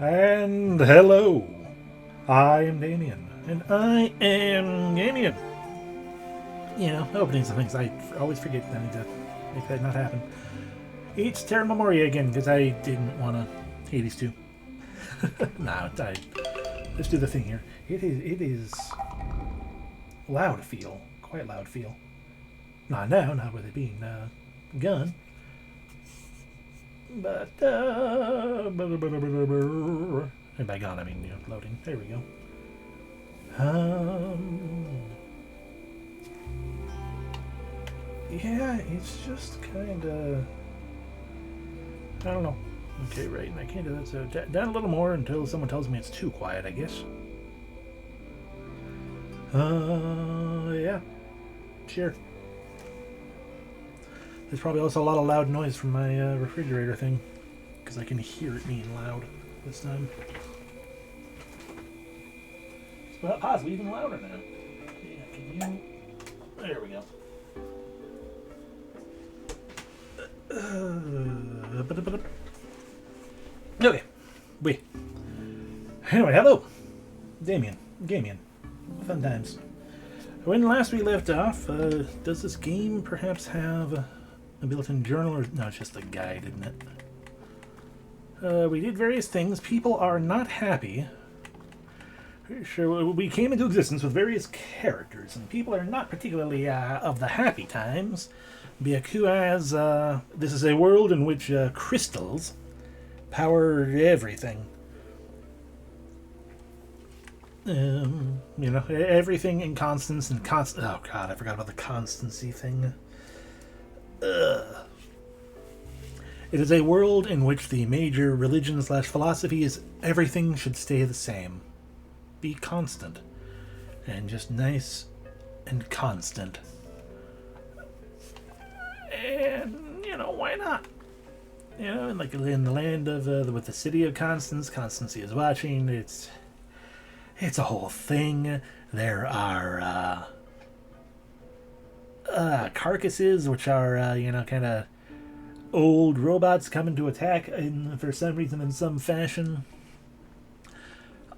And hello, I am Damien, and I am Gamien. You know, opening some things, I always forget that I need to make that not happen. It's Terra Memoria again, because I didn't want to Hades 2. No, let's do the thing here. It is loud feel, quite loud feel. Not now, not with it being gun. But, and by gone I mean, you know, loading. There we go. Yeah, it's just kind of, I don't know. Okay, right, and I can't do that, so down a little more until someone tells me it's too quiet, I guess. Yeah. Sure. There's probably also a lot of loud noise from my refrigerator thing, because I can hear it being loud this time. It's possibly even louder now. Yeah, can you... There we go. Okay. Wait. Anyway, hello. Damien. Gamien. Fun times. When last we left off, does this game perhaps have a built-in journal, or no, it's just a guide, isn't it? We did various things. People are not happy. Sure, we came into existence with various characters, and people are not particularly of the happy times, because this is a world in which crystals power everything. You know, everything in constance and constant. Oh god, I forgot about the constancy thing. It is a world in which the major religion / philosophy is everything should stay the same. Be constant. And just nice and constant. And, you know, why not? You know, like in the land of, with the city of Constance, Constancy is watching, it's a whole thing. There are, carcasses, which are, you know, kind of old robots coming to attack for some reason in some fashion.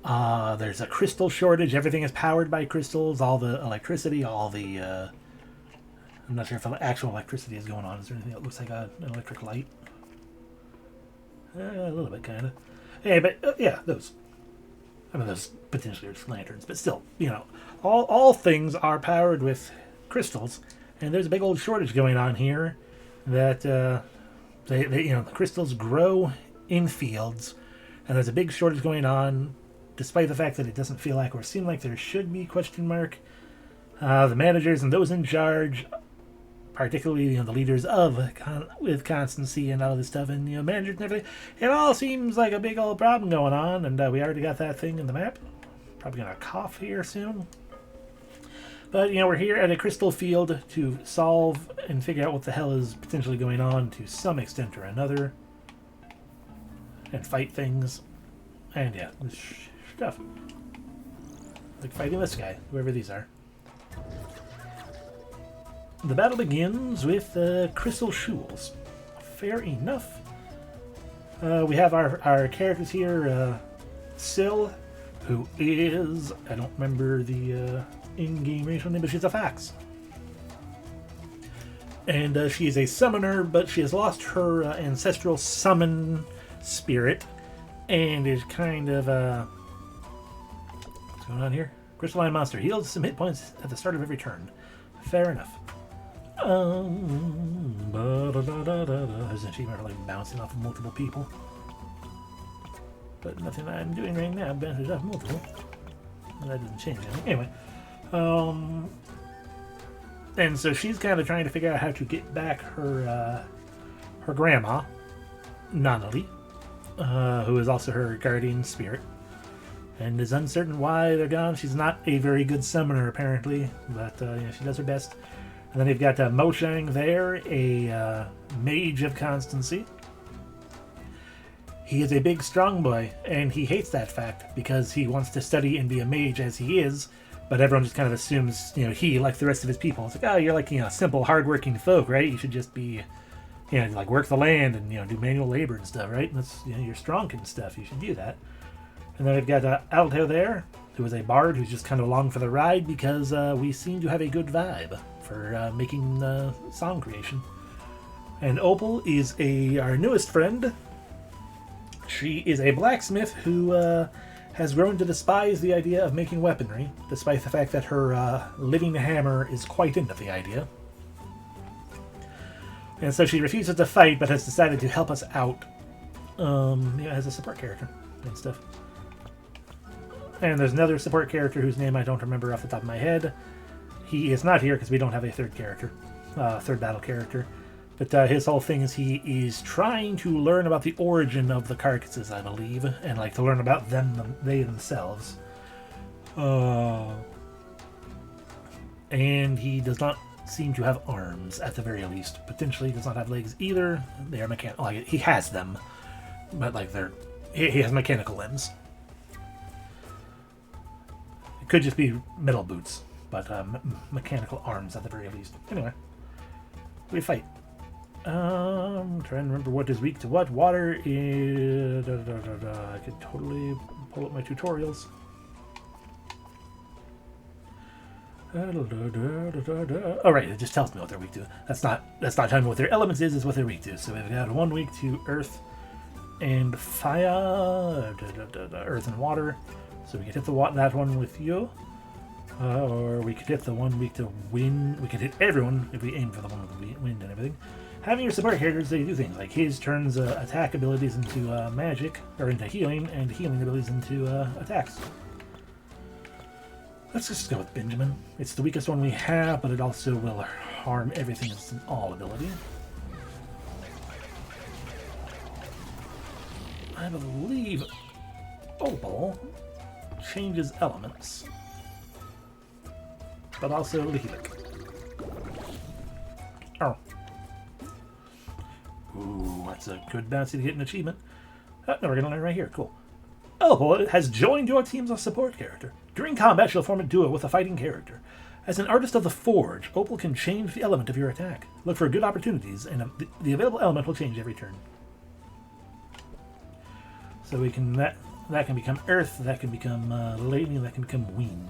There's a crystal shortage. Everything is powered by crystals. All the electricity, all the... I'm not sure if actual electricity is going on. Is there anything that looks like an electric light? A little bit, kind of. Yeah, but, yeah, those. I mean, those potentially are just lanterns. But still, you know, all things are powered with crystals. And there's a big old shortage going on here that, they you know, the crystals grow in fields. And there's a big shortage going on, despite the fact that it doesn't feel like or seem like there should be, question mark. The managers and those in charge, particularly, you know, the leaders of with constancy and all this stuff, and, you know, managers and everything, it all seems like a big old problem going on, and we already got that thing in the map. Probably gonna cough here soon. But, you know, we're here at a crystal field to solve and figure out what the hell is potentially going on to some extent or another, and fight things, and yeah, this stuff. Like fighting this guy, whoever these are. The battle begins with crystal shoals. Fair enough. We have our characters here. Syl, who is... I don't remember the in-game racial name, but she's a fax. And she is a summoner, but she has lost her ancestral summon spirit. And is kind of... what's going on here? Crystalline monster. Heals some hit points at the start of every turn. Fair enough. There's an achievement for like bouncing off of multiple people. But nothing I'm doing right now bounces off multiple. And that doesn't change anything. Anyway. And so she's kind of trying to figure out how to get back her grandma, Nonali, who is also her guardian spirit. And is uncertain why they're gone. She's not a very good summoner, apparently. But you know, she does her best. And then you've got Moshang there, a mage of constancy. He is a big, strong boy, and he hates that fact because he wants to study and be a mage as he is, but everyone just kind of assumes, you know, he, like the rest of his people, it's like, oh, you're like, you know, simple, hardworking folk, right? You should just be you know, like work the land and, you know, do manual labor and stuff, right? And that's, you know, you're strong and stuff. You should do that. And then we've got Alto there, who is a bard who's just kind of along for the ride because we seem to have a good vibe for making song creation. And Opal is our newest friend. She is a blacksmith who has grown to despise the idea of making weaponry, despite the fact that her living hammer is quite into the idea. And so she refuses to fight, but has decided to help us out as a support character and stuff. And there's another support character whose name I don't remember off the top of my head. He is not here because we don't have a third battle character. But his whole thing is he is trying to learn about the origin of the carcasses, I believe, and like to learn about they themselves. And he does not seem to have arms, at the very least. Potentially does not have legs either. They are mechanical. Like, he has them, but like he has mechanical limbs. It could just be metal boots, but mechanical arms at the very least. Anyway, we fight. I'm trying to remember what is weak to what. Water is... I could totally pull up my tutorials. Oh, right, it just tells me what they're weak to. That's not telling me what their elements is what they're weak to. So we've got one weak to earth and fire, earth and water. So we could hit that one with you. Or we could hit the one weak to wind. We could hit everyone if we aim for the one with the wind and everything. Having your support characters, they do things like his turns attack abilities into magic, or into healing, and healing abilities into attacks. Let's just go with Benjamin. It's the weakest one we have, but it also will harm everything. It's an all ability. I believe Opal changes elements, but also Lihilik. Oh. Ooh, that's a good bouncy to get an achievement. Oh, no, we're going to learn right here. Cool. Opal has joined your team as a support character. During combat, she'll form a duo with a fighting character. As an artist of the Forge, Opal can change the element of your attack. Look for good opportunities, and the available element will change every turn. So we can that can become earth, that can become lightning, that can become wind.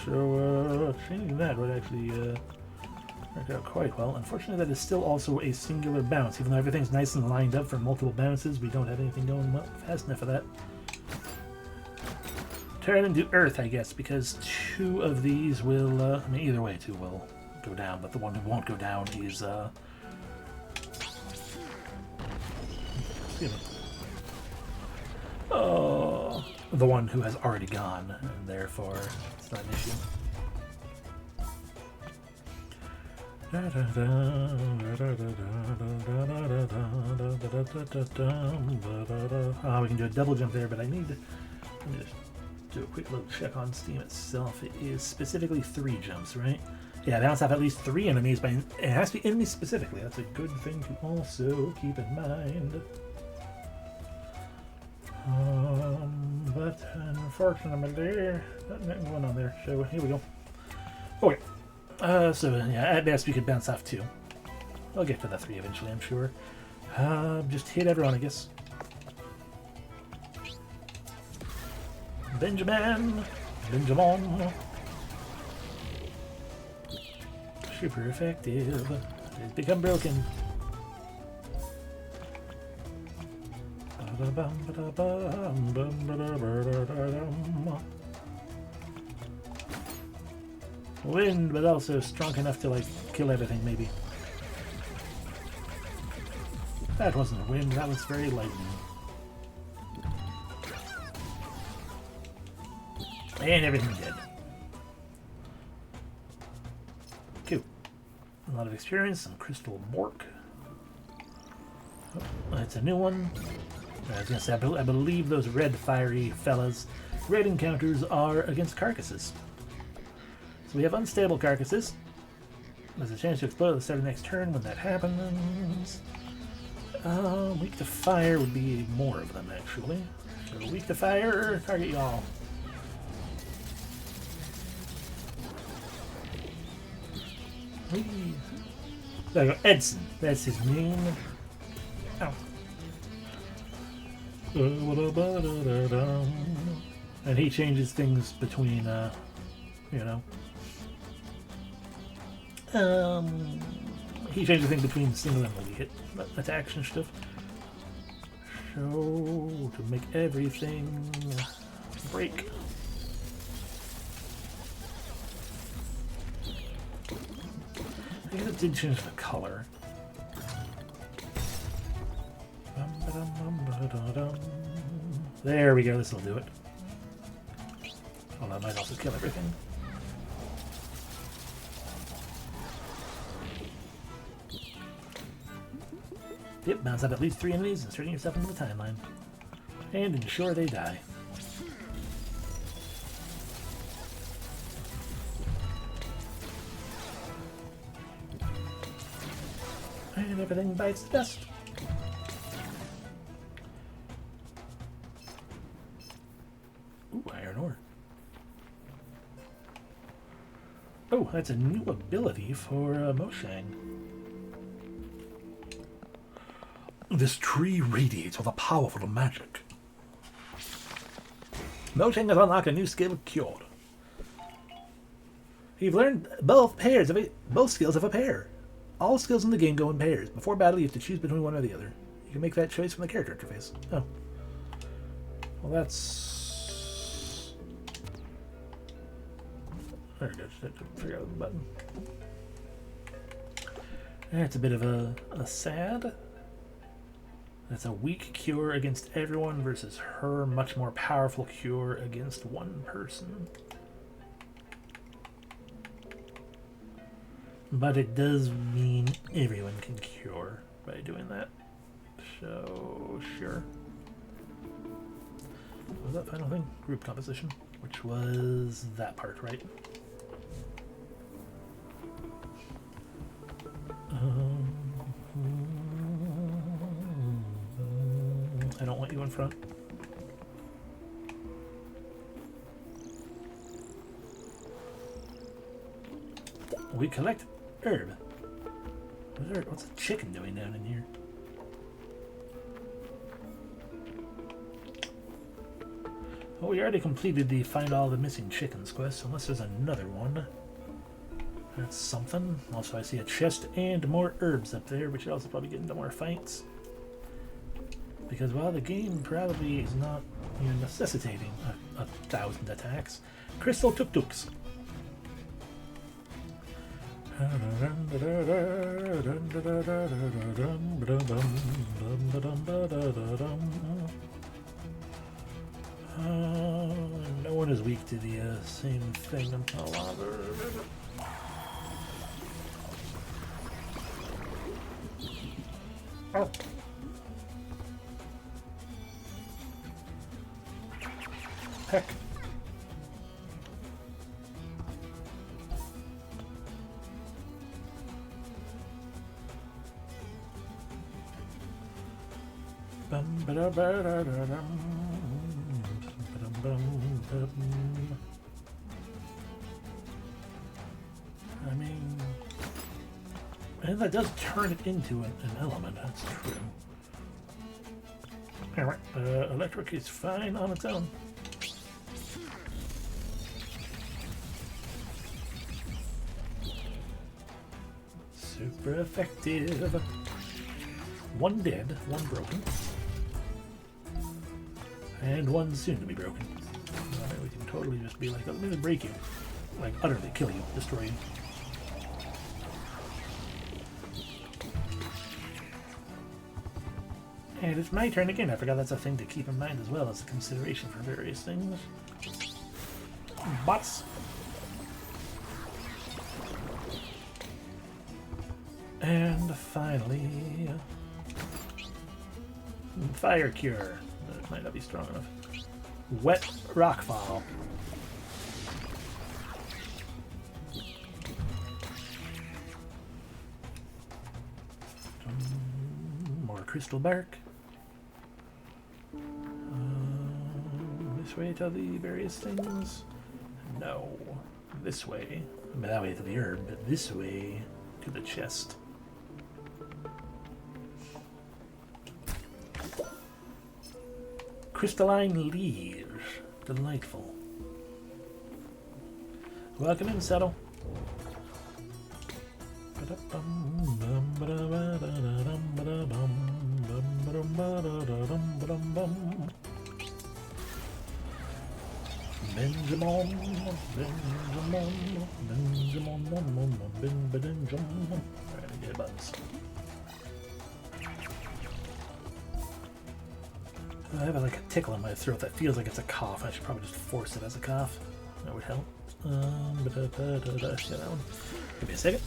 So changing that would actually work out quite well. Unfortunately, that is still also a singular bounce. Even though everything's nice and lined up for multiple bounces, we don't have anything going fast enough for that. Turn into earth, I guess, because two of these will... I mean, either way, two will go down, but the one who won't go down is... excuse me. Oh, the one who has already gone, and therefore it's not an issue. We can do a double jump there, but let me just do a quick little check on Steam itself. It is specifically 3 jumps, right? Yeah, bounce off at least 3 enemies, but it has to be enemies specifically. That's a good thing to also keep in mind. But unfortunately, nothing going on there. So here we go. Okay. So yeah, at best we could bounce off 2. I'll get to the 3 eventually, I'm sure. Just hit everyone, I guess. Benjamin. Super effective. It's become broken. Wind, but also strong enough to like kill everything, maybe. That wasn't a wind, that was very lightning. And everything dead. Cool. A lot of experience, some crystal mork. Oh, that's a new one. I was going to say, I believe those red fiery fellas. Red encounters are against carcasses. So we have unstable carcasses. There's a chance to explode at the start of the next turn when that happens. Weak to fire would be more of them, actually. So weak to fire, target y'all. Whee. There you go, Edson. That's his name. Ow. And he changes things between, you know. He changes things between single and multi-hit attacks and stuff. So, to make everything break. I guess it did change the color. There we go, this will do it. Well, that might also kill everything. Yep, bounce up at least 3 enemies, inserting yourself into the timeline. And ensure they die. And everything bites the dust. Ooh, iron ore. Oh, that's a new ability for Moshang. This tree radiates with a powerful magic. Moshang has unlocked a new skill, Cured. You've learned both skills of a pair. All skills in the game go in pairs. Before battle, you have to choose between one or the other. You can make that choice from the character interface. Oh. Well, that's... There it goes. Just have to figure out the button. That's a bit of a sad. That's a weak cure against everyone versus her much more powerful cure against one person. But it does mean everyone can cure by doing that. So, sure. What was that final thing? Group composition, which was that part, right? I don't want you in front. We collect herb. What's a chicken doing down in here? Oh, we already completed the find all the missing chickens quest, unless there's another one. That's something. Also, I see a chest and more herbs up there, but you're also probably getting into more fights. Because, well, the game probably is not necessitating a 1,000 attacks. Crystal tuk-tuks. No one is weak to the same thing until oh. Heck. I mean, and that does turn it into an element, that's true. Alright, electric is fine on its own. Super effective. One dead, one broken. And one soon to be broken. Alright, we can totally just be like, let me break you. Like, utterly kill you, destroy you. And it's my turn again. I forgot that's a thing to keep in mind as well as a consideration for various things. Bots. And finally, fire cure. That might not be strong enough. Wet rockfall. More crystal bark. This way to the various things. No, this way. I mean, that way to the herb, but this way to the chest. Crystalline leaves. Delightful. Welcome in, Settle. Benjamin. Alright, get buttons. I have like a tickle in my throat that feels like it's a cough. I should probably just force it as a cough. That would help. Yeah, that one. Give me a second.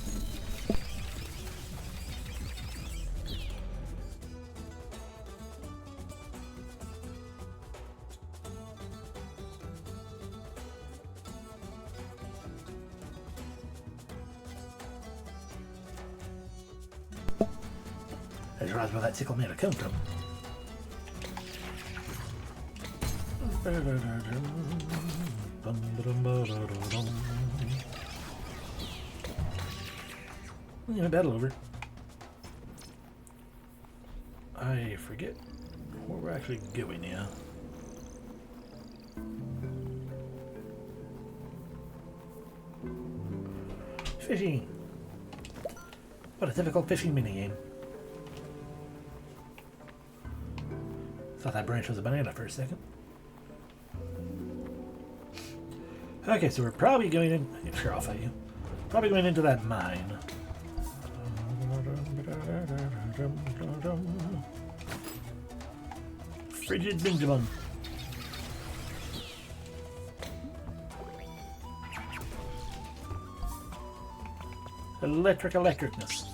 I just realized where that tickle may have come from. Yeah, battle over. I forget where we're actually going now. Fishing. What a typical fishing minigame. Thought that branch was a banana for a second. Okay, so we're probably going in. Yeah, sure, I'll fight you. Probably going into that mine. Frigid Benjamin. Electricness.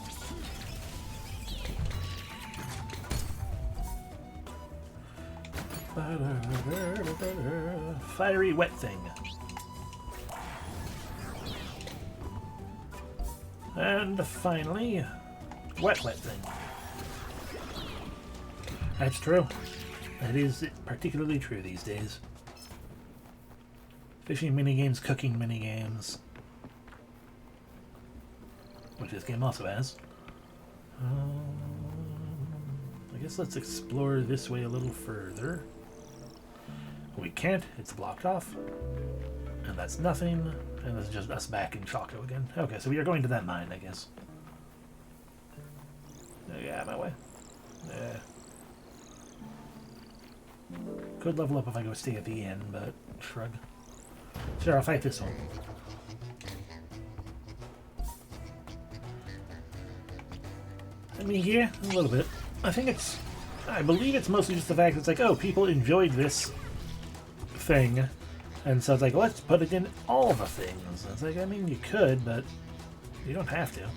Fiery wet thing. And finally, wet thing. That's true. That is particularly true these days. Fishing minigames, cooking minigames. Which this game also has. I guess let's explore this way a little further. We can't, it's blocked off. And that's nothing. And this is just us back in Choco again. Okay, so we are going to that mine, I guess. Yeah, my way. Yeah. Could level up if I go stay at the inn, but shrug. Sure, I'll fight this one. I mean, yeah, a little bit. I believe it's mostly just the fact that it's like, oh, people enjoyed this thing. And so it's like, let's put it in all the things. And it's like, I mean, you could, but you don't have to.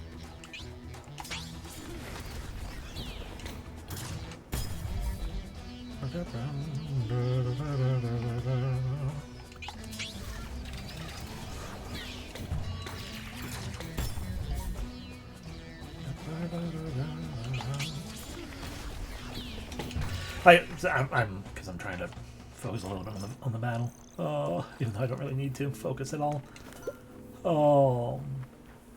Because I'm trying to focus a little bit on the battle. Oh, even though I don't really need to focus at all. Oh,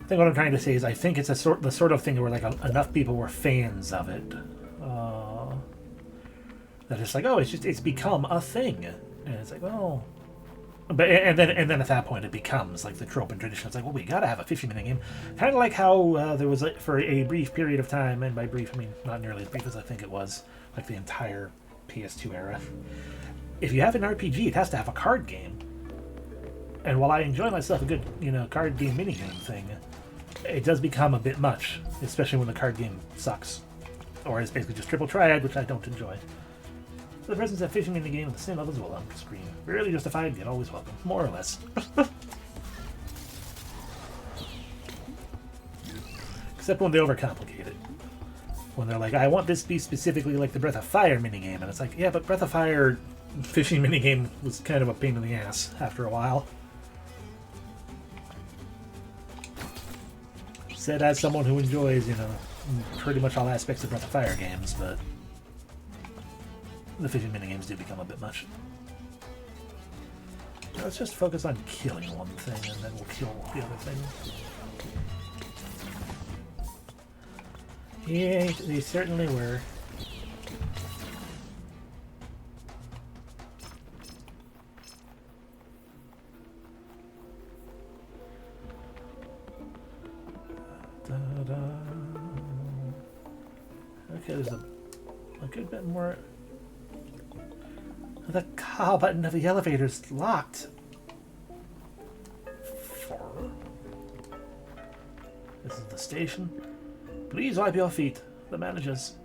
I think what I'm trying to say is I think it's the sort of thing where like enough people were fans of it. That it's like, oh, it's become a thing, and it's like, well, but and then at that point it becomes like the trope and tradition. It's like, well, we gotta have a fishing minigame, kind of like how there was for a brief period of time, and by brief I mean not nearly as brief as I think it was, like the entire PS2 era. If you have an RPG, it has to have a card game. And while I enjoy myself a good, card game minigame thing, it does become a bit much, especially when the card game sucks, or it's basically just triple triad, which I don't enjoy. The presence of fishing in the game with the same levels will on screen. Rarely justified, yet always welcome. More or less. Except when they overcomplicate it. When they're like, I want this to be specifically like the Breath of Fire minigame. And it's like, yeah, but Breath of Fire fishing minigame was kind of a pain in the ass after a while. Said as someone who enjoys, pretty much all aspects of Breath of Fire games, but the fishing minigames do become a bit much. Let's just focus on killing one thing, and then we'll kill the other thing. Yeah, they certainly were. Da-da. Okay, there's a good bit more. The call button of the elevator's locked. This is the station. Please wipe your feet. The managers.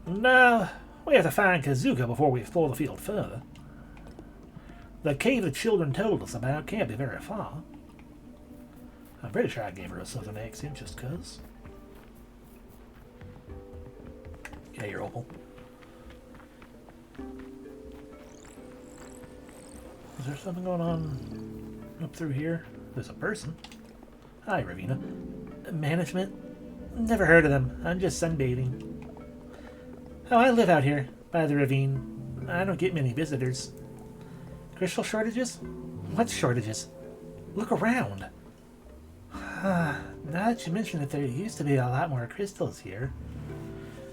No, we have to find Kazuka before we explore the field further. The cave the children told us about can't be very far. I'm pretty sure I gave her a southern accent just cuz. Yeah, you're Opal. Is there something going on up through here? There's a person. Hi, Ravina. Management? Never heard of them. I'm just sunbathing. Oh, I live out here, by the ravine. I don't get many visitors. Crystal shortages? What shortages? Look around. Now that you mention it, there used to be a lot more crystals here.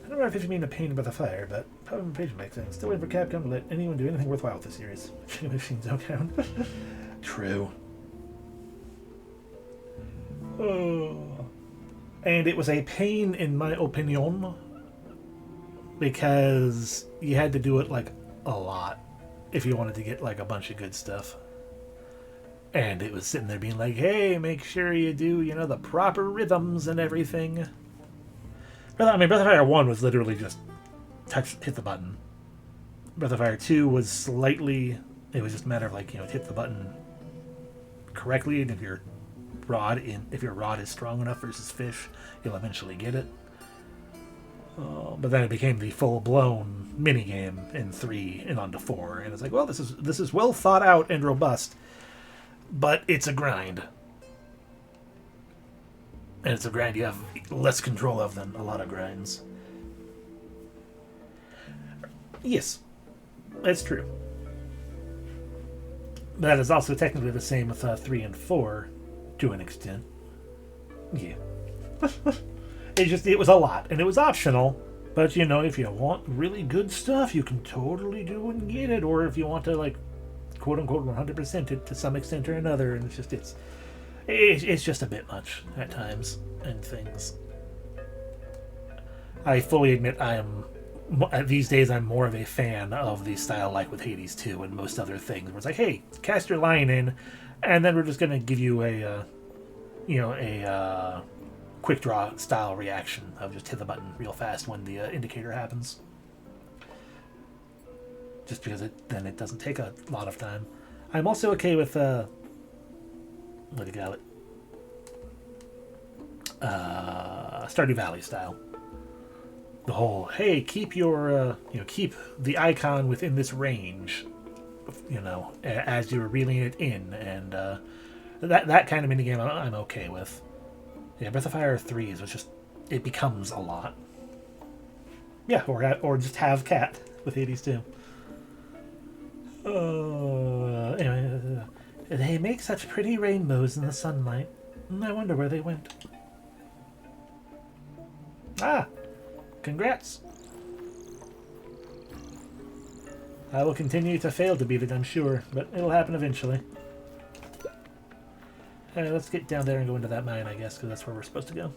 I don't know if you mean a pain by the fire, but page makes sense. Still waiting for Capcom to let anyone do anything worthwhile with this series. Machines don't count. True. Oh. And it was a pain, in my opinion, because you had to do it like a lot if you wanted to get like a bunch of good stuff. And it was sitting there being like, hey, make sure you do, you know, the proper rhythms and everything. I mean, Breath of Fire 1 was literally just hit the button. Breath of Fire 2 was slightly, it was just a matter of like, you know, hit the button correctly, and if your rod is strong enough versus fish, you'll eventually get it. But then it became the full-blown minigame in 3 and on to 4, and it's like, well, this is well thought out and robust, but it's a grind. And it's a grind you have less control of than a lot of grinds. Yes, that's true. But that is also technically the same with 3 and 4, to an extent. Yeah. It was a lot, and it was optional. But, you know, if you want really good stuff, you can totally do and get it. Or if you want to, like, quote-unquote 100% it to some extent or another, and it's just a bit much at times and things. I fully admit these days I'm more of a fan of the style like with Hades 2 and most other things, where it's like, hey, cast your line in, and then we're just going to give you a quick draw style reaction of just hit the button real fast when the indicator happens. Just because then it doesn't take a lot of time. I'm also okay with what do you call it? Stardew Valley style. The whole, hey, keep keep the icon within this range, you know, as you're reeling it in, and that kind of minigame I'm okay with. Yeah, Breath of Fire 3 is just, it becomes a lot. Yeah, or just have Cat with Hades 2. Anyway, they make such pretty rainbows in the sunlight. I wonder where they went. Ah, congrats. I will continue to fail to beat it, I'm sure, but it'll happen eventually. Alright, let's get down there and go into that mine, I guess, because that's where we're supposed to go.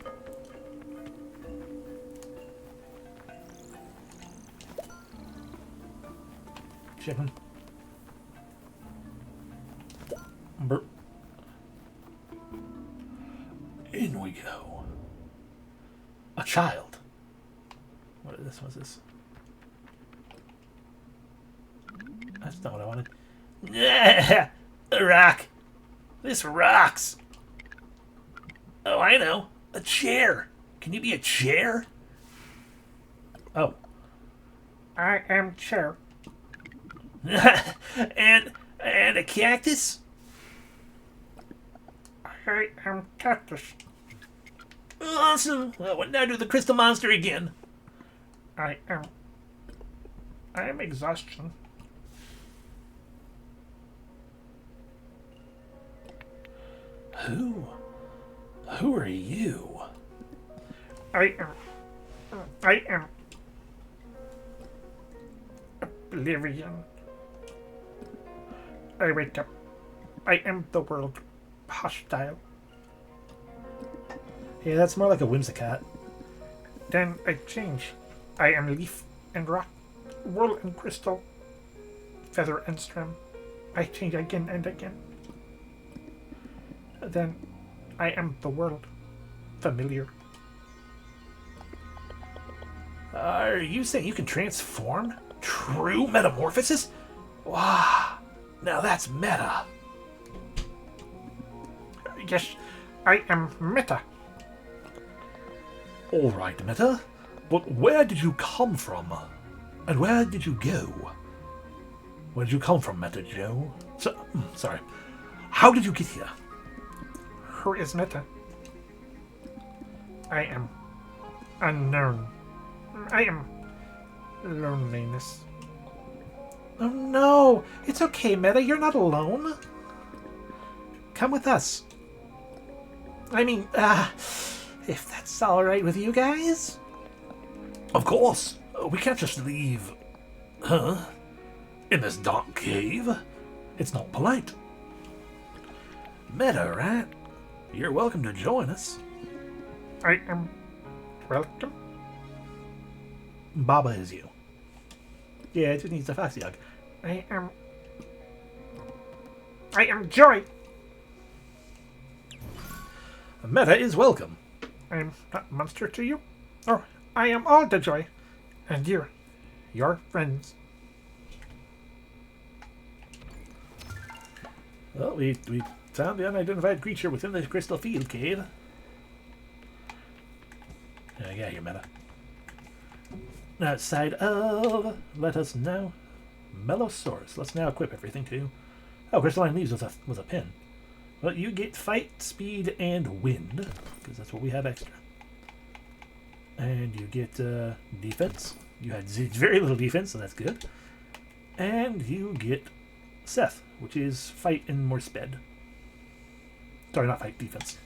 Chicken. Burp. In we go. A child. What is this? What's this? That's not what I wanted. Yeah, a rock. This rocks. Oh, I know. A chair. Can you be a chair? Oh. I am chair. and a cactus? I am cactus. Awesome. Well, what now do the crystal monster again? I am exhaustion. Who are you? I am oblivion. I wake up. I am the world. Hostile. Yeah, that's more like a whimsicat. Then I change. I am leaf and rock, wool and crystal, feather and stem. I change again and again. Then I am the world. Familiar. Are you saying you can transform? True metamorphosis? Wow, now that's meta. Yes, I am Meta. Alright, Meta. But where did you come from? And where did you go? Where did you come from, Meta Joe? Sorry. How did you get here? Who is Meta? I am unknown. I am loneliness. Oh no! It's okay, Meta. You're not alone. Come with us. I mean, if that's alright with you guys? Of course. We can't just leave. Huh? In this dark cave? It's not polite. Meta, right? You're welcome to join us. I am welcome. Baba is you. Yeah, it just needs a foxy hug. I am joy. Meta is welcome. I am not monster to you. Oh, I am all the joy. And you're your friends. Well, we found the unidentified creature within the crystal field cave. Yeah, you Meta. Outside of, let us know, Melosaurus. Let's now equip everything too. Oh, crystalline leaves was a pin. Well, you get fight, speed, and wind, because that's what we have extra. And you get defense. You had very little defense, so that's good. And you get Seth, which is fight and more sped. Sorry, not fight, defense.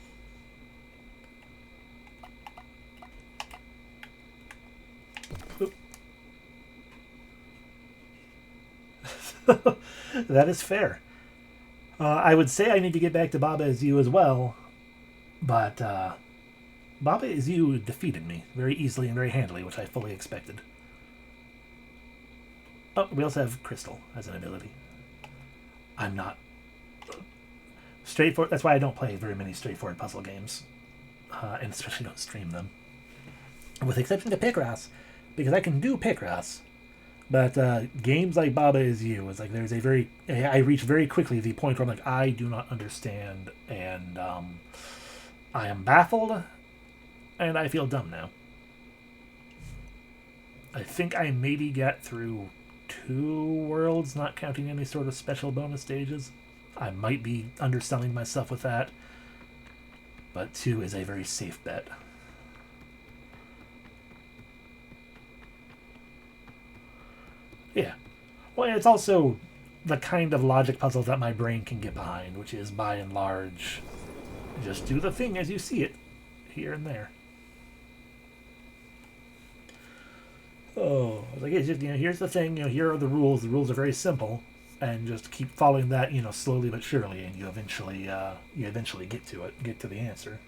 That is fair. I would say I need to get back to Baba Is You as well, but Baba Is You defeated me very easily and very handily, which I fully expected. Oh, we also have Crystal as an ability. I'm not straightforward. That's why I don't play very many straightforward puzzle games, and especially don't stream them. With exception to Picross, because I can do Picross. But games like Baba Is You is like there's a very I reach very quickly the point where I'm like I do not understand and I am baffled and I feel dumb now. I think I maybe got through 2 worlds, not counting any sort of special bonus stages. I might be underselling myself with that, but 2 is a very safe bet. Yeah. Well, it's also the kind of logic puzzle that my brain can get behind, which is, by and large, just do the thing as you see it, here and there. Oh, like it's just, here's the thing, here are the rules. The rules are very simple, and just keep following that, slowly but surely, and you eventually get to it, get to the answer.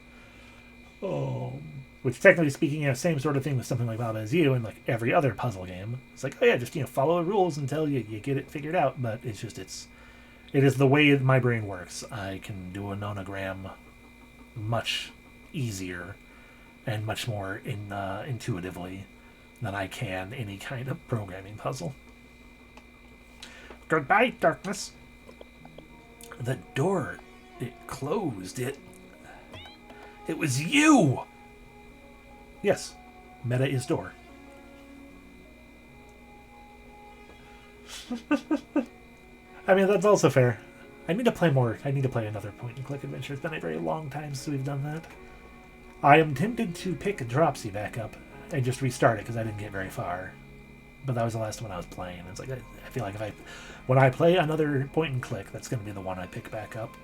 Which, technically speaking, same sort of thing with something like Baba Is You and like every other puzzle game. It's like, oh yeah, just follow the rules until you get it figured out. But it is the way my brain works. I can do a nonogram much easier and much more intuitively than I can any kind of programming puzzle. Goodbye, darkness. The door, it closed. It was you! Yes, Meta is door. I mean, that's also fair. I need to play more. I need to play another point-and-click adventure. It's been a very long time since we've done that. I am tempted to pick Dropsy back up and just restart it because I didn't get very far. But that was the last one I was playing. It's like I feel like when I play another point-and-click, that's going to be the one I pick back up.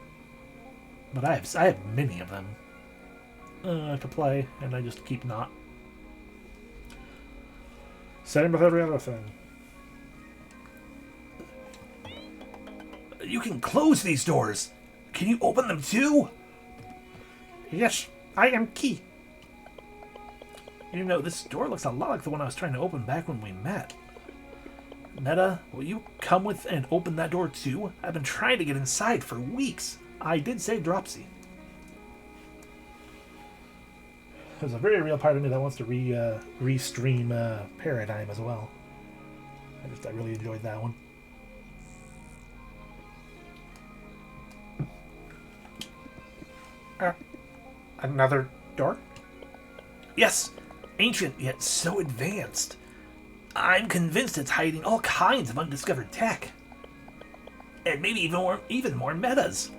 But I have many of them. to play, and I just keep not. Same with every other thing. You can close these doors. Can you open them too? Yes, I am key. You know, this door looks a lot like the one I was trying to open back when we met. Meta, will you come with and open that door too? I've been trying to get inside for weeks. I did say Dropsy. There's a very real part of me that wants to re-stream Paradigm as well. I really enjoyed that one. Another door? Yes, ancient yet so advanced. I'm convinced it's hiding all kinds of undiscovered tech. And maybe even more metas.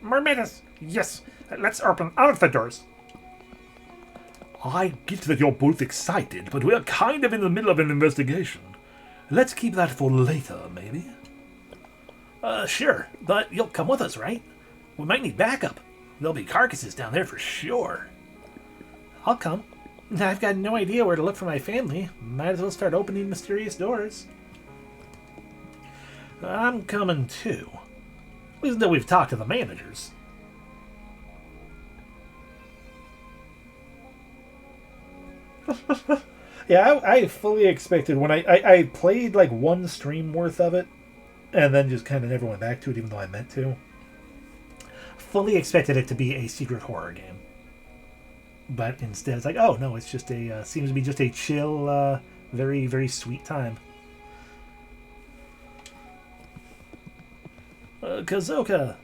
More metas. Yes, let's open all of the doors. I get that you're both excited, but we're kind of in the middle of an investigation. Let's keep that for later, maybe? Sure, but you'll come with us, right? We might need backup. There'll be carcasses down there for sure. I'll come. I've got no idea where to look for my family. Might as well start opening mysterious doors. I'm coming too. At least until we've talked to the managers. Yeah, I fully expected when I played like one stream worth of it and then just kind of never went back to it even though I meant to. Fully expected it to be a secret horror game. But instead it's like, oh no, it's just a, seems to be just a chill, very, very sweet time. Kazoka,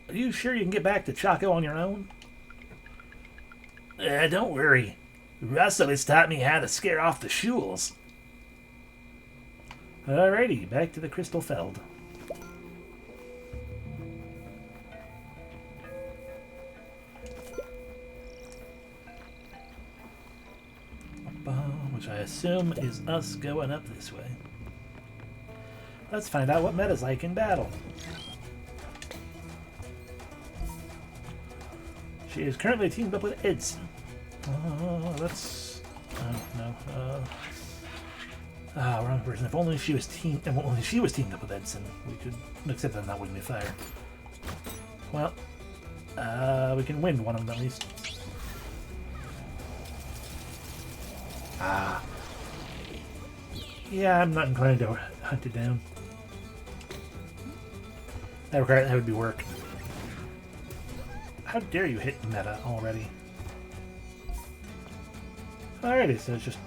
are you sure you can get back to Chaco on your own? Don't worry. Russell has taught me how to scare off the Shules. Alrighty, back to the Crystal Feld. Which I assume is us going up this way. Let's find out what Meta's like in battle. She is currently teamed up with Edson. Let's... no. Wrong person. If only she was teamed up with Edson, we could... Except then that wouldn't be fair. Well, we can win one of them at least. Yeah, I'm not inclined to hunt it down. That would be work. How dare you hit Meta already? Alrighty, so it's just...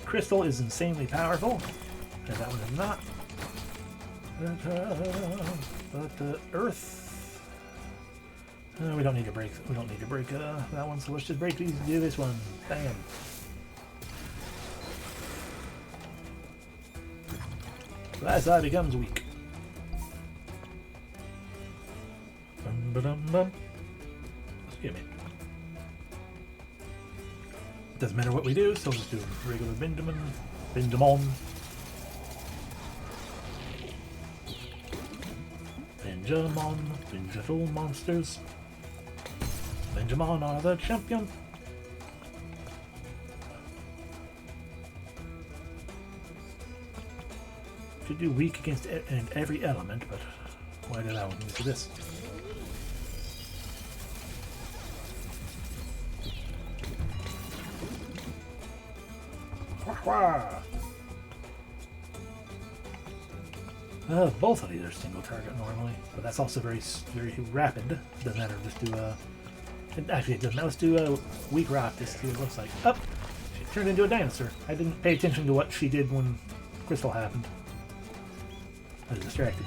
Crystal is insanely powerful. And that one is not. But Earth... we don't need to break... We don't need to break that one, so let's just break these and do this one. Bam. That side becomes weak. Excuse me. Doesn't matter what we do, so we'll just do regular Benjamin. Benjamin. Benjamin monsters. Benjamin are the champion. Could do weak against every element, but why did I want to do this? Both of these are single target normally, but that's also very, very rapid. Doesn't matter. Just do actually, it doesn't. Let's do a weak rock. Just see what it looks like. Up, she turned into a dinosaur. I didn't pay attention to what she did when Crystal happened. I was distracted.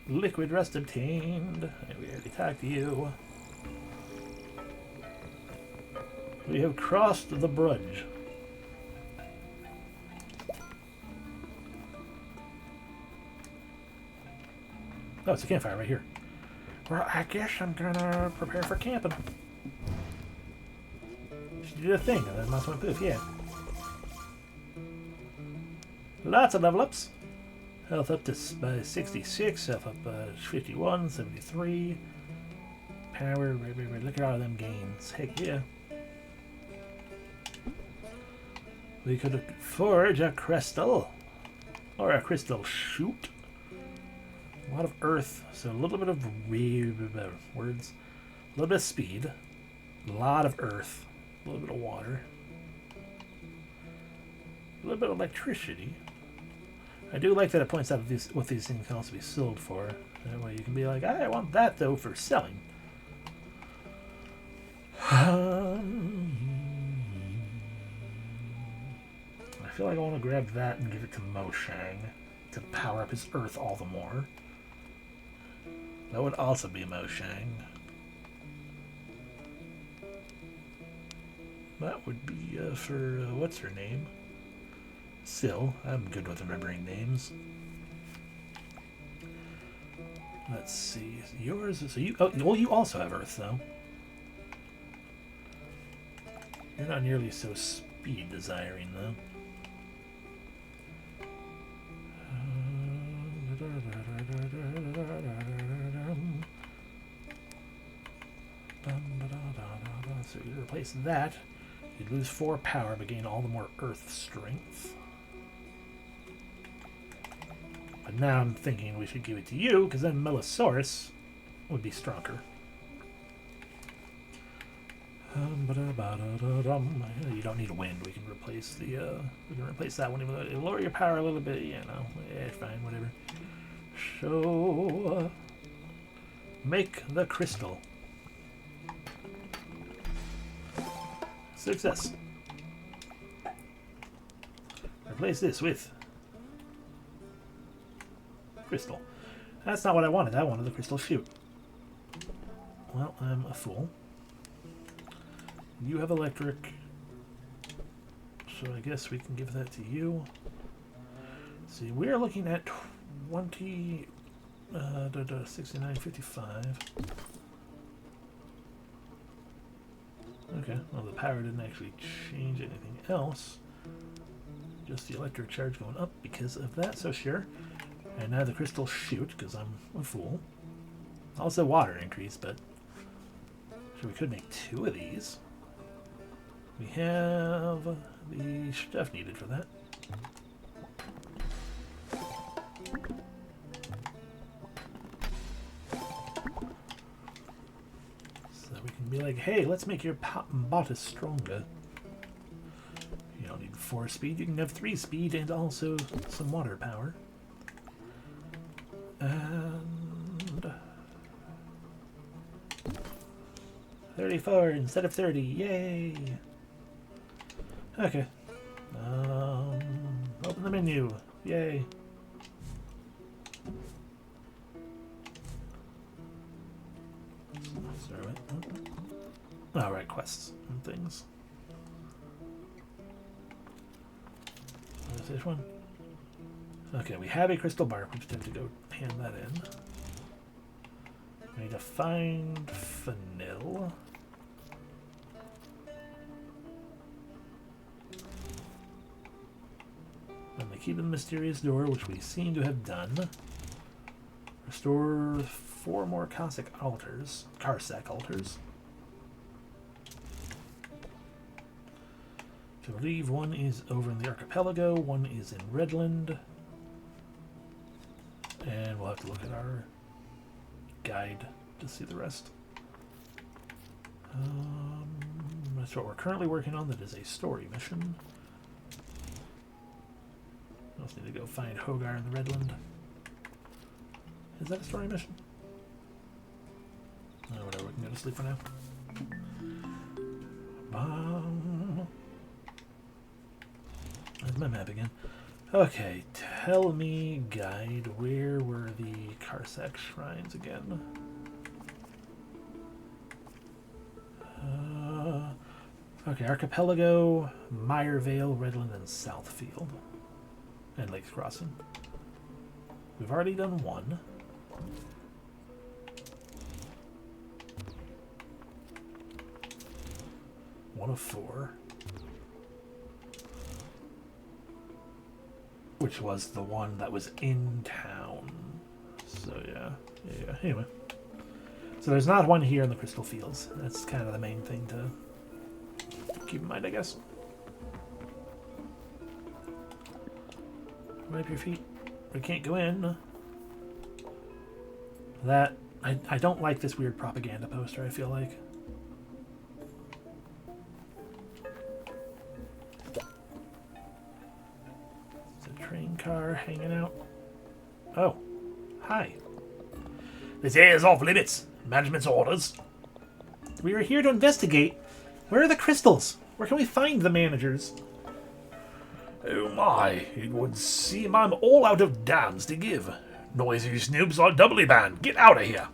Liquid rust obtained. We already talked to you. We have crossed the bridge. Oh, it's a campfire right here. Well, I guess I'm gonna prepare for camping. She did a thing, and then mouse went poof, yeah. Lots of level ups. Health up to by 66, health up by 51, 73. Power, look at all them gains. Heck yeah. We could forge a crystal. Or a crystal shoot. A lot of earth, so a little bit of words. A little bit of speed. A lot of earth. A little bit of water. A little bit of electricity. I do like that it points out what these things can also be sold for. That way you can be like, I want that though for selling. I feel like I want to grab that and give it to Moshang to power up his earth all the more. That would also be Moshang. That would be for, what's her name? Syl. I'm good with remembering names. Let's see. Yours is... well, you also have Earth, though. You're not nearly so speed-desiring, though. So you replace that. You'd lose 4 power, but gain all the more Earth strength. But now I'm thinking we should give it to you, because then Melosaurus would be stronger. You don't need a wind. We can replace the. We can replace that one. Even though it'll lower your power a little bit. You know, it's fine. Whatever. So, make the crystal. Success. Replace this with crystal. That's not what I wanted. I wanted the crystal shoot. Well, I'm a fool. You have electric, so I guess we can give that to you. See, we're looking at 20, 69.55. Okay, well the power didn't actually change anything else. Just the electric charge going up because of that, so sure. And now the crystal shoot, because I'm a fool. Also water increase, but sure, we could make 2 of these. We have the stuff needed for that. So we can be like, hey, let's make your bottis stronger. You don't need 4 speed, you can have 3 speed and also some water power. And 34 instead of 30, yay! Okay. Open the menu. Yay. Sorry, what? Oh, right, quests and things. What's this one? Okay, we have a crystal bar. We just have to go hand that in. We need to find Fanil. And the key to the mysterious door, which we seem to have done. Restore 4 more Cossack altars. Karsak altars. To believe 1 is over in the archipelago, 1 is in Redland. And we'll have to look at our guide to see the rest. That's what we're currently working on. That is a story mission. We also need to go find Hogar in the Redland. Is that a story mission? Oh, whatever, we can go to sleep for now. There's my map again. Okay, tell me, guide, where were the Karsak shrines again? Okay, Archipelago, Meyervale, Redland, and Southfield. And Lakes Crossing. We've already done 1. One of 4. which was the one that was in town. So yeah. Anyway, so there's not one here in the crystal fields. That's kind of the main thing to keep in mind, I guess. Wipe your feet. We can't go in. That I don't like this weird propaganda poster. I feel like. Train car hanging out. Oh, hi. This air is off limits. Management's orders. We are here to investigate. Where are the crystals? Where can we find the managers? Oh my, it would seem I'm all out of damns to give. Noisy snoobs are doubly banned. Get out of here.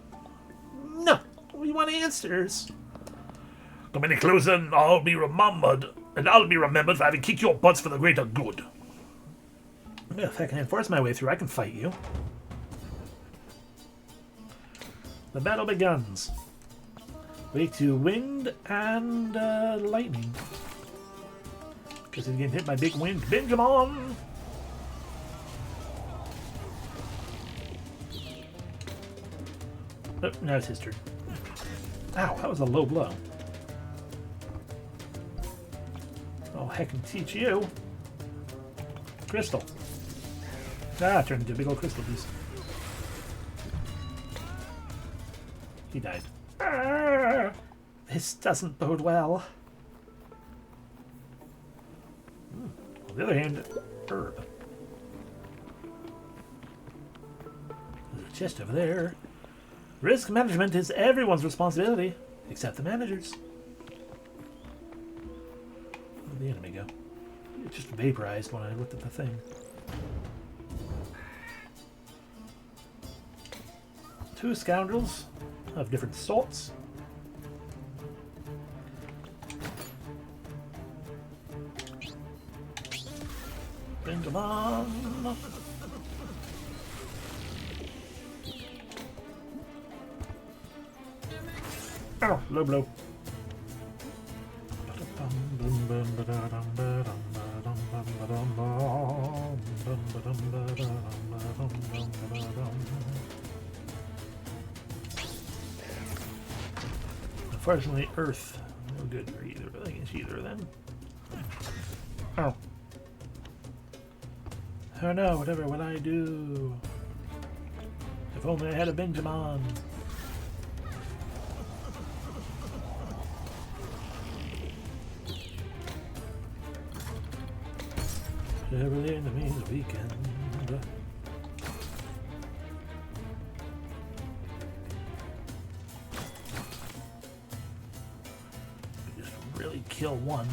No, we want answers. Come any closer and I'll be remembered for having kicked your butts for the greater good. If I can enforce my way through, I can fight you. The battle begins. Wake to wind and lightning. Because he's getting hit by big wind. Benjamin! Oh, now it's his turn. Ow, that was a low blow. Oh, heck, can teach you. Crystal. Ah, turned into a big old crystal piece. He died. Ah, this doesn't bode well. On the other hand, herb. There's a chest over there. Risk management is everyone's responsibility, except the managers. Where'd the enemy go? It just vaporized when I looked at the thing. Two scoundrels of different sorts. Bring them on. Oh, low blow. Unfortunately, Earth. No good for against either of them. Oh. Oh no, whatever would I do? If only I had a Benjamin. Every enemy's weekend. Just really kill one.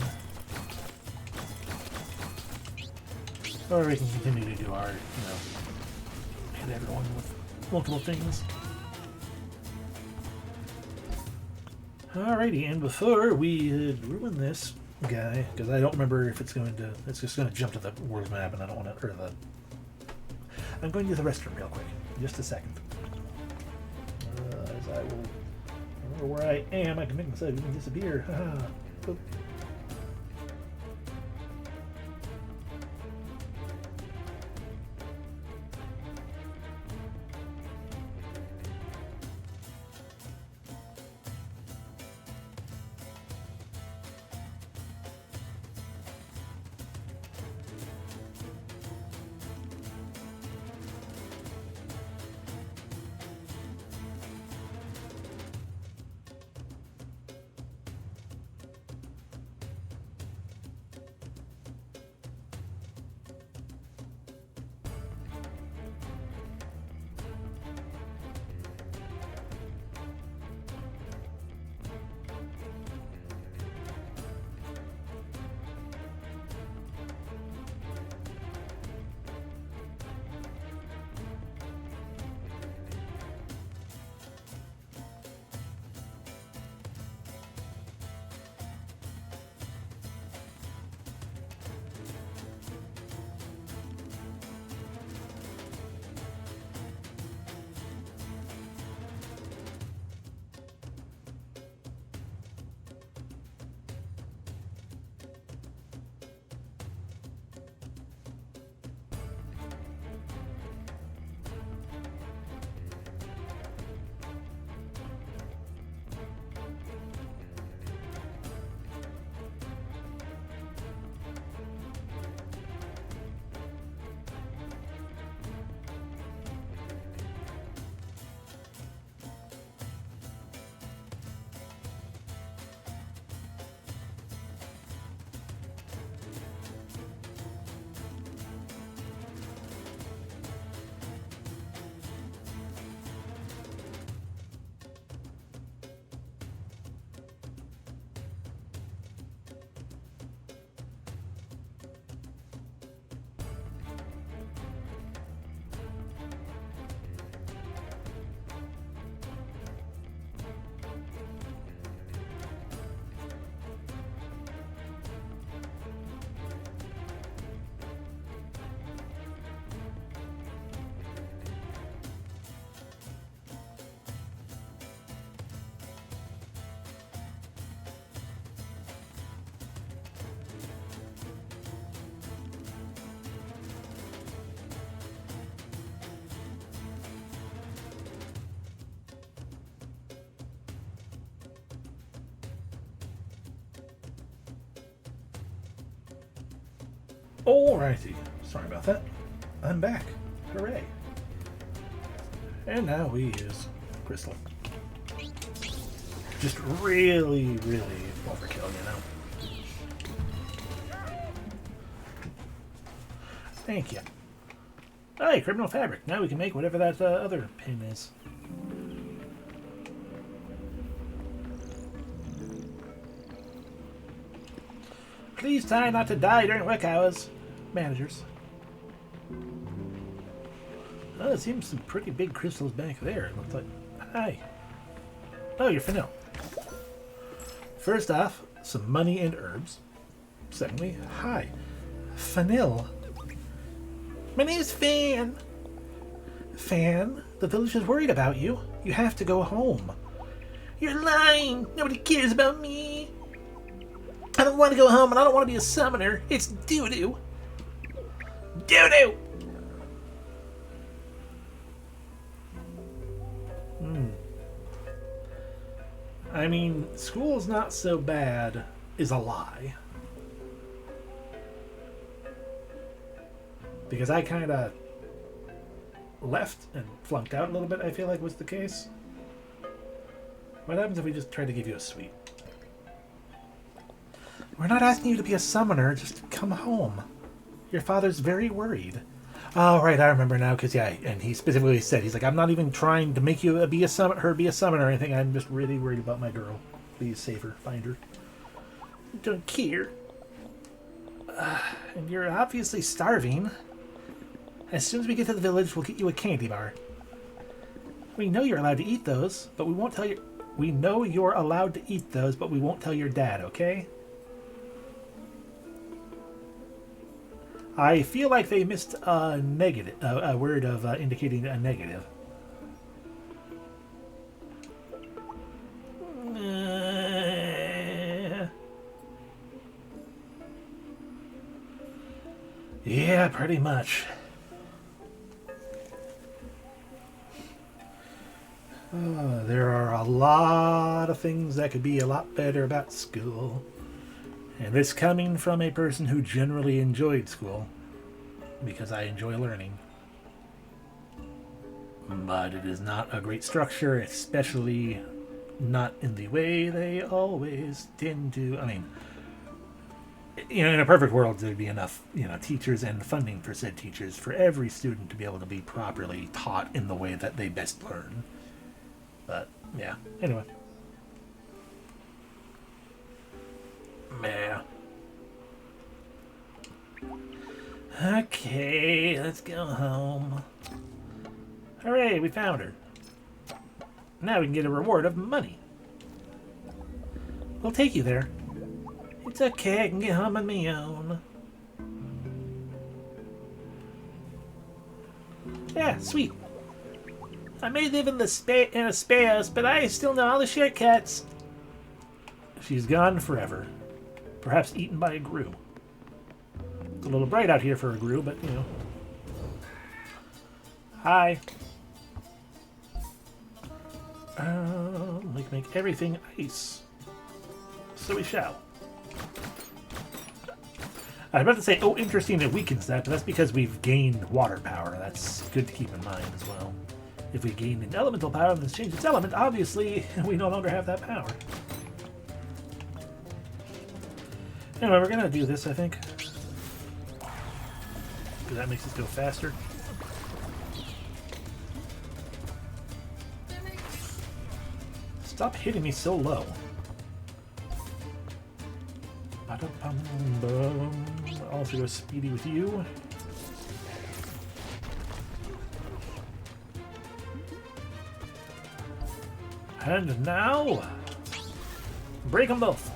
Or we can continue to do our, hit everyone with multiple things. Alrighty, and before we ruin this guy, because I don't remember if it's just going to jump to the world map, and I don't want to, I'm going to use the restroom real quick, just a second. As I will remember where I am, I can make myself even disappear. Haha. Alrighty. Sorry about that. I'm back. Hooray. And now we use crystal. Just really, really overkill, you know? Thank you. Hey, criminal fabric. Now we can make whatever that other pin is. Please try not to die during work hours. Managers. Oh, it seems some pretty big crystals back there. It looks like... Hi. Oh, you're Fennel. First off, some money and herbs. Secondly, hi. Fennel. My name's Fan. Fan, the village is worried about you. You have to go home. You're lying. Nobody cares about me. I don't want to go home and I don't want to be a summoner. It's doo-doo. Doo-doo! I mean, school's not so bad is a lie. Because I kind of left and flunked out a little bit, I feel like was the case. What happens if we just try to give you a sweet? We're not asking you to be a summoner, just come home. Your father's very worried. Oh, right, I remember now, because, yeah, and he specifically said, he's like, I'm not even trying to make you be a summoner or anything. I'm just really worried about my girl. Please save her, find her. Don't care. And you're obviously starving. As soon as we get to the village, we'll get you a candy bar. We know you're allowed to eat those, but we won't tell you... We know you're allowed to eat those, but we won't tell your dad, okay? I feel like they missed a negative, a word of indicating a negative. Yeah, pretty much. There are a lot of things that could be a lot better about school. And this coming from a person who generally enjoyed school, because I enjoy learning. But it is not a great structure, especially not in the way they always tend to. I mean, you know, in a perfect world, there'd be enough, you know, teachers and funding for said teachers for every student to be able to be properly taught in the way that they best learn. But, yeah, anyway. Yeah. Okay, let's go home. Hooray, we found her. Now we can get a reward of money. We'll take you there. It's okay, I can get home on my own. Yeah, sweet. I may live in a space, but I still know all the shortcuts. She's gone forever. Perhaps eaten by a grue. It's a little bright out here for a grue, but, you know. Hi. We can make everything ice. So we shall. I was about to say, oh, interesting, it weakens that, but that's because we've gained water power. That's good to keep in mind as well. If we gain an elemental power and this changes its element, obviously we no longer have that power. Anyway, we're gonna do this, I think. Because that makes us go faster. Stop hitting me so low. I'll also go speedy with you. And now, break them both.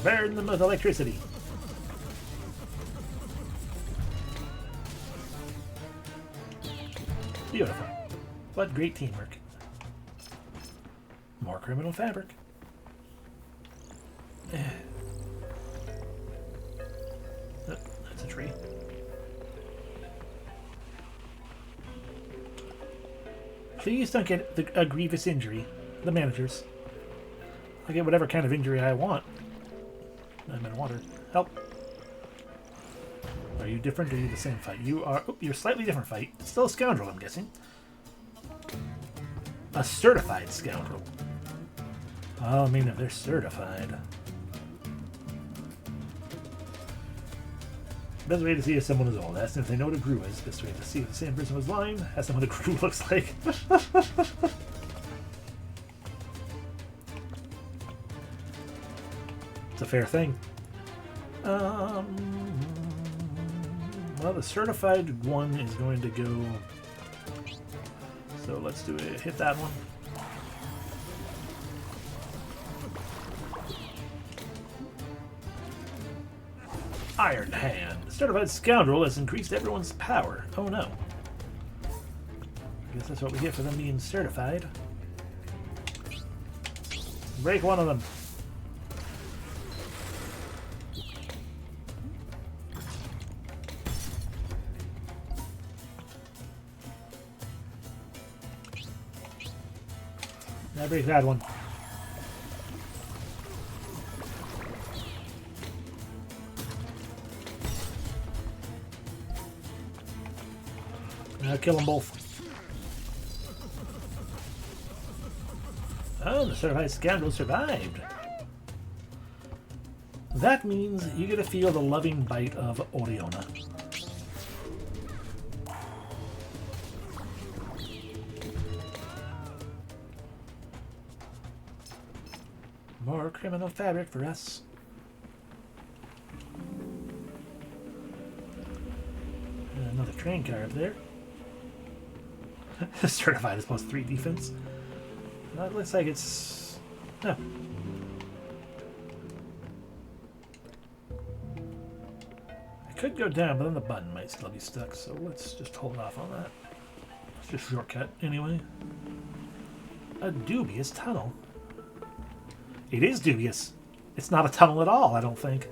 Burn them with electricity. Beautiful. What great teamwork. More criminal fabric. That's a tree. Please don't get a grievous injury. The managers. I get whatever kind of injury I want. I'm in water. Help. Are you different or are you the same fight? You are... Oh, you're slightly different fight. Still a scoundrel, I'm guessing. A certified scoundrel. Oh, I mean, if they're certified. Best way to see if someone is old. Ask them if they know what a brew is. Best way to see if the same person was lying. Ask them what a brew looks like. It's a fair thing. Well, the certified one is going to go. So let's do it. Hit that one. Iron Hand. The certified scoundrel has increased everyone's power. Oh no. I guess that's what we get for them being certified. Break one of them. Now break that one. Now kill them both. Oh, the certified scoundrel survived. That means you get to feel the loving bite of Oriona. More criminal fabric for us. And another train car up there. Certified as +3 defense. It looks like it's... No. I could go down, but then the button might still be stuck, so let's just hold off on that. It's just a shortcut, anyway. A dubious tunnel. It is dubious. It's not a tunnel at all, I don't think.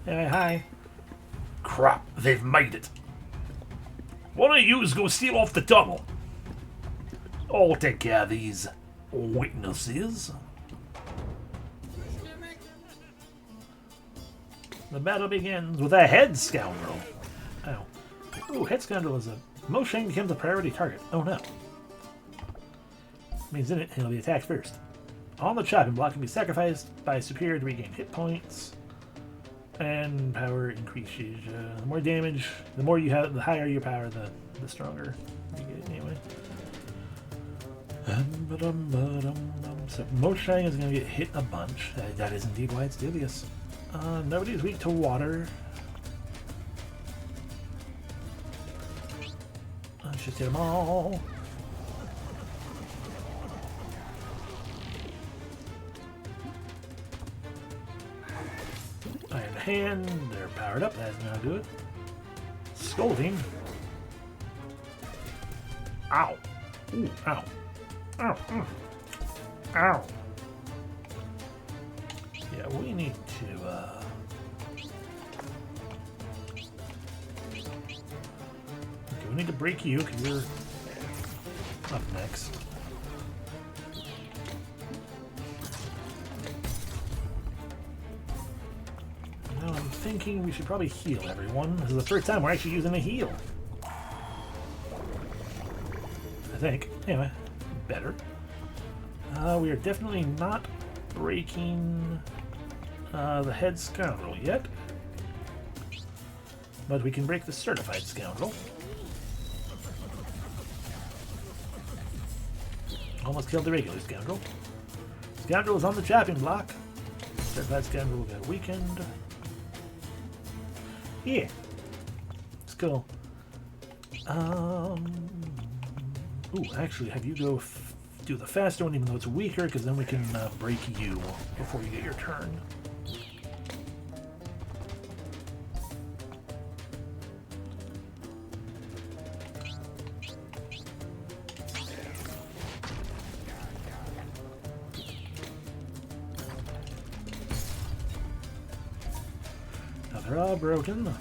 Anyway, hi. Crap, they've made it. One of yous go steal off the tunnel. I'll take care of these witnesses. The battle begins with a head scoundrel. Oh. Ooh, head scoundrel is a... Moshe becomes a priority target. Oh no. Means in it, he'll be attacked first. On the chopping block can be sacrificed by superior to regain hit points. And power increases. The more damage, the more you have, the higher your power, the stronger you get anyway. So Moshe is going to get hit a bunch. That is indeed why it's dubious. Nobody's weak to water. Let's just hit them all. Iron Hand, they're powered up. That's not good. Scolding. Ow. Ooh, ow. Ow. Ow. Yeah, we need to, Okay, we need to break you, because you're up next. Now I'm thinking we should probably heal everyone. This is the first time we're actually using a heal. I think. Anyway, better. We are definitely not breaking the head scoundrel yet. But we can break the certified scoundrel. Almost killed the regular scoundrel. Scoundrel is on the chopping block. Certified scoundrel will get weakened. Yeah. Let's go. Ooh, actually, have you go do the faster one, even though it's weaker, because then we can break you before you get your turn. Now they're all broken.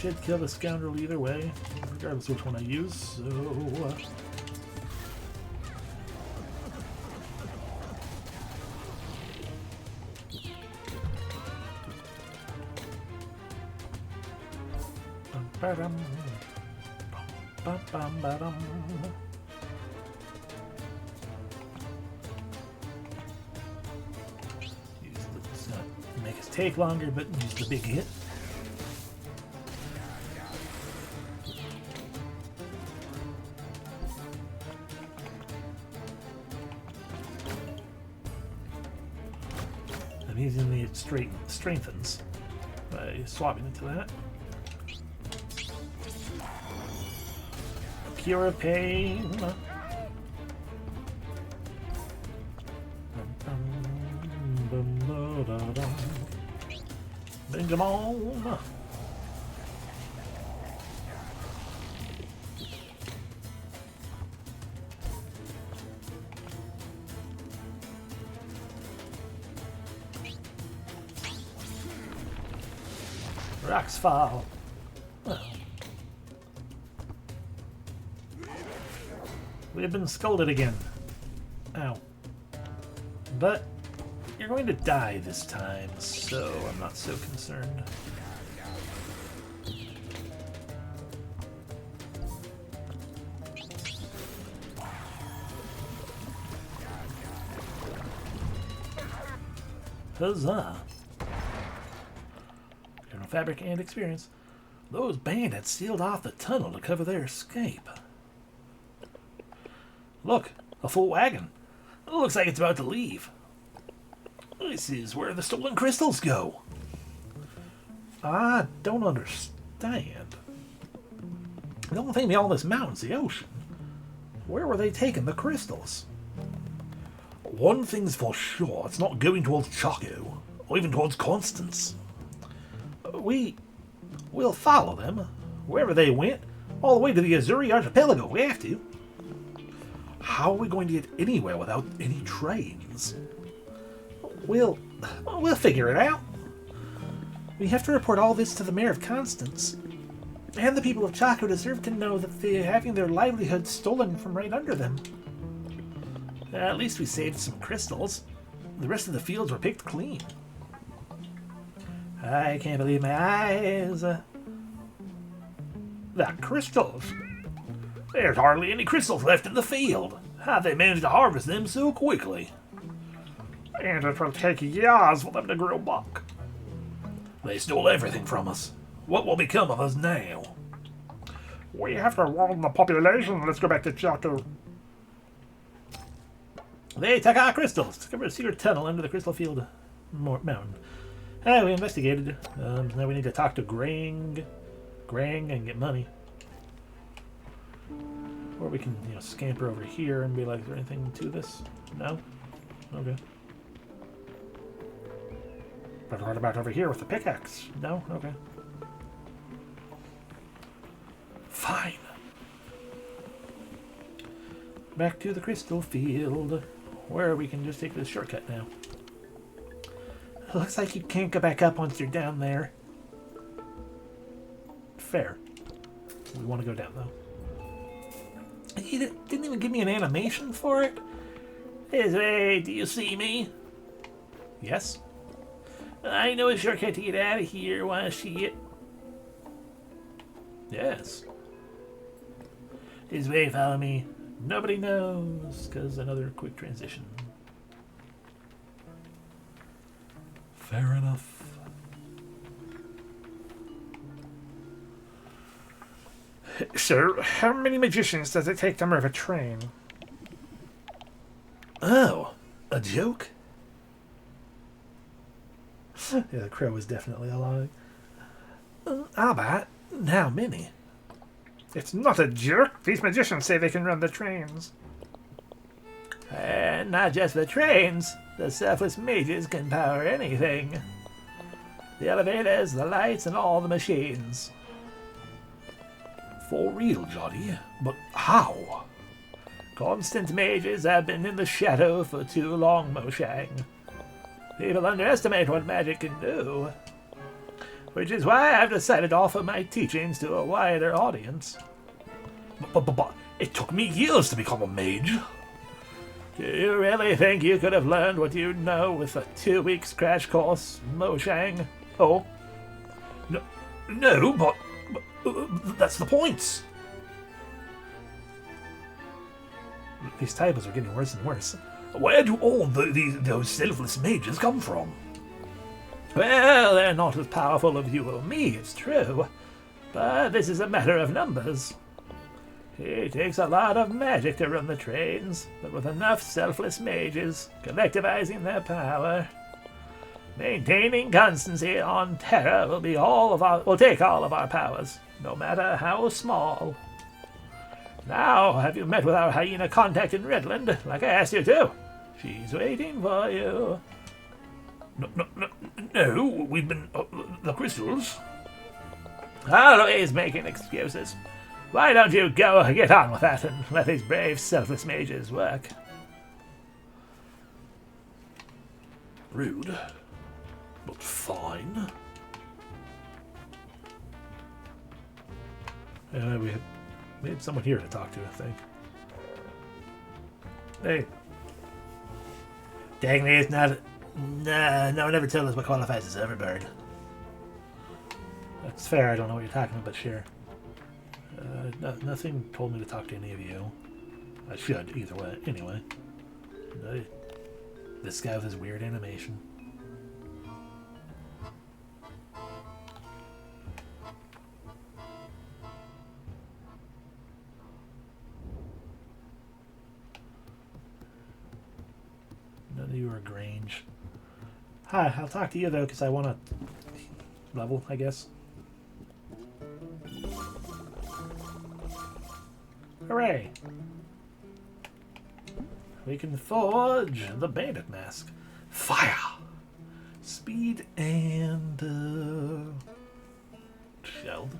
should kill the scoundrel either way, regardless of which one I use, so... It's gonna make us take longer, but use the big hit. I'm using the strengthens by swapping into that. Cure pain. Benjamin. Rocks fall. Well. We have been scolded again. Ow. But you're going to die this time, so I'm not so concerned. Huzzah! General fabric and experience. Those bandits sealed off the tunnel to cover their escape. Look, a full wagon. It looks like it's about to leave. This is where the stolen crystals go. I don't understand. The only thing beyond this mountain's the ocean. Where were they taking the crystals? One thing's for sure, it's not going towards Chaco, or even towards Constance. We'll follow them, wherever they went, all the way to the Azuri Archipelago. We have to. How are we going to get anywhere without any trains? We'll figure it out. We have to report all this to the mayor of Constance. And the people of Chaco deserve to know that they're having their livelihood stolen from right under them. At least we saved some crystals. The rest of the fields were picked clean. I can't believe my eyes. That crystals. There's hardly any crystals left in the field. How'd they manage to harvest them so quickly? And it will take years for them to grow back. They stole everything from us. What will become of us now? We have to warn the population. Let's go back to Chaco. They took our crystals. Discovered a secret tunnel under the Crystal Field Mountain. We investigated. Now we need to talk to Grang and get money. Or we can, scamper over here and be like, is there anything to this? No? Okay. But what about over here with the pickaxe? No? Okay. Fine. Back to the Crystal Field, where we can just take this shortcut now. Looks like you can't go back up once you're down there. Fair. We want to go down, though. He didn't even give me an animation for it. Hey, do you see me? Yes. I know a shortcut to get out of here. Want to see it? Yes. This way, follow me. Nobody knows, because another quick transition. Fair enough. So, how many magicians does it take to move a train? Oh, a joke? Yeah, the crow was definitely alive. I'll bet. How many? It's not a joke. These magicians say they can run the trains. And not just the trains. The surface mages can power anything. The elevators, the lights, and all the machines. For real, Johnny? But how? Constant mages have been in the shadow for too long, Moshang. People underestimate what magic can do. Which is why I've decided to offer my teachings to a wider audience. But it took me years to become a mage. Do you really think you could have learned what you know with a 2 weeks crash course, Mojang? Oh, No, but that's the point. these typos are getting worse and worse. Where do all those selfless mages come from? Well, they're not as powerful as you or me, it's true. But this is a matter of numbers. It takes a lot of magic to run the trains, but with enough selfless mages collectivizing their power, maintaining constancy on Terra will take all of our powers, no matter how small. Now, have you met with our hyena contact in Redland, like I asked you to? She's waiting for you. No, we've been... the crystals? Always making excuses. Why don't you go get on with that and let these brave, selfless mages work? Rude, but fine. We had someone here to talk to, I think. Hey. Dang me, it's not... Nah, no one ever told us what qualifies as Everbird. That's fair, I don't know what you're talking about, but sure. Nothing told me to talk to any of you. I should, either way. Anyway. This guy with his weird animation. None of you are Grange. Hi, I'll talk to you though, because I want to level, I guess. Hooray! We can forge the bandit mask. Fire! Speed and shield.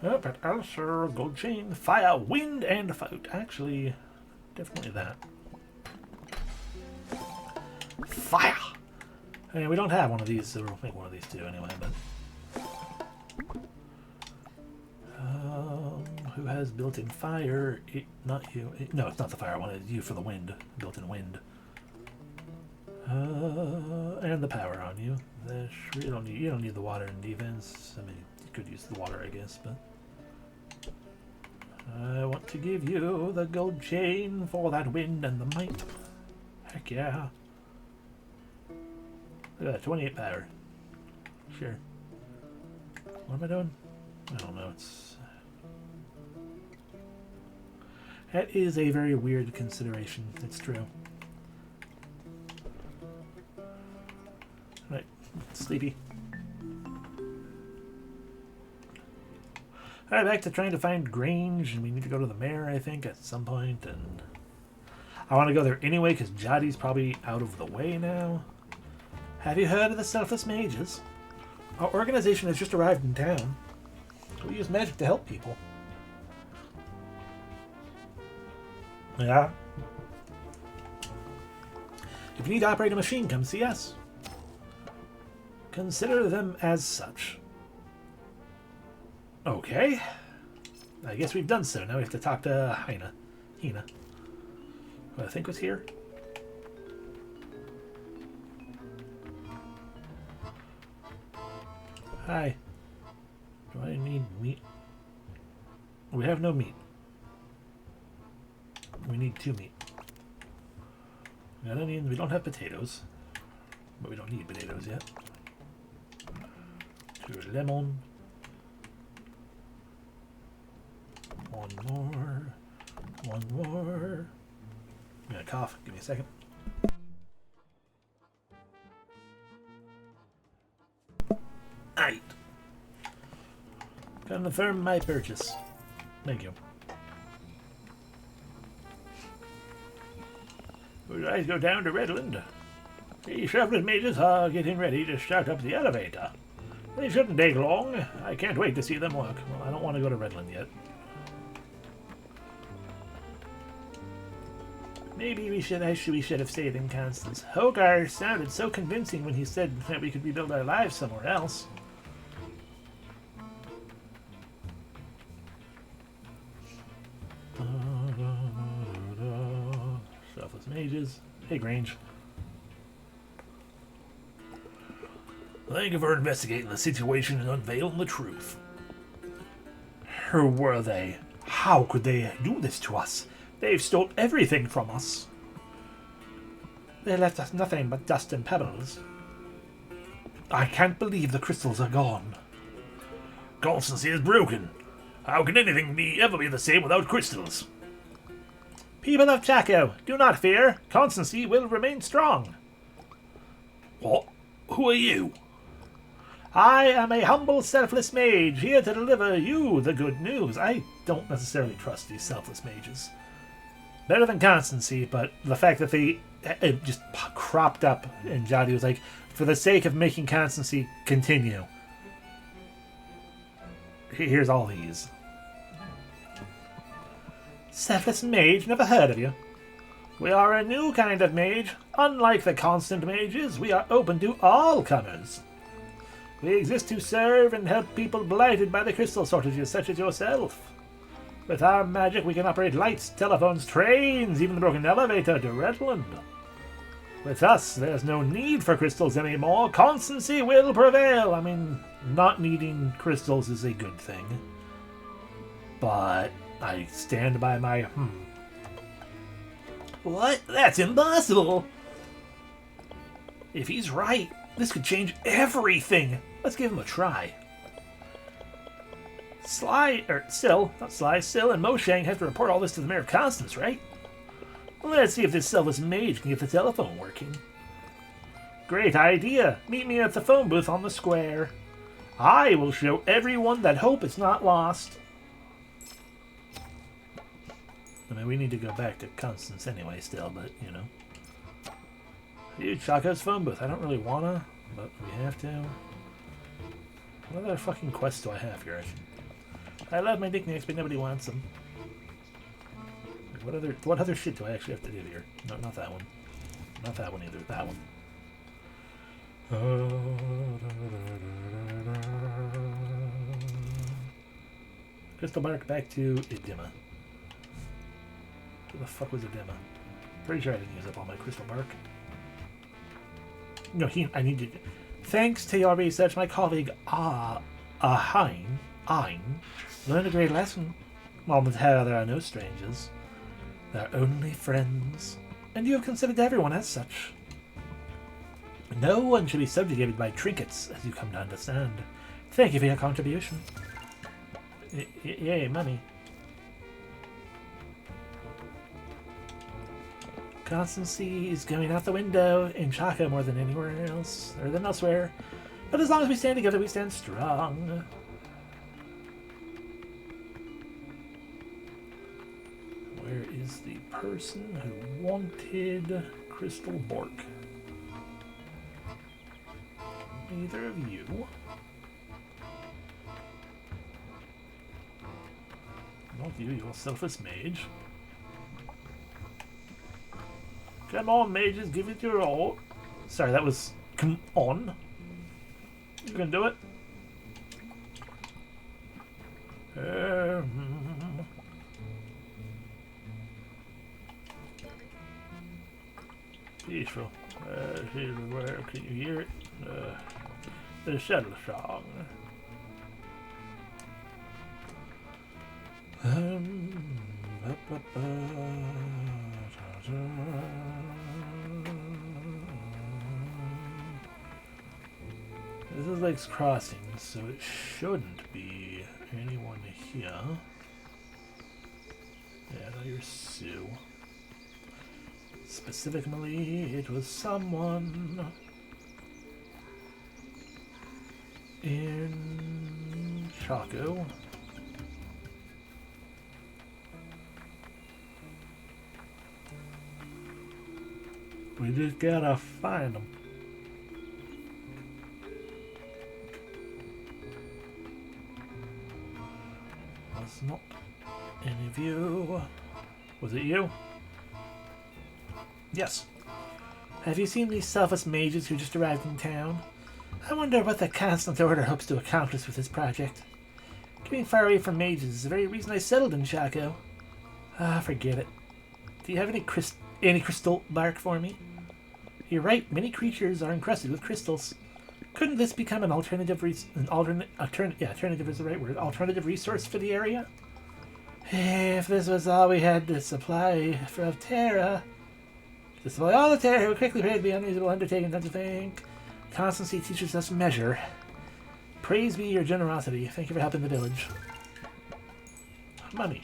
Oh, but also gold chain, fire, wind, and float. Actually, definitely that. Fire! Hey, we don't have one of these, so we'll make one of these too anyway, but... who has built-in fire? Not you. No, it's not the fire one. It's you for the wind. Built-in wind. And the power on you. You don't need the water in defense. I mean, you could use the water, I guess, but... I want to give you the gold chain for that wind and the might. Heck yeah. Look at that, 28 power. Sure. What am I doing? I don't know. That is a very weird consideration. It's true. Right, sleepy. Alright, back to trying to find Grange, and we need to go to the mayor, I think, at some point, and I want to go there anyway, because Jadi's probably out of the way now. Have you heard of the Selfless Mages? Our organization has just arrived in town. We use magic to help people. Yeah. If you need to operate a machine, come see us. Consider them as such. Okay. I guess we've done so. Now we have to talk to Hina, who I think was here. Hi. Do I need meat? We have no meat. We need 2 meat. We don't have potatoes. But we don't need potatoes yet. 2 lemon. 1 more. 1 more. I'm gonna cough. Give me a second. Aight. Confirm my purchase. Thank you. We guys go down to Redland. The Selfless Mages are getting ready to start up the elevator. They shouldn't take long. I can't wait to see them work. Well, I don't want to go to Redland yet. Maybe we should have stayed in Constance. Hogar sounded so convincing when he said that we could rebuild our lives somewhere else. Hey, Grange. Thank you for investigating the situation and unveiling the truth. Who were they? How could they do this to us? They've stole everything from us. They left us nothing but dust and pebbles. I can't believe the crystals are gone. Constancy is broken. How can anything ever be the same without crystals? People of Chaco, do not fear. Constancy will remain strong. What? Who are you? I am a humble, selfless mage, here to deliver you the good news. I don't necessarily trust these selfless mages. Better than Constancy, but the fact that it just cropped up and Jody was like, for the sake of making Constancy continue, here's all these. Selfless mage, never heard of you. We are a new kind of mage. Unlike the constant mages, we are open to all comers. We exist to serve and help people blighted by the crystal shortages, such as yourself. With our magic, we can operate lights, telephones, trains, even the broken elevator to Redland. With us, there's no need for crystals anymore. Constancy will prevail. I mean, not needing crystals is a good thing. But I stand by my What? That's impossible! If he's right, this could change everything. Let's give him a try. Syl and Moshang have to report all this to the Mayor of Constance, right? Let's see if this selfless mage can get the telephone working. Great idea. Meet me at the phone booth on the square. I will show everyone that hope is not lost. I mean, we need to go back to Constance anyway still, but, you know. Dude, Chaco's phone booth. I don't really wanna, but we have to. What other fucking quests do I have here? I love my nicknames, but nobody wants them. What other shit do I actually have to do here? No, not that one. Not that one either. That one. Crystal Bark back to Idima. Who the fuck was Idima? Pretty sure I didn't use up all my Crystal Bark. No, I need to. Thanks to your research, my colleague Hein learned a great lesson. On the Terra, there are no strangers. There are only friends. And you have considered everyone as such. No one should be subjugated by trinkets, as you come to understand. Thank you for your contribution. Yay, money. Constancy is going out the window in Chaco more than anywhere else, or than elsewhere. But as long as we stand together, we stand strong. Where is the person who wanted Crystal Bark? Neither of you. Not you, you're a selfless mage. Come on, mages, give it your all. Sorry, that was... Come on. You can do it. Peaceful. Where can you hear it? The shuttle song. This is Lake's Crossing, so it shouldn't be anyone here. Yeah, no, you're Sue. Specifically, it was someone in Chaco. We just gotta find them. Was not any of you. Was it you? Yes. Have you seen these selfless mages who just arrived in town? I wonder what the Constant Order hopes to accomplish with this project. Getting far away from mages is the very reason I settled in Chaco. Ah, forget it. Do you have any Any crystal bark for me? You're right. Many creatures are encrusted with crystals. Couldn't this become an alternative alternative is the right word. Alternative resource for the area? If this was all we had to supply from Terra, to supply all the Terra would quickly pay to be unreasonable undertaking, don't you think? Constancy teaches us measure. Praise be your generosity. Thank you for helping the village. Money.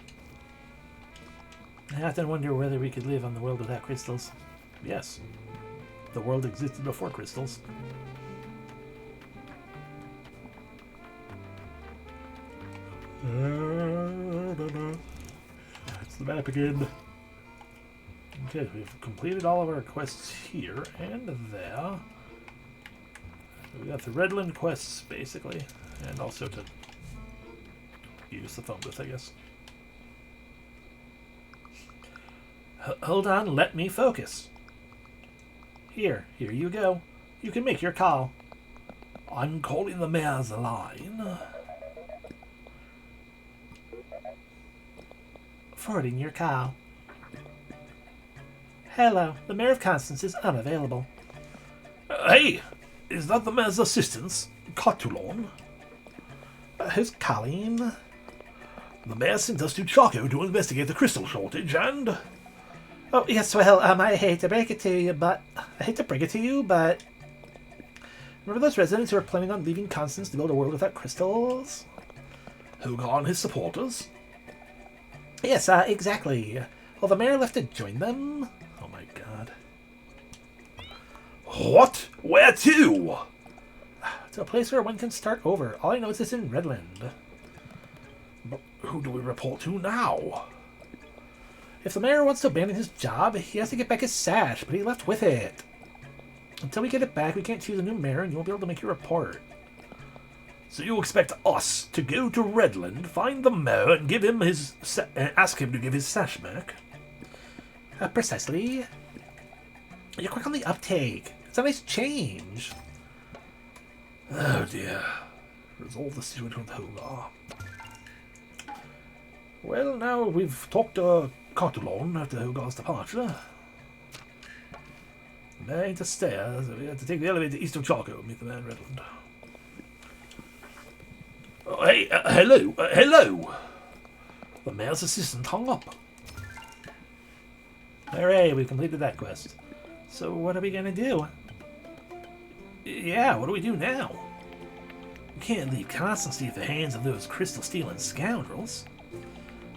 I often wonder whether we could live on the world without crystals. Yes. The world existed before crystals. That's the map again. Okay, we've completed all of our quests here and there. We got the Redland quests, basically, and also to use the phone booth, I guess. Hold on, let me focus. Here you go. You can make your call. I'm calling the mayor's line. Forwarding your call. Hello, the Mayor of Constance is unavailable. Hey, is that the mayor's assistant, Cotulon? Who's calling? The mayor sent us to Chaco to investigate the crystal shortage and... Oh, yes, well, I hate to bring it to you, but... Remember those residents who are planning on leaving Constance to build a world without crystals? Hugar and his supporters? Yes, exactly. Well, the mayor left to join them? Oh my god. What? Where to? To a place where one can start over. All I know is it's in Redland. But who do we report to now? If the mayor wants to abandon his job, he has to get back his sash, but he left with it. Until we get it back, we can't choose a new mayor, and you won't be able to make your report. So you expect us to go to Redland, find the mayor, and give him his ask him to give his sash back? Precisely. You're quick on the uptake. It's a nice change. Oh dear. Resolve the situation with Hugar. Well, now we've talked to Cotulon after Hugar's departure. Made to stairs, so we had to take the elevator east of Chaco and meet the man in Redland. Oh, hey, hello! The mayor's assistant hung up. Hooray, we completed that quest. So what are we gonna do? Yeah, what do we do now? We can't leave Constancy at the hands of those crystal-stealing scoundrels.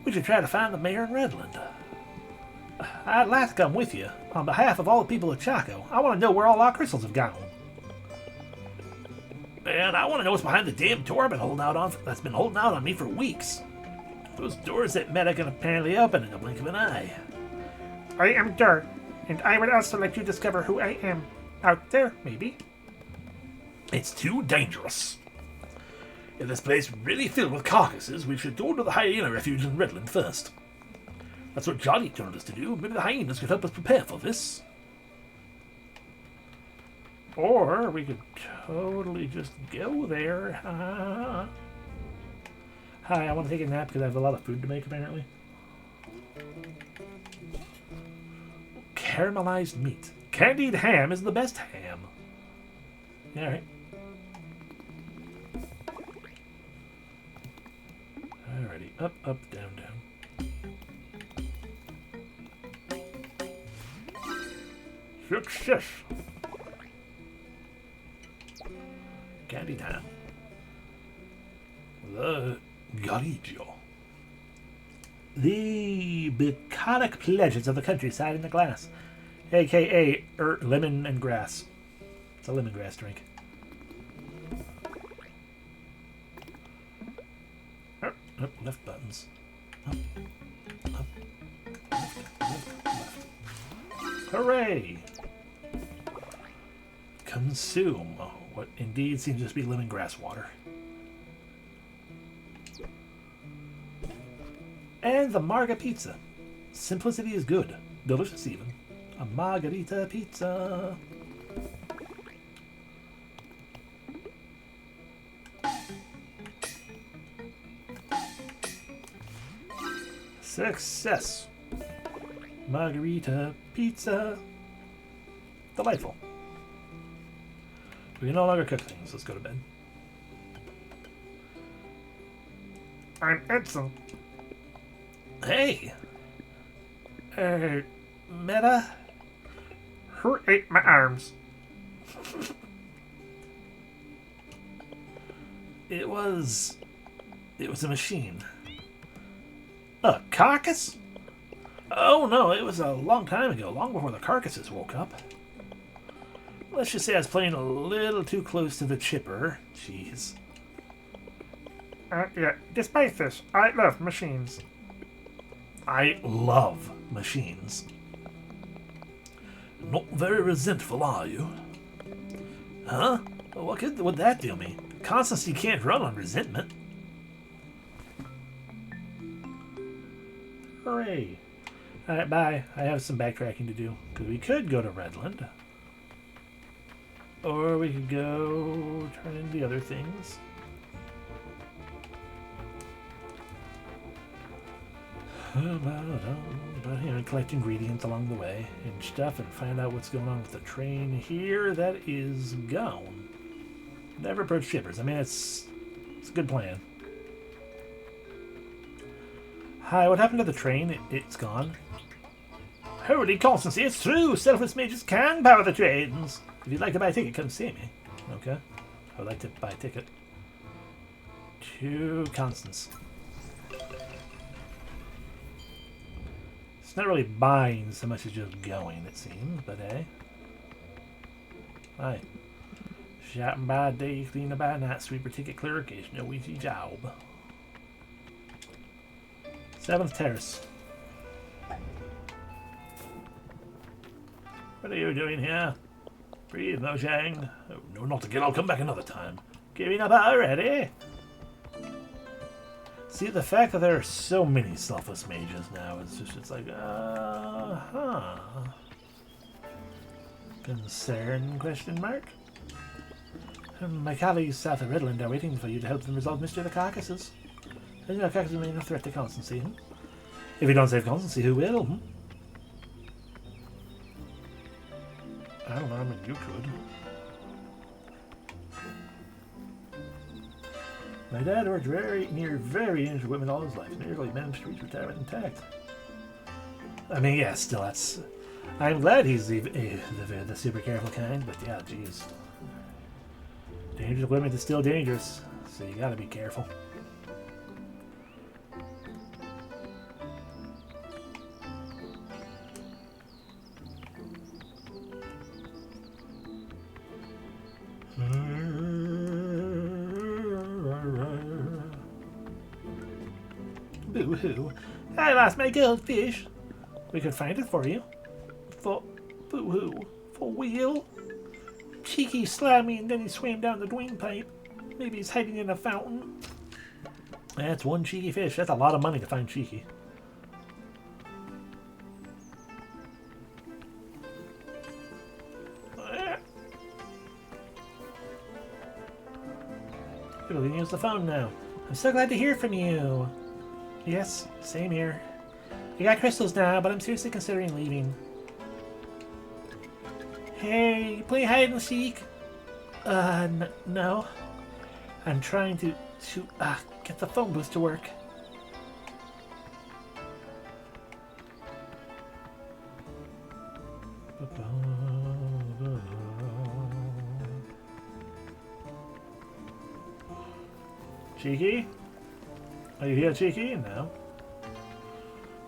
We should try to find the mayor in Redland. I'd like to come with you. On behalf of all the people of Chaco, I want to know where all our crystals have gone. And I want to know what's behind the damn door that's been holding out on me for weeks. Those doors that Meta can apparently open in the blink of an eye. I am Dur, and I would also like to discover who I am. Out there, maybe. It's too dangerous. If this place really filled with carcasses, we should go to the hyena refuge in Redland first. That's what Johnny told us to do. Maybe the hyenas could help us prepare for this. Or we could totally just go there. Hi, I want to take a nap because I have a lot of food to make, apparently. Caramelized meat. Candied ham is the best ham. Alright. Alrighty. Up, up, down, down. Success! Candied ham. The Garigio. The bucolic pleasures of the countryside in the glass. A.K.A. lemon and grass. It's a lemongrass drink. Up, left buttons. Up, left. Hooray! Consume what indeed seems to just be lemongrass water. And the Marga Pizza. Simplicity is good. Delicious even. A margarita pizza. Success. margarita, pizza. Delightful. We can no longer cook things. Let's go to bed. I'm Edson. Hey! Meta? Who ate my arms? It was a machine. A carcass? Oh no, it was a long time ago, long before the carcasses woke up. Let's just say I was playing a little too close to the chipper. Jeez. Yeah, despite this, I love machines. I love machines. Not very resentful, are you? Huh? What would that do me? Constancy can't run on resentment. Hooray. Alright, bye. I have some backtracking to do. Because we could go to Redland. Or we could go turn in the other things. Collect ingredients along the way and stuff and find out what's going on with the train here that is gone. Never approach shippers. I mean, it's a good plan. Hi, what happened to the train? It's gone. Holy Constancy, it's true! Selfless mages can power the trains! If you'd like to buy a ticket, come see me. Okay. I would like to buy a ticket. To Constance. It's not really buying so much as just going, it seems, but hey. Hi. Shopping by day, cleaning by night, sweeper ticket clerk is no easy job. 7th Terrace. What are you doing here? Breathe, Mojang. Oh, no, not again. I'll come back another time. Giving up already? See, the fact that there are so many selfless mages now is just, it's like, Concern, question mark? My colleagues south of Redland are waiting for you to help them resolve Mystery of the Carcasses. The Carcasses remain a threat to Constancy. If you don't save Constancy, who will? I don't know, I mean, you could. My dad worked very dangerous equipment all his life. Nearly managed to reach retirement intact. I mean, yeah, still, that's... I'm glad he's the super careful kind, but yeah, jeez. Dangerous equipment is still dangerous, so you gotta be careful. Boo-hoo. I lost my goldfish. We could find it for you. For boo-hoo. For real? Cheeky slammed me and then he swam down the drain pipe. Maybe he's hiding in a fountain. That's one cheeky fish. That's a lot of money to find Cheeky. People can use the phone now. I'm so glad to hear from you. Yes, same here. I got crystals now, but I'm seriously considering leaving. Hey, you play hide and seek? No. I'm trying to get the phone booth to work. Cheeky? Are you here, Cheeky? No.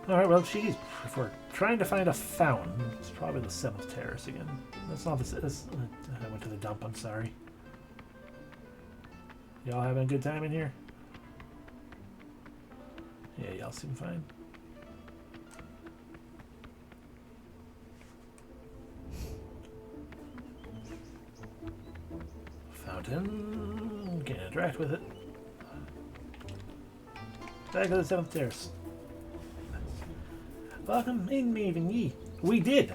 Alright, well, Cheeky's... If we're trying to find a fountain, it's probably the 7th Terrace again. That's not the... I went to the dump, I'm sorry. Y'all having a good time in here? Yeah, y'all seem fine. Fountain... Can't interact with it. Back to the 7th Terrace. Welcome in, Maven Yi. We did.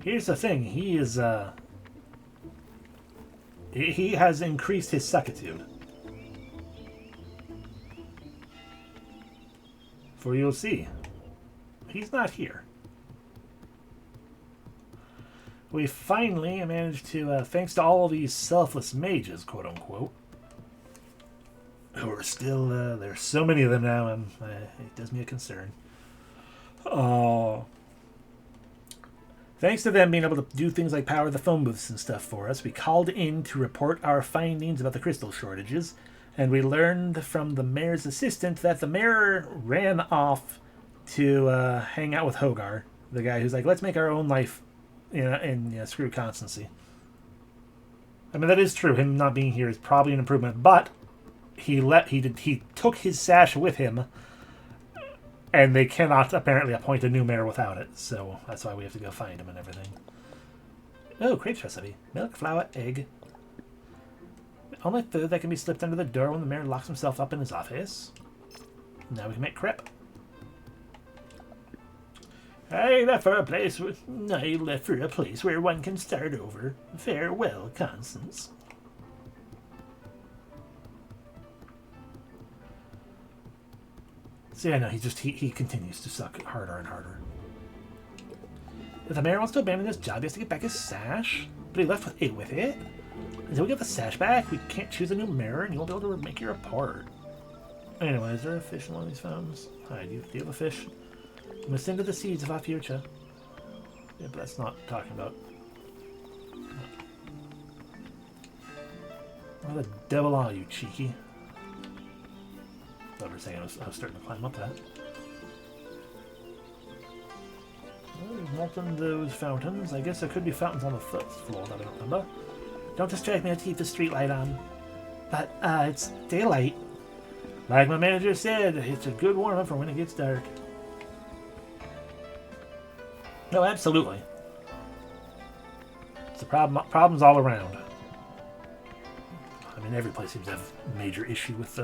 Here's the thing. He is, he has increased his suckitude. For you'll see. He's not here. We finally managed to, thanks to all these selfless mages, quote unquote, who are still, there's so many of them now, it does me a concern. Oh. Thanks to them being able to do things like power the phone booths and stuff for us, we called in to report our findings about the crystal shortages, and we learned from the mayor's assistant that the mayor ran off to hang out with Hogar, the guy who's like, let's make our own life, and screw constancy. I mean, that is true. Him not being here is probably an improvement, but he took his sash with him, and they cannot apparently appoint a new mayor without it, so that's why we have to go find him and everything. Oh, crepes recipe. Milk, flour, egg. Only food that can be slipped under the door when the mayor locks himself up in his office. Now we can make crepe. I left for a place where one can start over. Farewell, Constance. So yeah, no, he continues to suck harder and harder. If the mayor wants to abandon his job, he has to get back his sash. But he left with it. Until we get the sash back, we can't choose a new mayor, and you won't be able to make your report. Anyway, is there a fish in one of these fountains? Hi, do you have a fish? You must into the seeds of our future. Yeah, but that's not talking about. Where the devil are you, cheeky? For a second, I was starting to climb up that. Well, we've molten those fountains. I guess there could be fountains on the first floor that I don't remember. Don't distract me, I keep the street light on. But, it's daylight. Like my manager said, it's a good warm-up for when it gets dark. No, absolutely. It's a problems all around. I mean, every place seems to have a major issue with,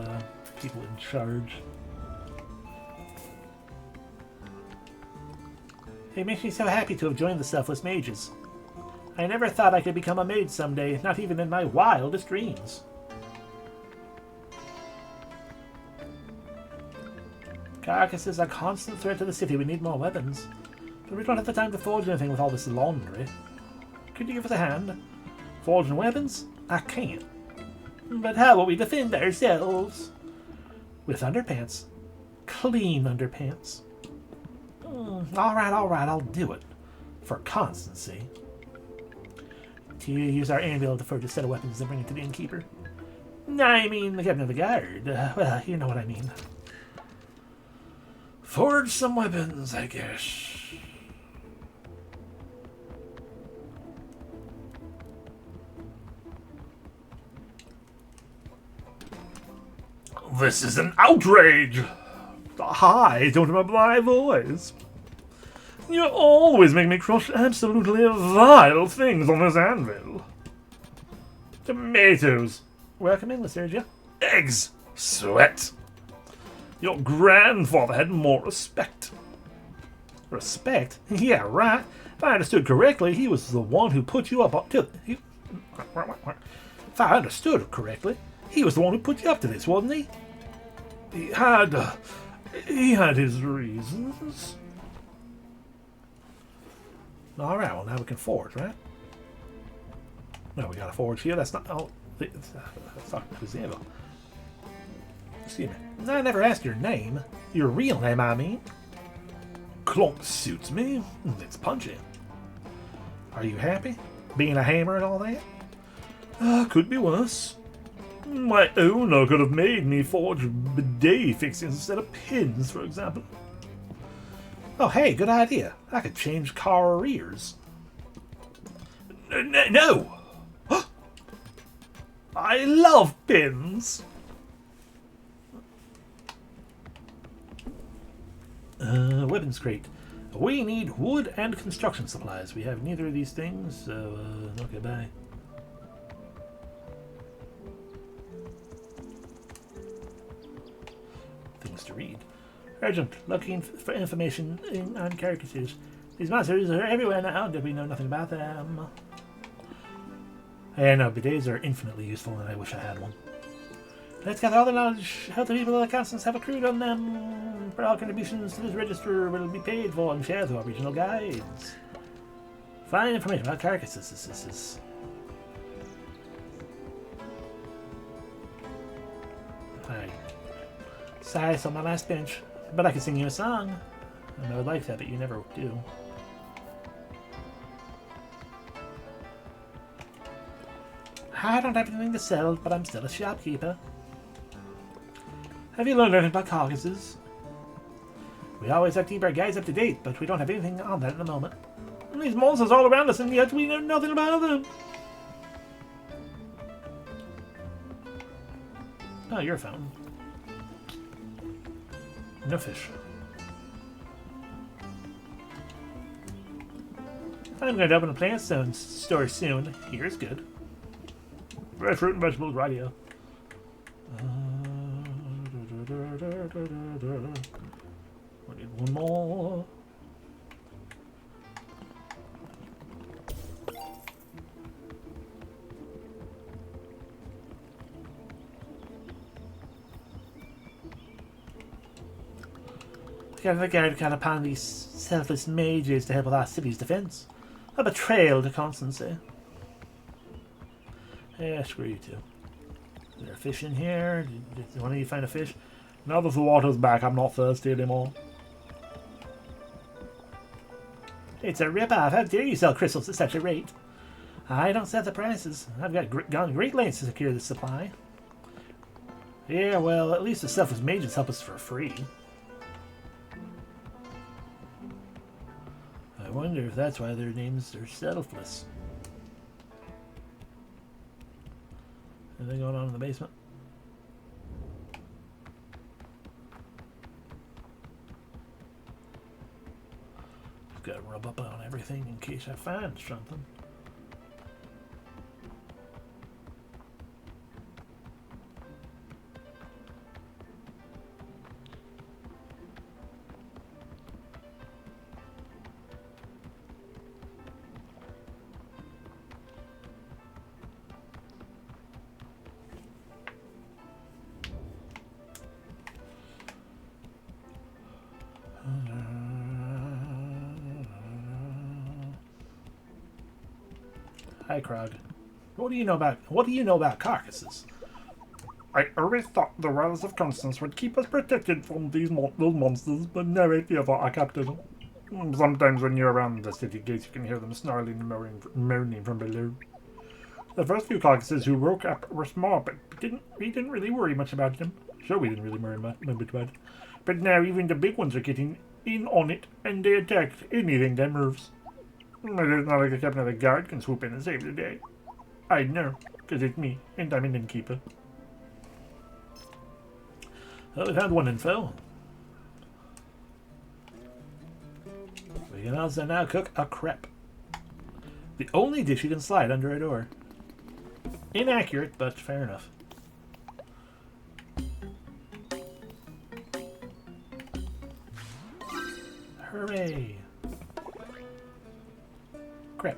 people in charge. It makes me so happy to have joined the Selfless Mages. I never thought I could become a mage someday, not even in my wildest dreams. Carcass is a constant threat to the city. We need more weapons. But we don't have the time to forge anything with all this laundry. Could you give us a hand? Forging weapons? I can't. But how will we defend ourselves? With underpants. Clean underpants. Alright, I'll do it. For constancy. To use our anvil to forge a set of weapons and bring it to the innkeeper. I mean, the captain of the guard. Well, you know what I mean. Forge some weapons, I guess. This is an outrage! Hi, don't remember my voice. You always make me crush absolutely vile things on this anvil. Tomatoes. Welcome in, Lysergia. Eggs! Sweat! Your grandfather had more respect. Respect? Yeah, right. If I understood correctly, he was the one who put you up to... If I understood correctly, he was the one who put you up to this, wasn't he? He had his reasons. Alright, well now we can forge, right? No, we gotta forge here. That's not... Oh, that's not Xavier. Excuse me. I never asked your name. Your real name, I mean. Clunk suits me. It's punchy. Are you happy? Being a hammer and all that? Could be worse. My owner could have made me forge bidet fixings instead of pins, for example. Oh, hey, good idea. I could change careers. No! I love pins! Weapons crate. We need wood and construction supplies. We have neither of these things, so, okay, bye. Things to read. Urgent. Looking for information on carcasses. These monsters are everywhere now. We know nothing about them. I know, bidets are infinitely useful, and I wish I had one. Let's gather all the knowledge. How the people of the Constance have accrued on them. For all contributions to this register will be paid for and shared through our regional guides. Find information about carcasses. This is. Alright. Sorry, it's on my last bench. But I can sing you a song. I would like that, but you never do. I don't have anything to sell, but I'm still a shopkeeper. Have you learned anything about carcasses? We always have to keep our guys up to date, but we don't have anything on that at the moment. And these monsters all around us, and yet we know nothing about them. Oh, you're a fountain. No fish. I'm going to open a plant store soon. Here's good. Fresh fruit and vegetables right here. We need one more. The guard called upon these selfless mages to help with our city's defense. A betrayal to constancy. Yeah, screw you two. Is there a fish in here? Did one of you find a fish? Now that the water's back, I'm not thirsty anymore. It's a rip-off. How dare you sell crystals at such a rate? I don't set the prices. I've gone great lengths to secure this supply. Yeah, well, at least the selfless mages help us for free. I wonder if that's why their names are selfless. Anything going on in the basement? I've got to rub up on everything in case I find something. Hi, Krog. What do you know about carcasses? I always thought the wells of Constance would keep us protected from those monsters, but now I fear for our captain. Sometimes when you're around the city gates, you can hear them snarling and moaning from below. The first few carcasses who woke up were small, but we didn't really worry much about them. Sure, we didn't really worry much about it. But now even the big ones are getting in on it, and they attack anything that moves. It's not like a captain of the guard can swoop in and save the day. I know, because it's me, and I'm an innkeeper. Well, we've had one info. We can also now cook a crepe. The only dish you can slide under a door. Inaccurate, but fair enough. Hooray! Crepe.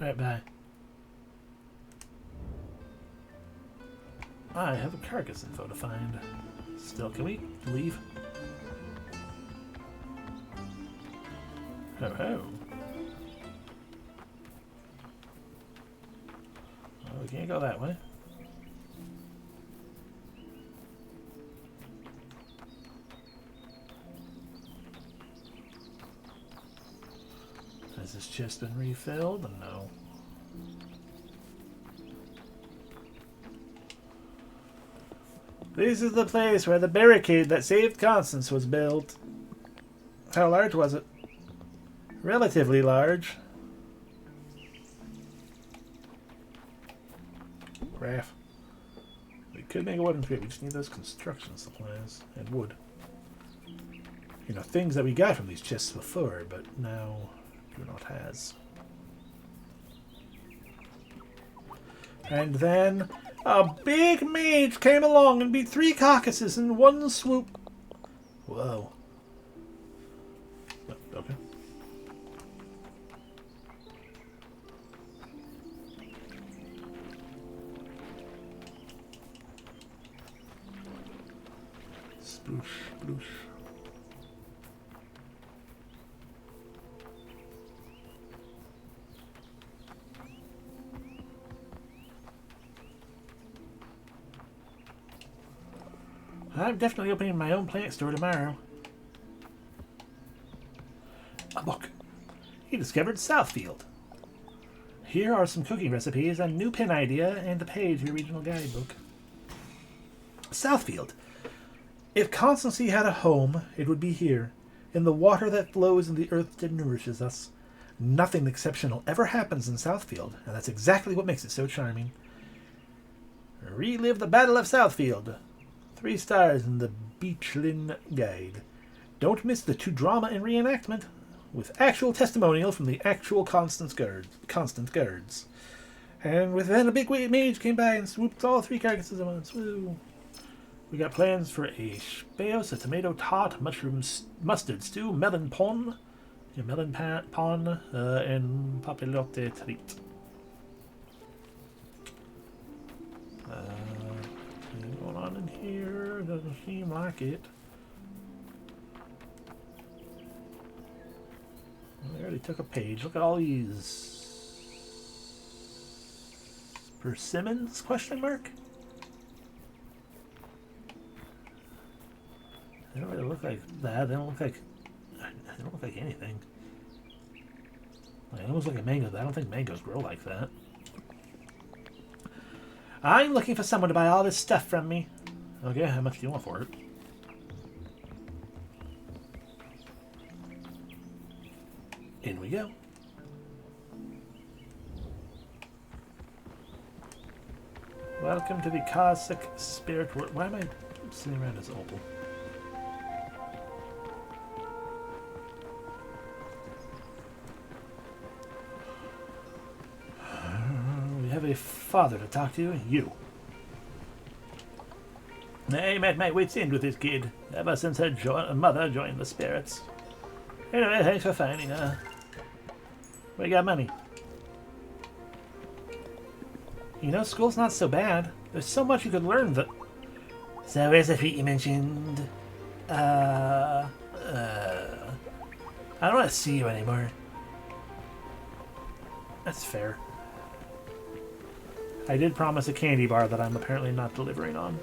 Alright, bye. I have a carcass info to find. Still, can we leave? Ho ho. Well, we can't go that way. Has this chest been refilled? No. This is the place where the barricade that saved Constance was built. How large was it? Relatively large. Graph. We could make a wooden tree. We just need those construction supplies and wood. You know, things that we got from these chests before, but now do not has. And then a big mage came along and beat 3 carcasses in one swoop. Whoa. Oh, okay. Sploosh, sploosh. I'm definitely opening my own plant store tomorrow. A book. He discovered Southfield. Here are some cooking recipes, a new pin idea, and a page of your regional guidebook. Southfield. If constancy had a home, it would be here, in the water that flows in the earth that nourishes us. Nothing exceptional ever happens in Southfield, and that's exactly what makes it so charming. Relive the Battle of Southfield. 3 stars in the Beechlin Guide. Don't miss the 2 drama and reenactment, with actual testimonial from the actual constant guards. And with that, a big weight mage came by and swooped all 3 carcasses at once. Woo! We got plans for a speos, a tomato tot, mushroom mustard stew, melon pon, and papilote treat. Anything going on in here? Doesn't seem like it. I already took a page. Look at all these persimmons? Question mark. They don't really look like that. They don't look like anything. They almost look like mangoes. I don't think mangoes grow like that. I'm looking for someone to buy all this stuff from me. Okay, how much do you want for it? In we go. Welcome to the Cossack Spirit World. Why am I sitting around as opal? We have a father to talk to. You. I'm at my wit's end with this kid. Ever since her mother joined the spirits. Anyway, thanks for finding her. We got money. You know, school's not so bad. There's so much you could learn that... So where's the treat you mentioned? I don't want to see you anymore. That's fair. I did promise a candy bar that I'm apparently not delivering on.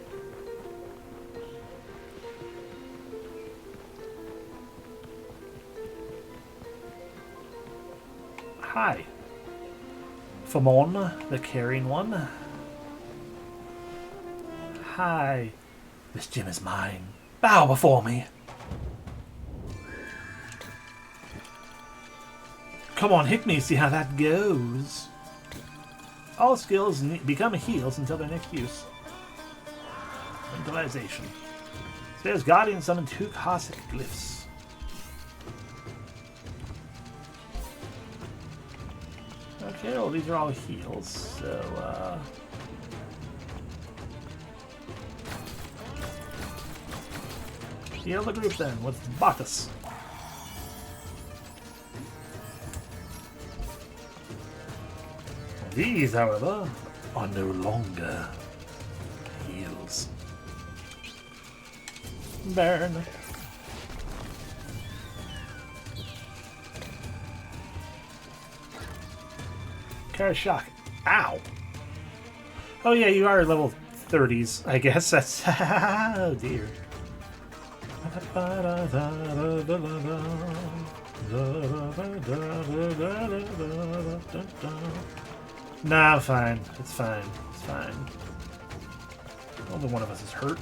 Hi. Famon, the caring one. Hi. This gem is mine. Bow before me. Come on, hit me, see how that goes. All skills become heals until their next use. Mentalization. There's Guardian summoned 2 Cossack glyphs. Okay, well these are all heals, so heal the group then with Bacchus. These, however, are no longer heals. Burn. Shock. Ow! Oh yeah, you are level 30s, I guess. That's... oh dear. Nah, I'm fine. It's fine. It's fine. Only one of us is hurt.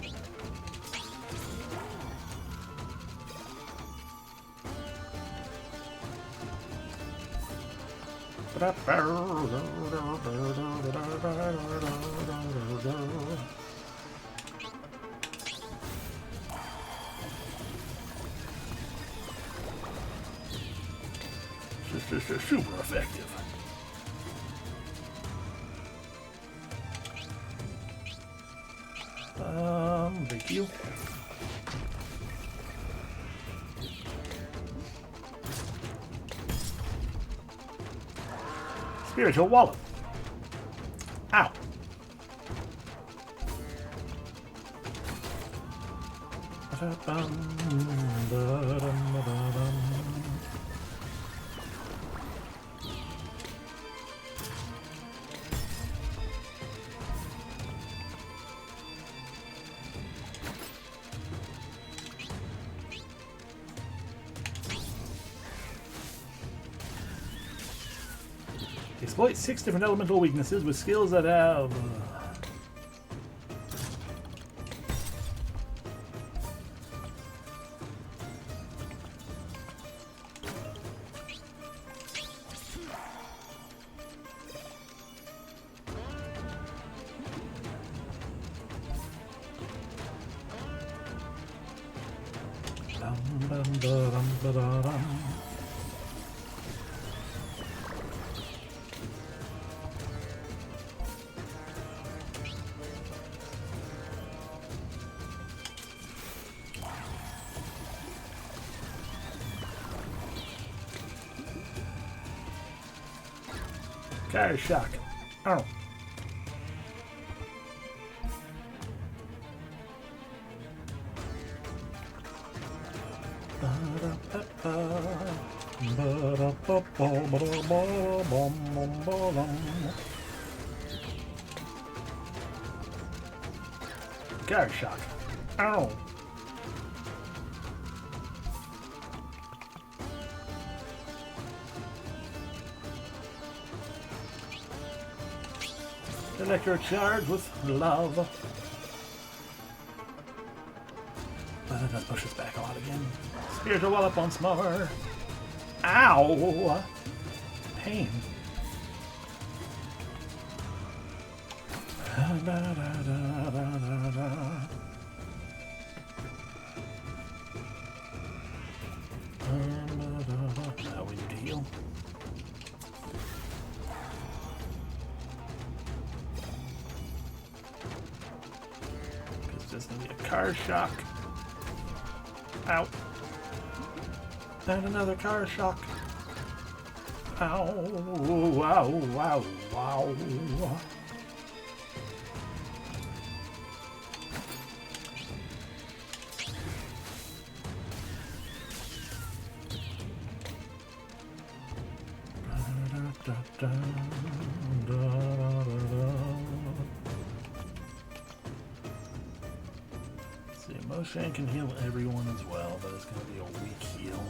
This is super effective. Thank you. Spiritual wallet. Ow. Exploit 6 different elemental weaknesses with skills that have. Fire shock. Oh. Fire shock. Ow. Electro charge with love. But it does push us back a lot again. Spiritual wallop once more. Ow! Pain. We need to heal. It's just gonna be a car shock. Ow. And another car shock. Ow. Wow, wow, wow. See, Motion can heal everyone as well, but it's going to be a weak heal.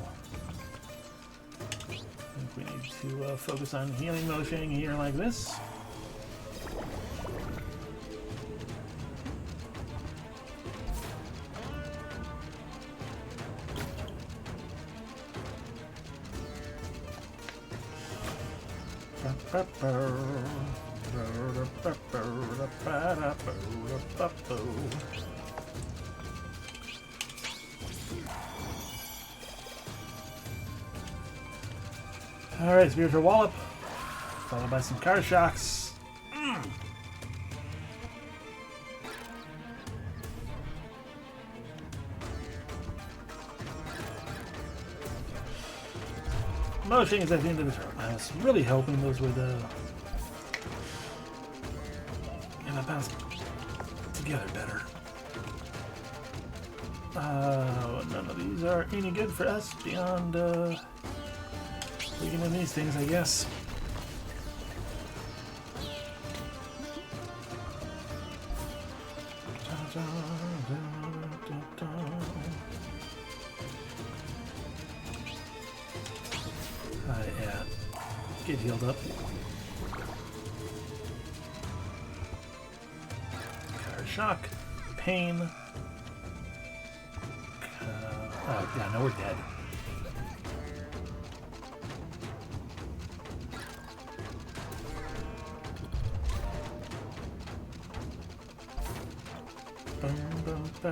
I think we need to focus on healing Motion here like this. Alright, Spiritual Wallop, followed by some car shocks. Motion is at the end of the turn. I was really hoping those would bounce together better. None of these are any good for us beyond we can win these things, I guess. Yeah. Get healed up. Card shock. Pain. Oh, yeah, no, we're dead. I'm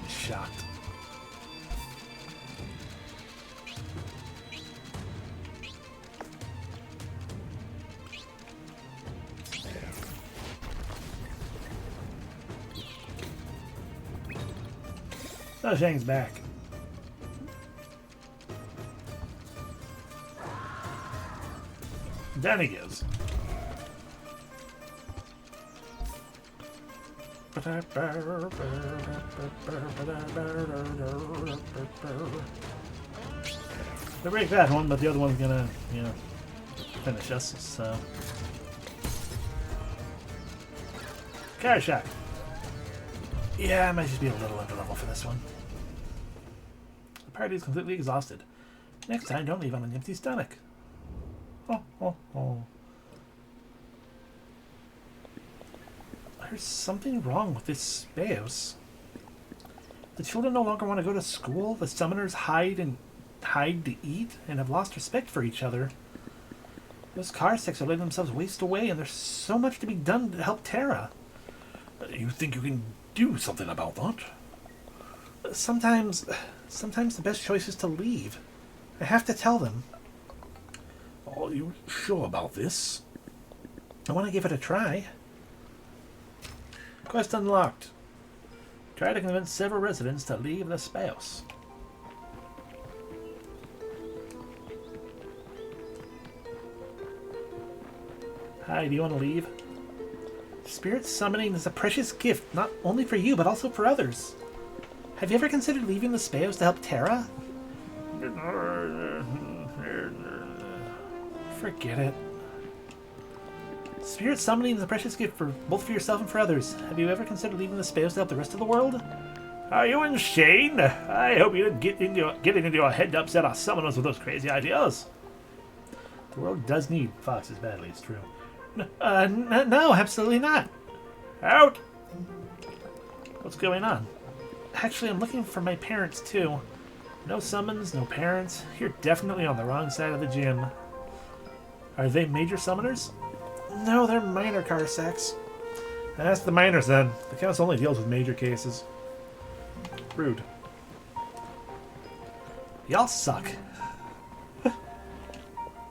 shocked. Oh, Shang's back. Down he goes. They break that one, but the other one's gonna, you know, finish us, so. Car shock. Yeah, I might just be a little under level for this one. The party is completely exhausted. Next time, don't leave on an empty stomach. Oh, oh, oh. There's something wrong with this space. The children no longer want to go to school. The summoners hide to eat and have lost respect for each other. Those Carsects are letting themselves waste away, and there's so much to be done to help Terra. You think you can do something about that? Sometimes the best choice is to leave. I have to tell them. Are you sure about this? I want to give it a try. Quest unlocked. Try to convince several residents to leave the space. Hi, do you want to leave? Spirit summoning is a precious gift, not only for you, but also for others. Have you ever considered leaving the Speos to help Terra? Forget it. Spirit summoning is a precious gift for both for yourself and for others. Have you ever considered leaving the Speos to help the rest of the world? Are you insane? I hope you didn't get it into your head to upset our summoners with those crazy ideas. The world does need foxes badly, it's true. No, absolutely not. Out! What's going on? Actually, I'm looking for my parents, too. No summons, no parents. You're definitely on the wrong side of the gym. Are they major summoners? No, they're minor Carsects. Ask the minors, then. The council only deals with major cases. Rude. Y'all suck.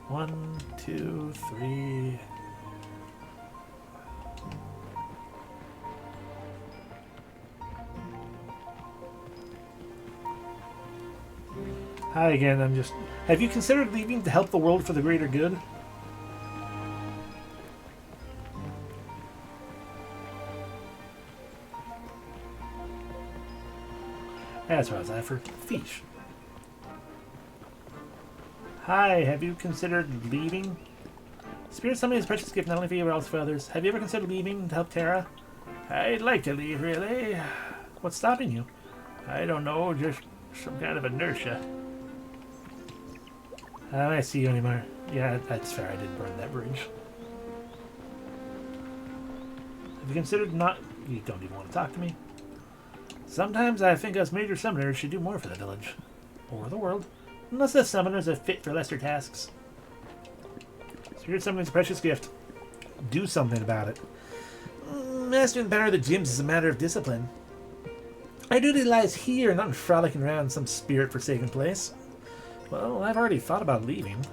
1, 2, 3... Hi again, I'm just... Have you considered leaving to help the world for the greater good? That's what I was after. Fish. Hi, have you considered leaving? Spirit summoning is a precious gift not only for you but also for others. Have you ever considered leaving to help Terra? I'd like to leave, really. What's stopping you? I don't know, just some kind of inertia. I don't see you anymore. Yeah, that's fair. I did burn that bridge. Have you considered not... You don't even want to talk to me? Sometimes I think us major summoners should do more for the village. Or the world. Unless the summoners are fit for lesser tasks. Spirit summoning is a precious gift. Do something about it. Mastering the power of the gyms is a matter of discipline. Our duty lies here, not in frolicking around some spirit-forsaken place. Well, I've already thought about leaving.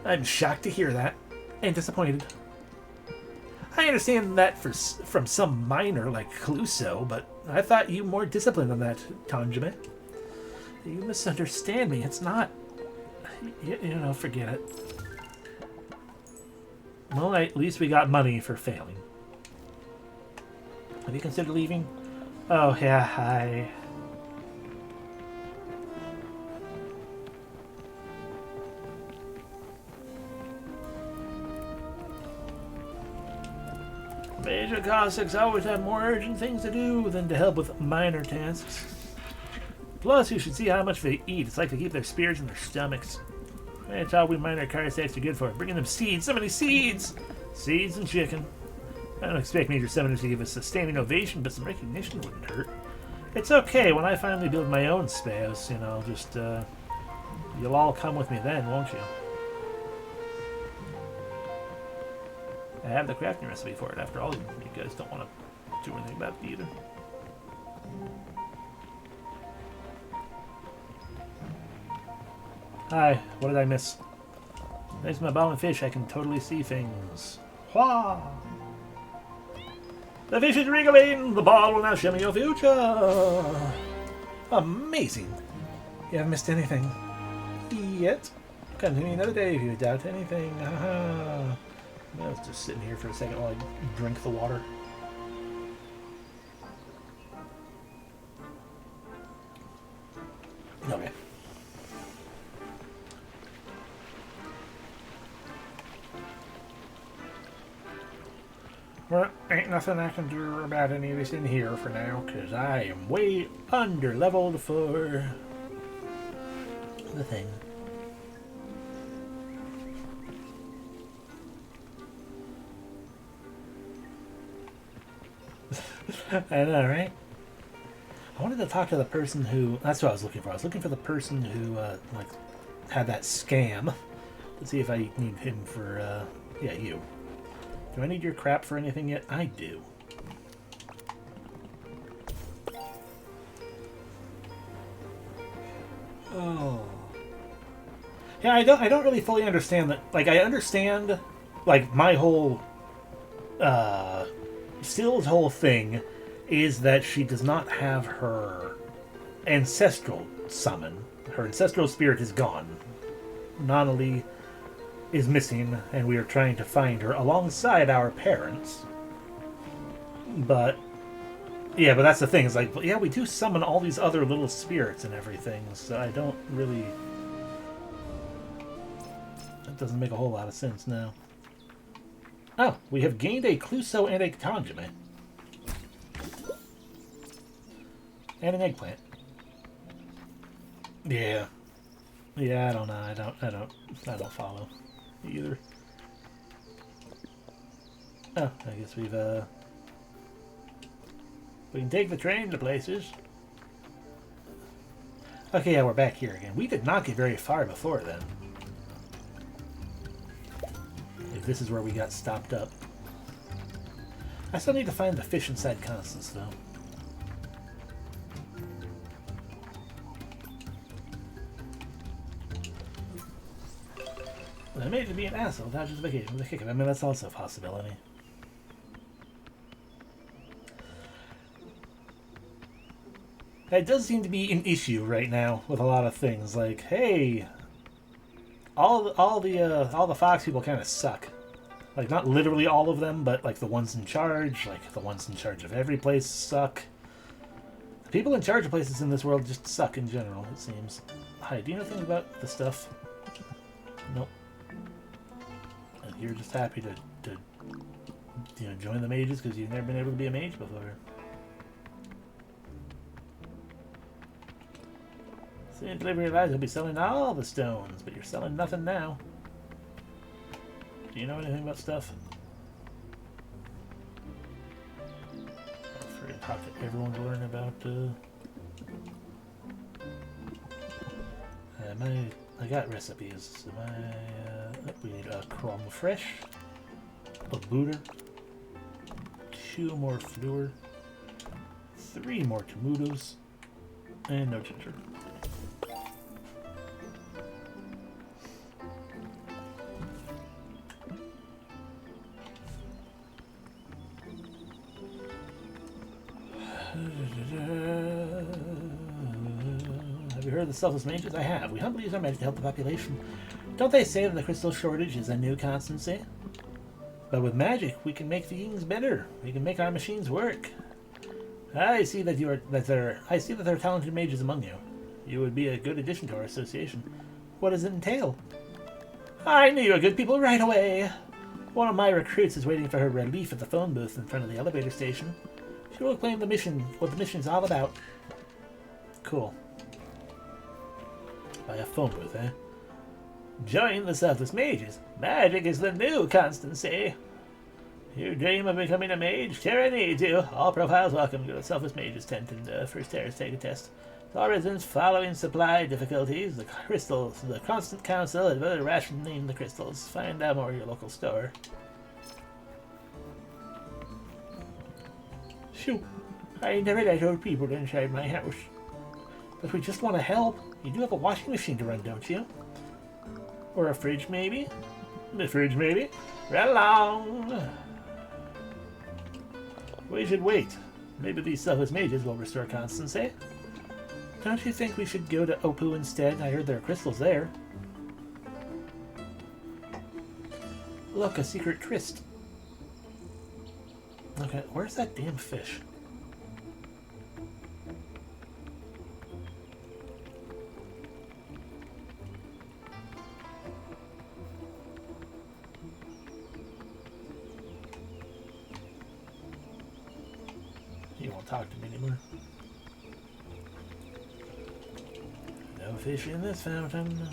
I'm shocked to hear that. And disappointed. I understand that from some minor like Cluso, but I thought you more disciplined than that, Tanjime. You misunderstand me. It's not... You know, forget it. Well, at least we got money for failing. Have you considered leaving? Oh, yeah, hi. Major Cossacks always have more urgent things to do than to help with minor tasks. Plus, you should see how much they eat. It's like to keep their spirits in their stomachs. That's all we minor Carsects are good for. Bringing them seeds. So many seeds! Seeds and chicken. I don't expect major summoners to give us a standing ovation, but some recognition wouldn't hurt. It's okay. When I finally build my own space, you know, just, you'll all come with me then, won't you? I have the crafting recipe for it. After all, you guys don't want to do anything about it either. Hi, what did I miss? Thanks to my ball and fish, I can totally see things. Hua! The fish is wriggling! The ball will now show me your future! Amazing! You haven't missed anything. Yet. Come to me another day if you doubt anything. Haha. I was just sitting here for a second while I drink the water. Okay. Well, ain't nothing I can do about any of this in here for now. Because I am way under leveled for the thing. I know, right? I wanted to talk to the person who... That's what I was looking for. I was looking for the person who, like, had that scam. To see if I need him for, yeah, you. Do I need your crap for anything yet? I do. Oh. Yeah, I don't really fully understand that. Like, I understand, like, my whole, Still's whole thing is that she does not have her ancestral summon. Her ancestral spirit is gone. Nonali is missing, and we are trying to find her alongside our parents. But, yeah, but that's the thing. It's like, yeah, we do summon all these other little spirits and everything, so I don't really... That doesn't make a whole lot of sense now. Oh, we have gained a Cluso and a Tanjime. And an eggplant. Yeah. Yeah, I don't know. I don't follow either. Oh, I guess we can take the train to places. Okay, yeah, we're back here again. We did not get very far before then. If this is where we got stopped up. I still need to find the fish inside Constance, though. I made to be an asshole without just vacation with a kick of it. I mean, that's also a possibility. That does seem to be an issue right now with a lot of things. Like, hey, all the Fox people kind of suck. Like, not literally all of them, but like the ones in charge, like the ones in charge of every place suck. The people in charge of places in this world just suck in general, it seems. Hi, do you know anything about the stuff? Nope. And you're just happy to you know, join the mages because you've never been able to be a mage before. Soon to live your lives, you'll be selling all the stones, but you're selling nothing now. Do you know anything about stuff? I'm afraid to talk to everyone to learn about, I got recipes. We need a crumb fresh, a booter, 2 more fluor, 3 more tomatos, and no ginger. Have you heard of the selfless mages? I have. We humbly use our magic to help the population. Don't they say that the crystal shortage is a new constancy? But with magic, we can make things better. We can make our machines work. I see that there are talented mages among you. You would be a good addition to our association. What does it entail? I knew you were good people right away. One of my recruits is waiting for her relief at the phone booth in front of the elevator station. She will explain the mission, what the mission is all about. Cool. By a phone booth, eh? Join the Selfless Mages. Magic is the new constancy. You dream of becoming a mage? Terra needs you. All profiles welcome to the Selfless Mages tent and first Terra's take a test. All residents following supply difficulties. The crystals, the Constant Council advised rationing the crystals. Find out more at your local store. Shoot, I never let old people inside my house. But we just want to help. You do have a washing machine to run, don't you? Or a fridge, maybe? The fridge, maybe? Right along! We should wait. Maybe these selfless mages will restore constancy. Don't you think we should go to Opu instead? I heard there are crystals there. Look, a secret tryst. Okay, where's that damn fish? He won't talk to me anymore. No fish in this fountain.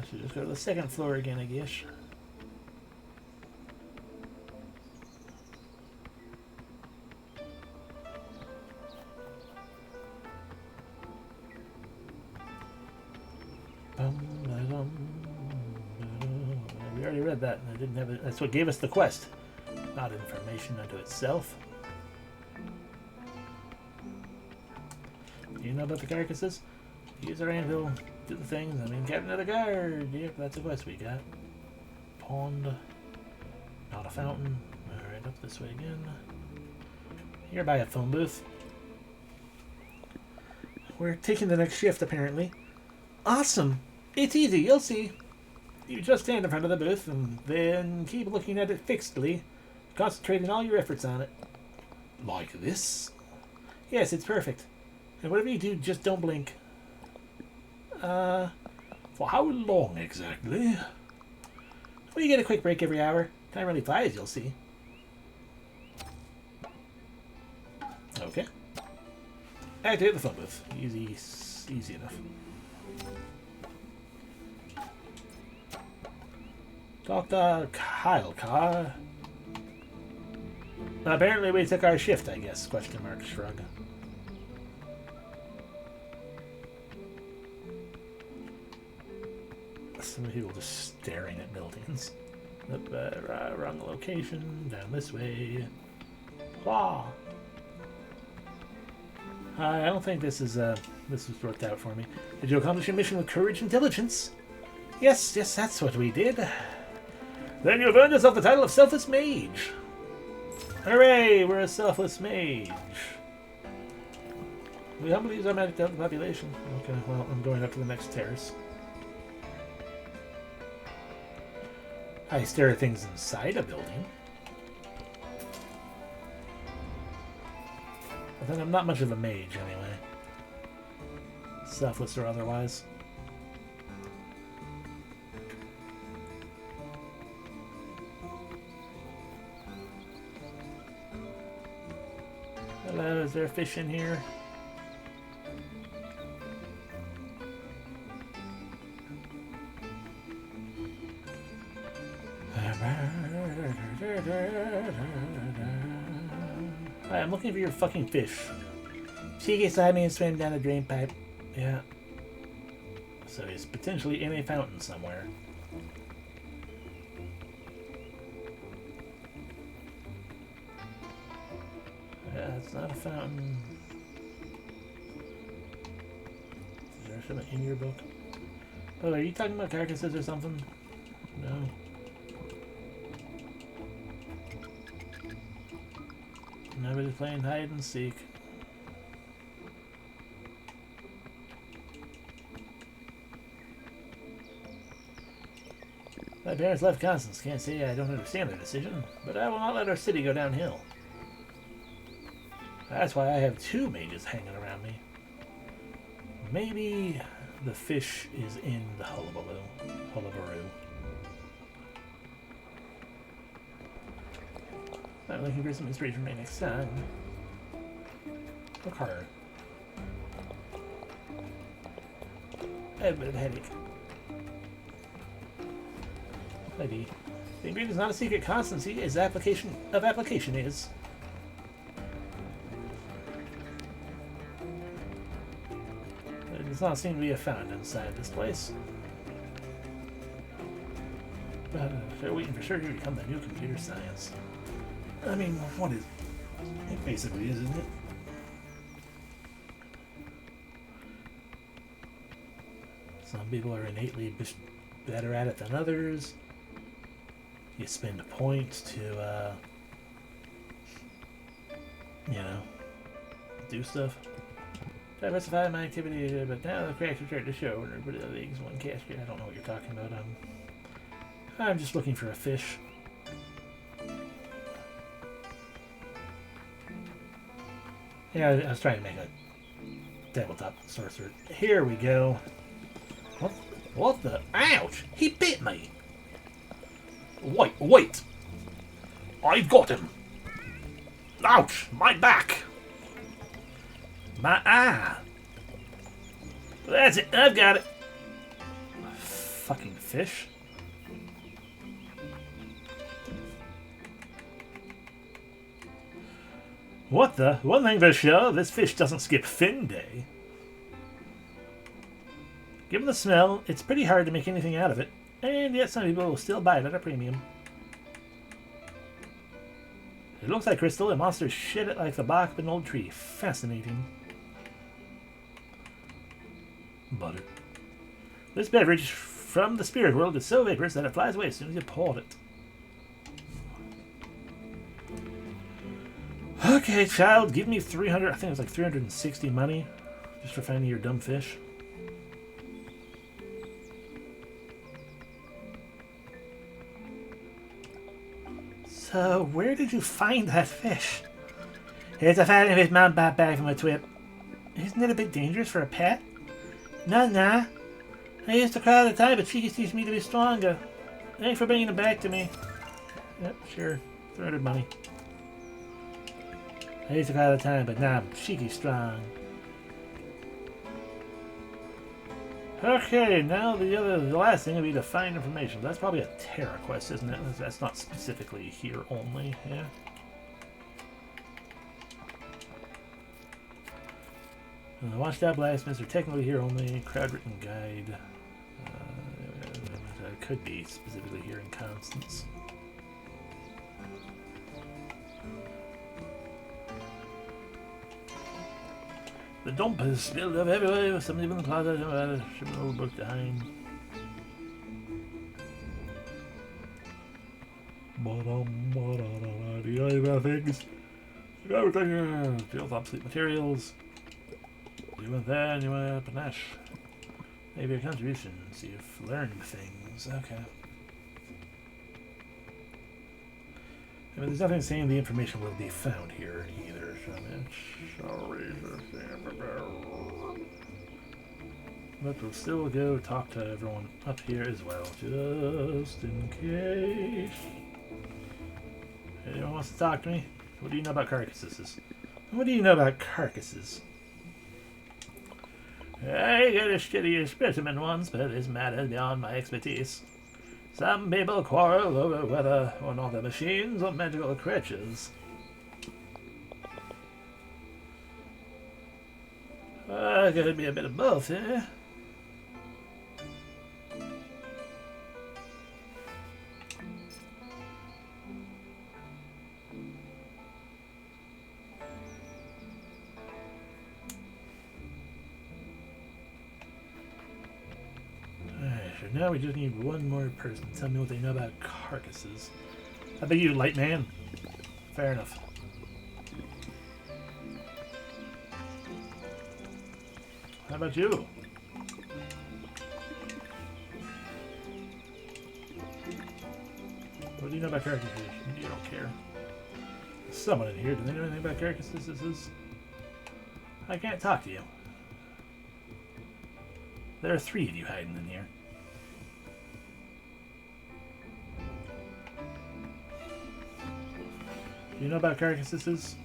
Should just go to the second floor again, I guess. We already read that, and I didn't have it. That's what gave us the quest, not information unto itself. Do you know about the carcasses? Use our anvil, do the things. I mean, get another guard. Yep, that's a quest we got. Pond, not a fountain. All right, up this way again. Here by a phone booth. We're taking the next shift, apparently. Awesome. It's easy, you'll see. You just stand in front of the booth and then keep looking at it fixedly, concentrating all your efforts on it. Like this? Yes, it's perfect. And whatever you do, just don't blink. For how long exactly? Well, you get a quick break every hour. Time really flies, you'll see. Okay. Activate the phone booth. Easy enough. Talk to Kyle, Car. Apparently we took our shift, I guess. Question mark, shrug. Some people just staring at buildings. Nope, wrong location. Down this way. Wah! I don't think this was worked out for me. Did you accomplish your mission with courage and diligence? Yes, that's what we did. Then you've earned yourself the title of Selfless Mage. Hooray, we're a Selfless Mage. We humbly use our magic to help the population. Okay, well, I'm going up to the next terrace. I stare at things inside a building. But then I'm not much of a mage, anyway. Selfless or otherwise. Hello, is there a fish in here? Hi, I'm looking for your fucking fish. She gets at me and swam down the drain pipe. Yeah. So he's potentially in a fountain somewhere. Yeah, it's not a fountain. Is there something in your book? Oh, are you talking about carcasses or something? No. Nobody's playing hide and seek. My parents left Constance. Can't say I don't understand their decision, but I will not let our city go downhill. That's why I have two mages hanging around me. Maybe the fish is in the hullabaloo. I'm looking for some inspiration for my next song. Look hard. I have a bit of a headache. Maybe. The ingredient is not a secret constancy, as application is. There does not seem to be a fountain inside this place. But they're waiting for surgery to become the new computer science. I mean, what is... It basically is, isn't it? Some people are innately better at it than others. You spend points to, you know, do stuff. Diversify my activity, but now the cracks are starting to show. And everybody the leagues one casket. I don't know what you're talking about. I'm just looking for a fish. Yeah, I was trying to make a tabletop sorcerer. Here we go. What the? Ouch! He bit me! Wait! I've got him! Ouch! My back! My eye! That's it, I've got it! Fucking fish. What the? One thing for sure, this fish doesn't skip fin day. Given the smell, it's pretty hard to make anything out of it, and yet some people will still buy it at a premium. It looks like crystal, and monsters shit it like the bark of an old tree. Fascinating. Butter. This beverage from the spirit world is so vaporous that it flies away as soon as you pour it. Okay, child, give me 300, I think it was like 360 money, just for finding your dumb fish. So, where did you find that fish? It's a fighting fish mom bought back from a twip. Isn't it a bit dangerous for a pet? Nah. I used to cry all the time, but she teaches me to be stronger. Thanks for bringing it back to me. Yep, sure. 300 money. I used to cry all the time, but now I'm cheeky strong. Okay, now the last thing would be to find information. That's probably a Terra quest, isn't it? That's not specifically here only, yeah. Watched out blacksmiths are technically here only. Crowd written guide. It could be specifically here in Constance. The dump is spilled up everywhere. Somebody in the closet. Should an old book behind. Things. Everything. Build obsolete materials. You went there and you went up an ash. Maybe your contributions. You've learned things. Okay. I mean, there's nothing saying the information will be found here either. But we'll still go talk to everyone up here as well, just in case. Anyone wants to talk to me? What do you know about carcasses? What do you know about carcasses? I got a shitty specimen once, but this matter is beyond my expertise. Some people quarrel over whether or not they're machines or magical creatures. Could be a bit of both, eh? Now we just need one more person to tell me what they know about carcasses. I bet you, light man. Fair enough. How about you? What do you know about carcasses? You don't care. There's someone in here. Do they know anything about carcasses? I can't talk to you. There are 3 of you hiding in here. Do you know about carcasses?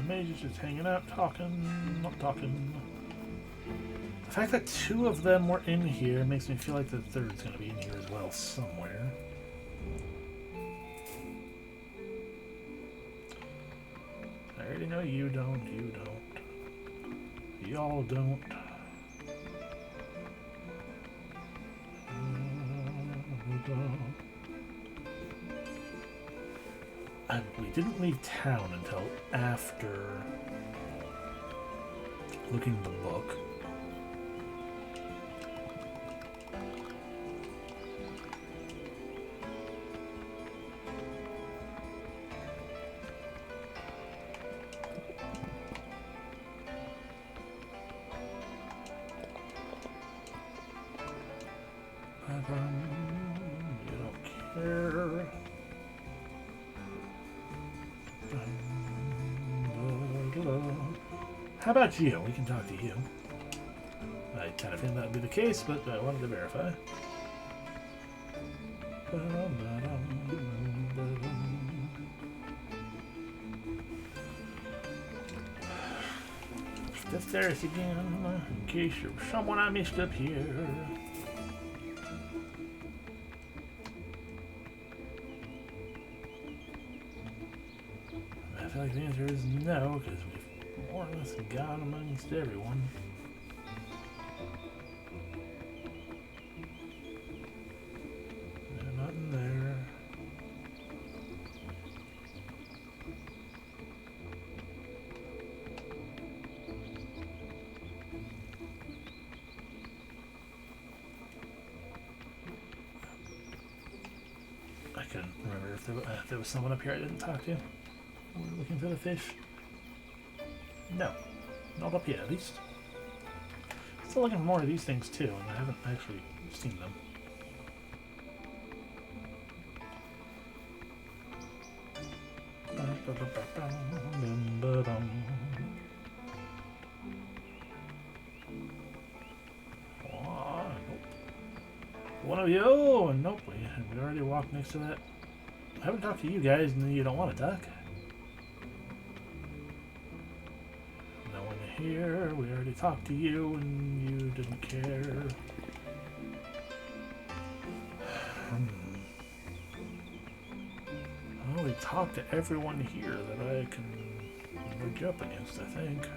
Mages just hanging out, not talking. The fact that 2 of them were in here makes me feel like the 3rd's going to be in here as well somewhere. I already know you don't, Y'all don't. And we didn't leave town until after looking at the book. How about you? We can talk to you. I kind of think that would be the case, but I wanted to verify. This Terrace again, in case you're someone I missed up here. I feel like the answer is no, because we've more or less gone amongst everyone. There's nothing there. I couldn't remember if there was someone up here I didn't talk to. We're looking for the fish. No, not up here at least. Still looking for more of these things too, and I haven't actually seen them. One of you, oh, nope, we already walked next to that. I haven't talked to you guys, and you don't want to talk. No one here. We already talked to you, and you didn't care. Well, we talked to everyone here that I can reach up against, I think.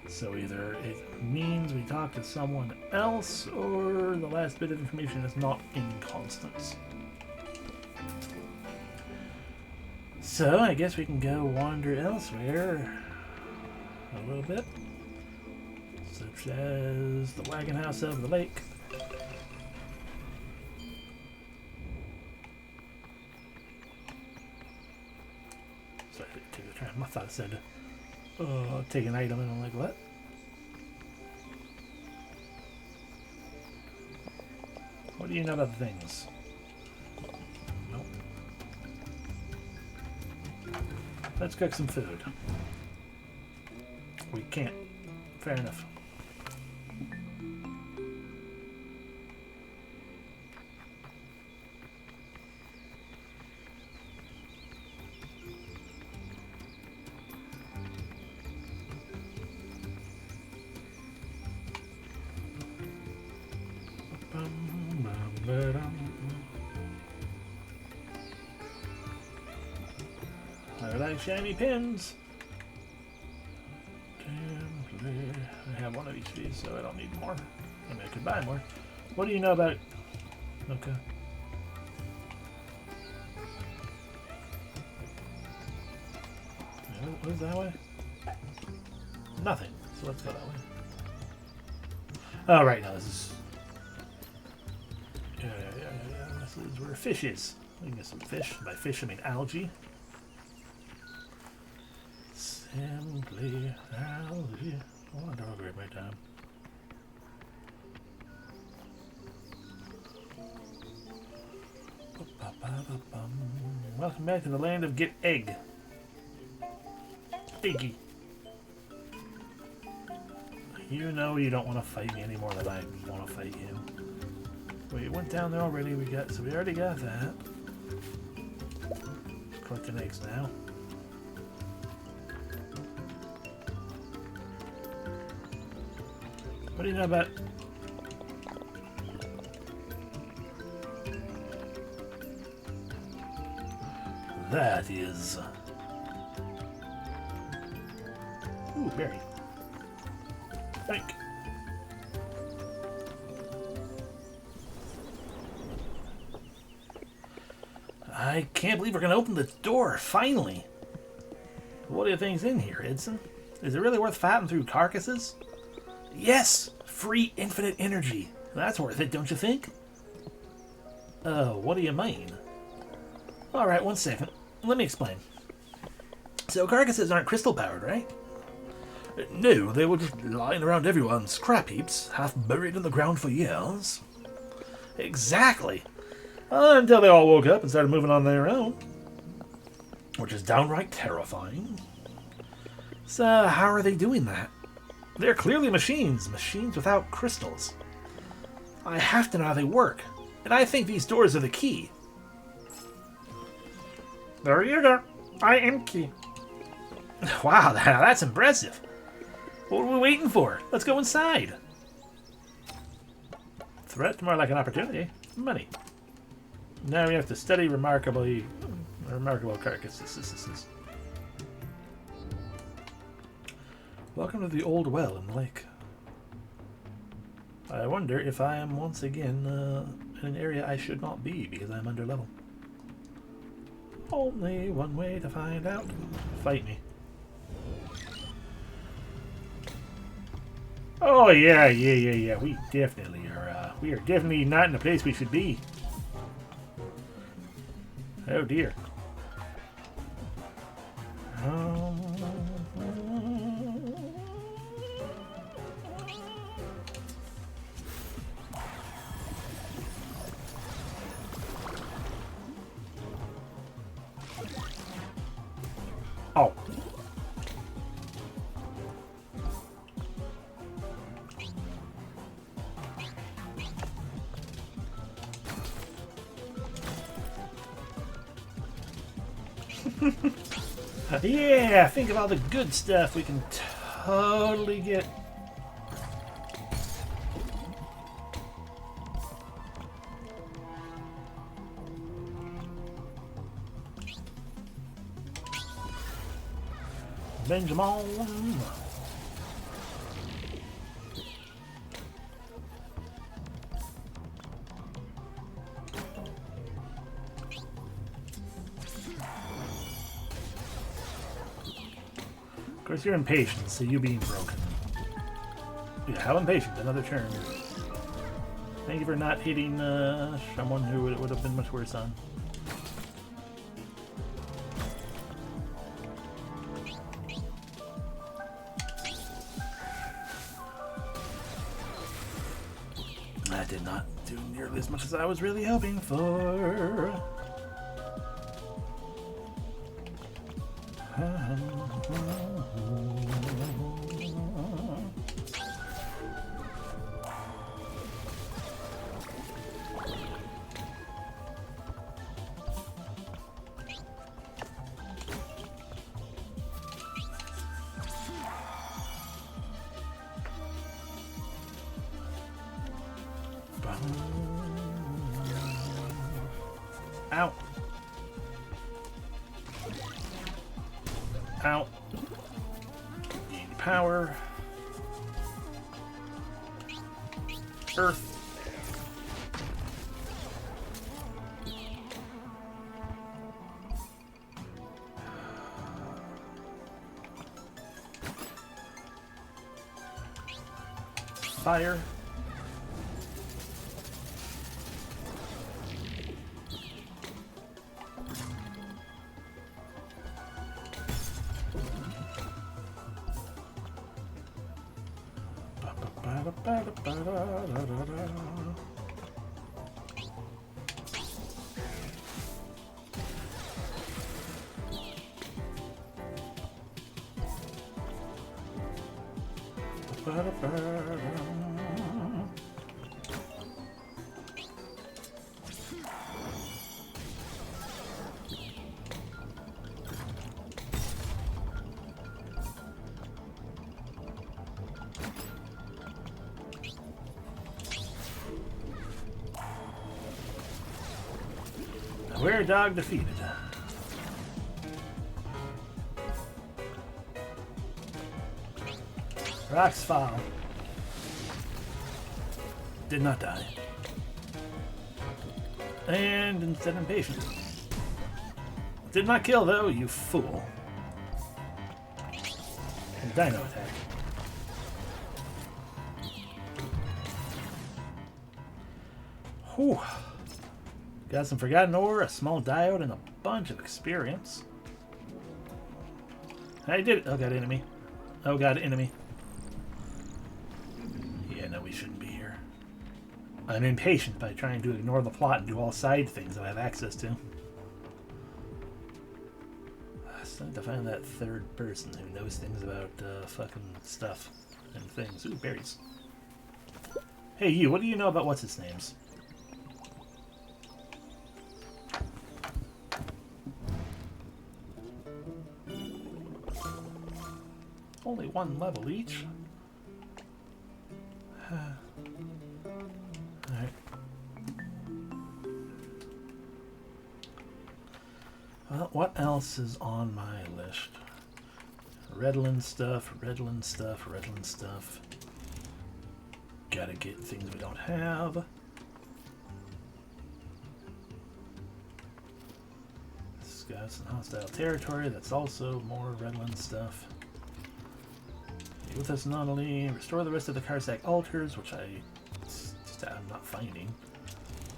So either it means we talk to someone else, or the last bit of information is not in Constance. So I guess we can go wander elsewhere a little bit, such as the wagon house over the lake. Sorry, take the tram. I thought it said take an item, and I'm like, what? What do you know about the things? Nope. Let's cook some food. We can't. Fair enough. I like shiny pins. I have one of each of these, so I don't need more. I mean, I could buy more. What do you know about... Okay. What is that way? Nothing. So let's go that way. Oh, right. No, this is... Yeah. This is where fish is. We can get some fish. By fish, I mean algae. Simply algae. I want to dog right my time. Welcome back to the land of Get Egg. Eggy. You know you don't want to fight me any more than I want to fight you. We went down there already. So we already got that. Collecting eggs now. What do you know about... That is... Ooh, berry. Thank. I can't believe we're going to open the door, finally. What do you think's in here, Edson? Is it really worth fighting through carcasses? Yes! Free infinite energy. That's worth it, don't you think? What do you mean? Alright, 1 second. Let me explain. So carcasses aren't crystal powered, right? No, they were just lying around everyone's scrap heaps, half buried in the ground for years. Exactly. Until they all woke up and started moving on their own. Which is downright terrifying. So, how are they doing that? They're clearly machines. Machines without crystals. I have to know how they work. And I think these doors are the key. There you go. I am key. Wow, that's impressive. What are we waiting for? Let's go inside. Threat, more like an opportunity. Money. Now we have to study remarkable carcasses. Welcome to the old well in the lake. I wonder if I am once again in an area I should not be because I'm under level. Only one way to find out. Fight me. Oh yeah. We definitely are. We are definitely not in the place we should be. Oh dear. Oh. Yeah, think of all the good stuff we can totally get. Benjamin. Of course, you're impatient, so you being broken. Yeah, how impatient? Another turn. Thank you for not hitting someone who it would have been much worse on. That did not do nearly as much as I was really hoping for. Ow. Ow. Need power. Earth. Fire. Were dog defeated. Rocks fall. Did not die. And instead impatient. Did not kill though, you fool. And dino attack. Whew. Got some forgotten ore, a small diode, and a bunch of experience. I did it. Oh god, enemy. Oh god, enemy. Yeah, no, we shouldn't be here. I'm impatient by trying to ignore the plot and do all side things that I have access to. I still need to find that third person who knows things about fucking stuff and things. Ooh, berries. Hey, you, what do you know about what's its names? Only one level each. Alright. Well, what else is on my list? Redland stuff, Redland stuff, Redland stuff. Gotta get things we don't have. Scouts in hostile territory, that's also more Redland stuff. Be with us anomaly, restore the rest of the Karsak altars, which I'm not finding.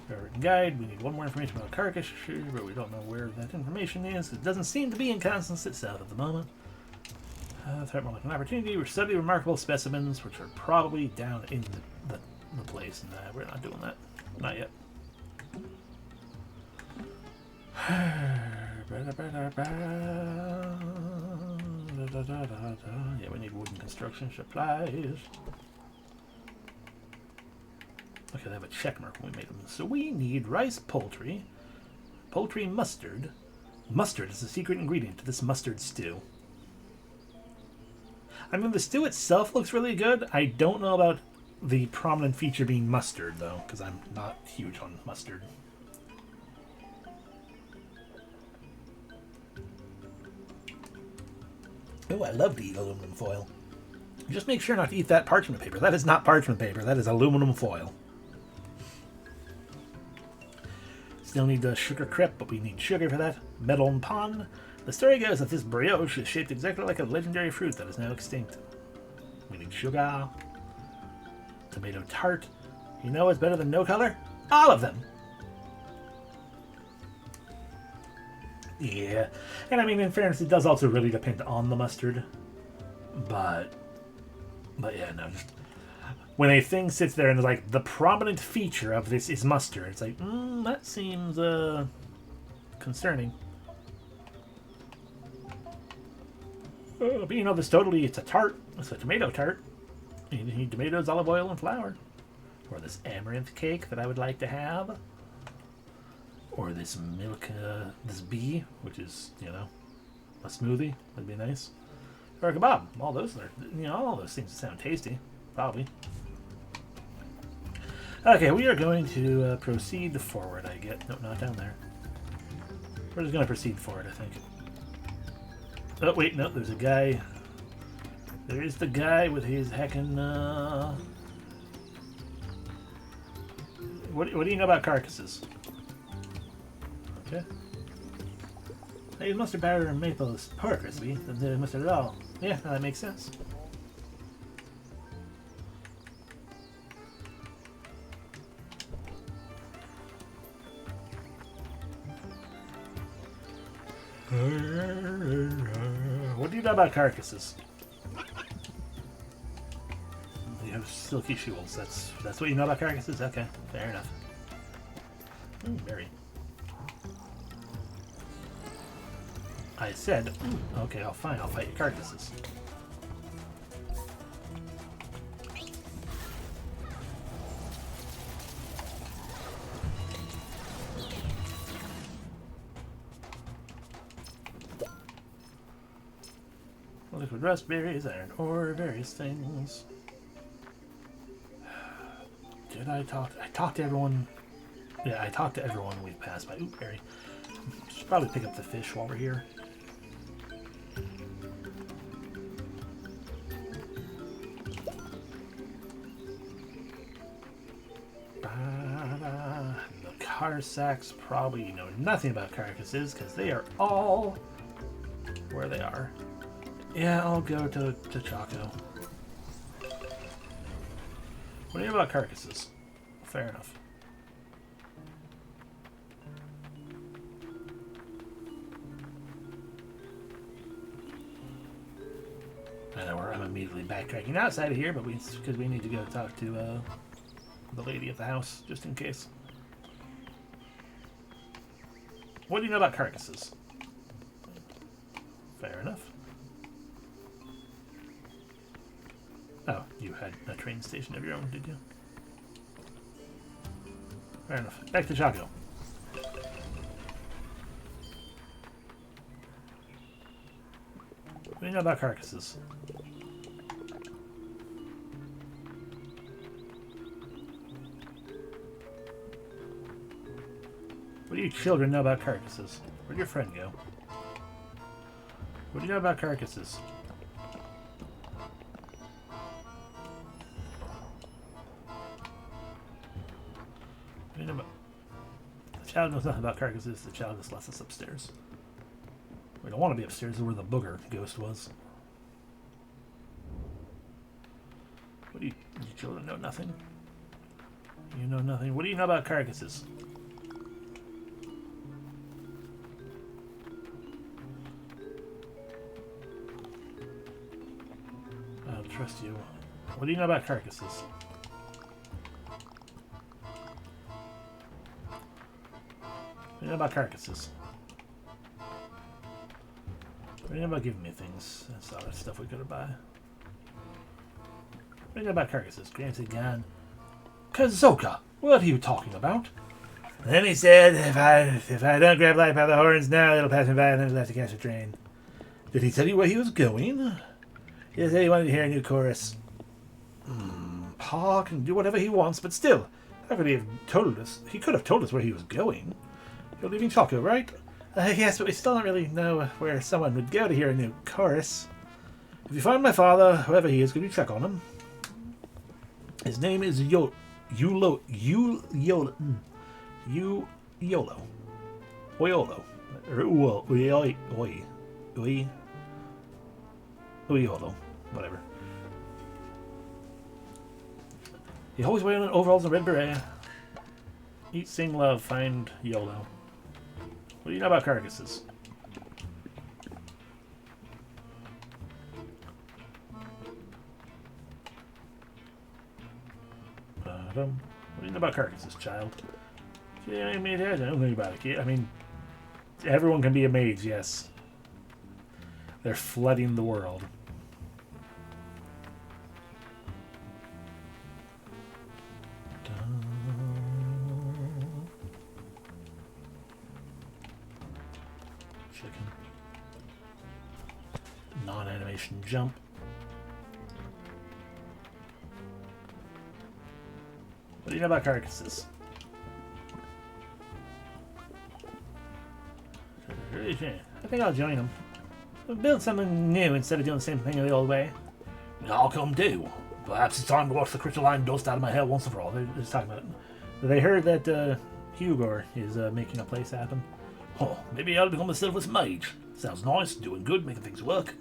Written guide, we need one more information about Carcass, but we don't know where that information is. It doesn't seem to be in Constance itself at the moment. Threat more like an opportunity. We study remarkable specimens, which are probably down in the place, and we're not doing that. Not yet. Yeah, we need wooden construction supplies. Okay, they have a check mark when we made them. So we need rice poultry, poultry mustard. Mustard is the secret ingredient to this mustard stew. I mean, the stew itself looks really good. I don't know about the prominent feature being mustard, though, because I'm not huge on mustard. Oh, I love to eat aluminum foil. Just make sure not to eat that parchment paper. That is not parchment paper. That is aluminum foil. Still need the sugar crepe, but we need sugar for that. Melon pan. The story goes that this brioche is shaped exactly like a legendary fruit that is now extinct. We need sugar. Tomato tart. You know what's better than no color? All of them! Yeah. And I mean, in fairness, it does also really depend on the mustard. But yeah, no, just... When a thing sits there and is like, the prominent feature of this is mustard, it's like, that seems, concerning. But you know, it's a tart. It's a tomato tart. You need tomatoes, olive oil, and flour. Or this amaranth cake that I would like to have. Or this milk, this bee, which is, you know, a smoothie. That'd be nice. Or a kebab. All those are, you know, all those things sound tasty. Probably. Okay, we are going to proceed forward, I get. No, not down there. We're just going to proceed forward, I think. Oh, wait, no, there's a guy. There is the guy with his heckin', What do you know about carcasses? Okay. They mustard powder and maple is pork recipe than the mustard at all. Yeah, that makes sense. What do you know about carcasses? You have silky shoals. That's what you know about carcasses? Okay, fair enough. Berry. I said, okay, I'll fight your carcasses. Liquid raspberries, iron ore, various things. Did I talked to everyone? Yeah, I talked to everyone we've passed by. Ooh, berry. Should probably pick up the fish while we're here. The Karsaks probably know nothing about carcasses because they are all where they are. Yeah, I'll go to Chaco. What do you know about carcasses? Fair enough. I know I'm immediately backtracking outside of here, but because we need to go talk to the lady of the house, just in case. What do you know about carcasses? Fair enough. Oh, you had a train station of your own, did you? Fair enough. Back to Chaco. What do you know about carcasses? What do you children know about carcasses? Where'd your friend go? What do you know about carcasses? What do you know about... The child knows nothing about carcasses. The child just lets us upstairs. We don't want to be upstairs where the booger ghost was. What do you children know nothing? You know nothing. What do you know about carcasses? I don't trust you. What do you know about carcasses? What do you know about carcasses? What do you know about giving me things? That's all that stuff we could have buy. What do you know about carcasses? Granted, gone. Kazoka, what are you talking about? And then he said, if I don't grab life by the horns now, it'll pass me by and then we'll have to catch a train. Did he tell you where he was going? He said he wanted to hear a new chorus. Pa can do whatever he wants, but still, How could he have told us? He could have told us where he was going. You're leaving Chaco, right? Yes, but we still don't really know where someone would go to hear a new chorus. if you find my father, whoever he is, could you check on him? His name is Yolo. Oyolo. Oyolo. Whatever. He always wearing overalls and red beret. Eat, sing, love, find YOLO. What do you know about carcasses? What do you know about carcasses, child? Yeah, I mean, I don't think about it, kid. I mean, everyone can be a mage, yes. They're flooding the world. Chicken. Non-animation jump. What do you know about carcasses? I think I'll join them. We'll build something new instead of doing the same thing the old way. I'll come do. Perhaps it's time to wash the crystalline dust out of my hair once and for all. They're just talking about it. They heard that Hugor is making a place happen. Oh, maybe I'll become a Silver's mage. Sounds nice, doing good, making things work.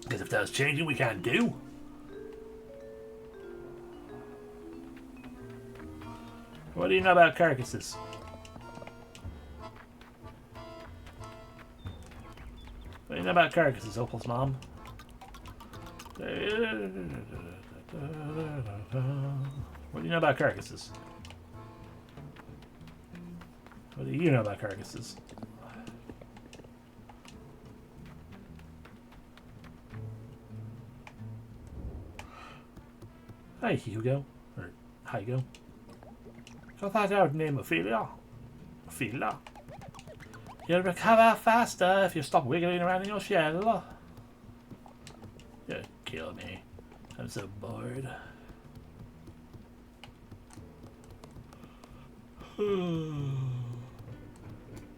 Because if there's changing we can't do. What do you know about carcasses? What do you know about carcasses, Opal's mom? What do you know about carcasses? What do you know about carcasses? Hi, Hugo. Or Hygo. I thought I would name Ophelia. Ophelia. You'll recover faster if you stop wiggling around in your shell. You'll kill me. I'm so bored.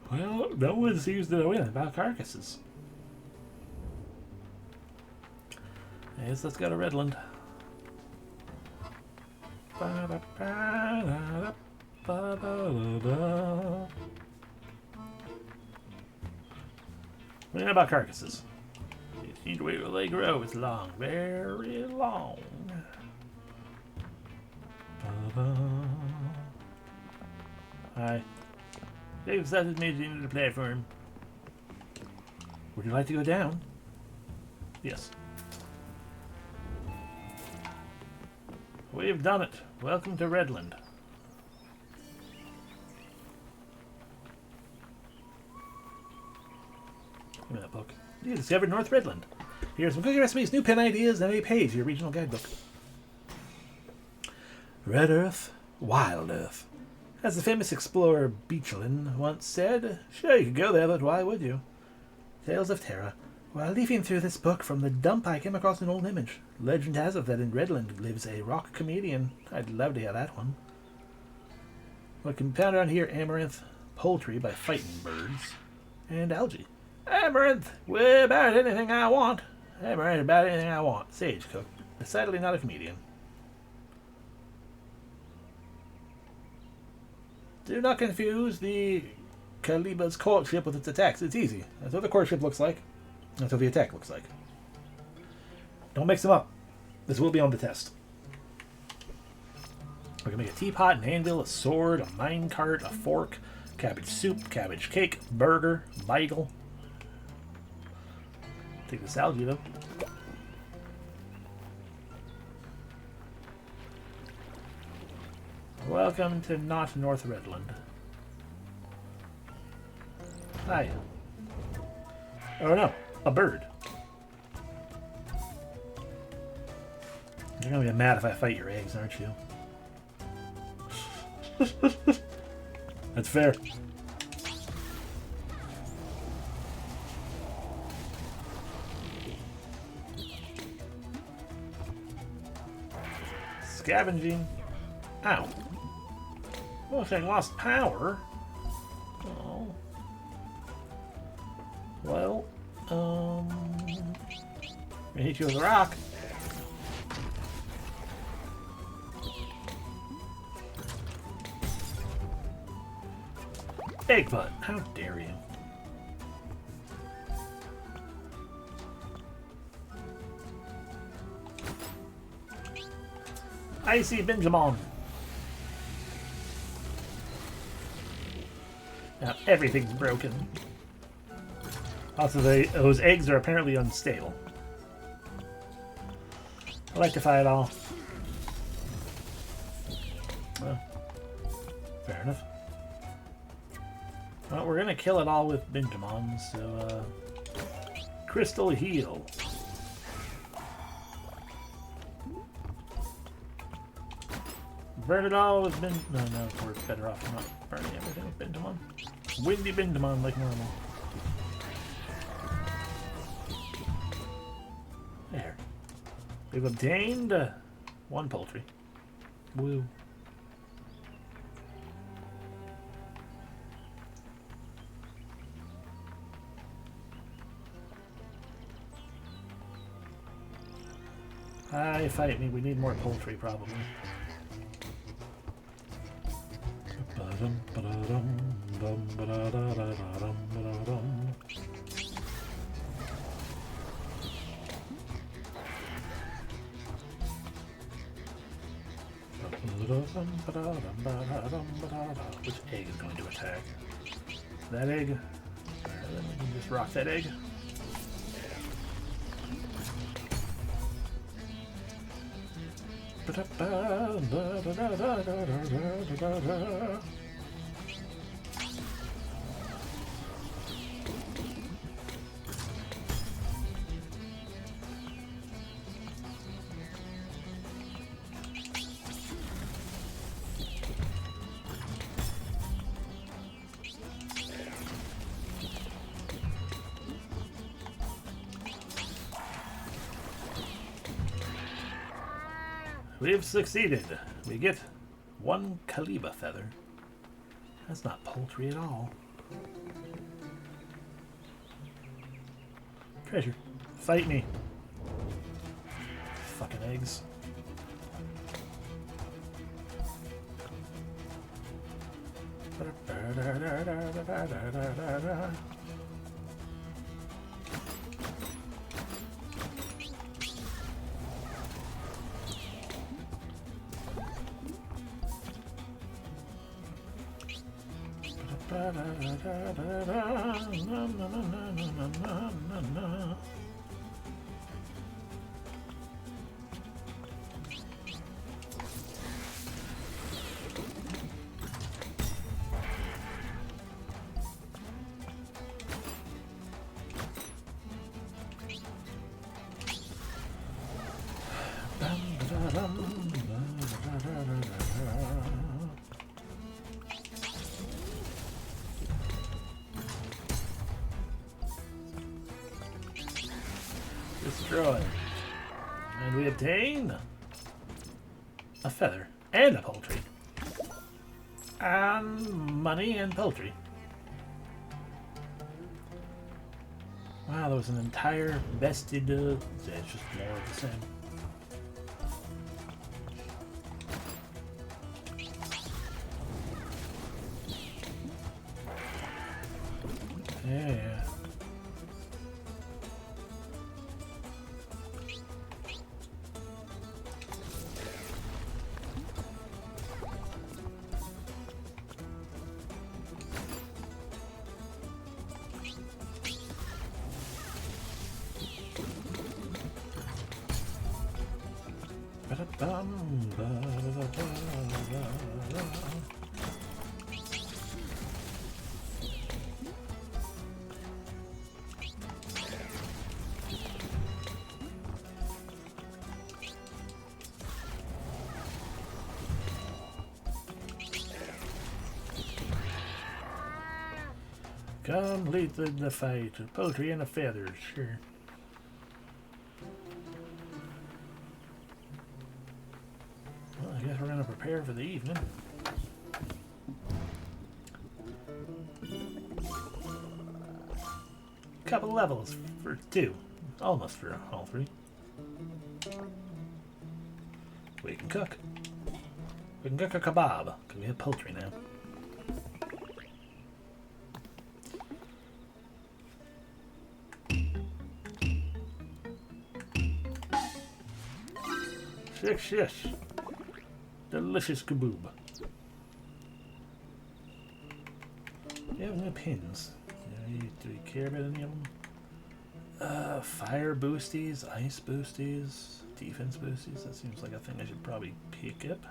Well, no one seems to know anything about carcasses. I guess let's go to Redland. What do you know about carcasses? You need to wait till they grow. It's long, very long. Hi. They've started making the platform. Would you like to go down? Yes. We've done it. Welcome to Redland. Give me that book. You discovered North Redland. Here's some cooking recipes, new pen ideas, and a page of your regional guidebook. Red Earth, Wild Earth. As the famous explorer Beechlin once said, sure you could go there, but why would you? Tales of Terra. While leafing through this book from the dump, I came across an old image. Legend has it that in Redland lives a rock comedian. I'd love to hear that one. What can be found around here? Amaranth, poultry by fighting birds, and algae. Amaranth, way about anything I want. Amaranth about anything I want. Sage cook. Decidedly not a comedian. Do not confuse the Kaliba's courtship with its attacks. It's easy. That's what the courtship looks like. That's what the attack looks like. Don't mix them up. This will be on the test. We're going to make a teapot, an anvil, a sword, a minecart, a fork, cabbage soup, cabbage cake, burger, bagel. Take this algae, though. Welcome to not North Redland. Hi. Oh no, a bird. You're gonna be mad if I fight your eggs, aren't you? That's fair. Scavenging. Ow. Well, I lost power. Oh. Well, I hit you with a rock. Egg butt, how dare you? Icy Benjamin. Now everything's broken. Also, those eggs are apparently unstable. Electrify it all. Well, fair enough. Well, we're gonna kill it all with Benjamin, so Crystal Heal. Burn it all with Ben. No, we're better off not burning everything with Benjamin. Windy Benjamin like normal. There. We've obtained one poultry. Woo. Hi, fight me. We need more poultry, probably. Which egg is going to attack? That egg? Then we can just rock that egg. We've succeeded. We get one Kaliba feather. That's not poultry at all. Treasure. Fight me. Fucking eggs. Destroy. And we obtain a feather and a poultry. And money and poultry. Wow, there was an entire bested... yeah, it's just more of the same. Yeah. Come lead the fight. Poultry and a feather, sure. Well, I guess we're gonna prepare for the evening. Couple levels for 2. Almost for all 3. We can cook. We can cook a kebab, because we have poultry now. Yes. Delicious kebab. Do you have no pins? Do you care about any of them? Fire boosties, ice boosties, defense boosties. That seems like a thing I should probably pick up.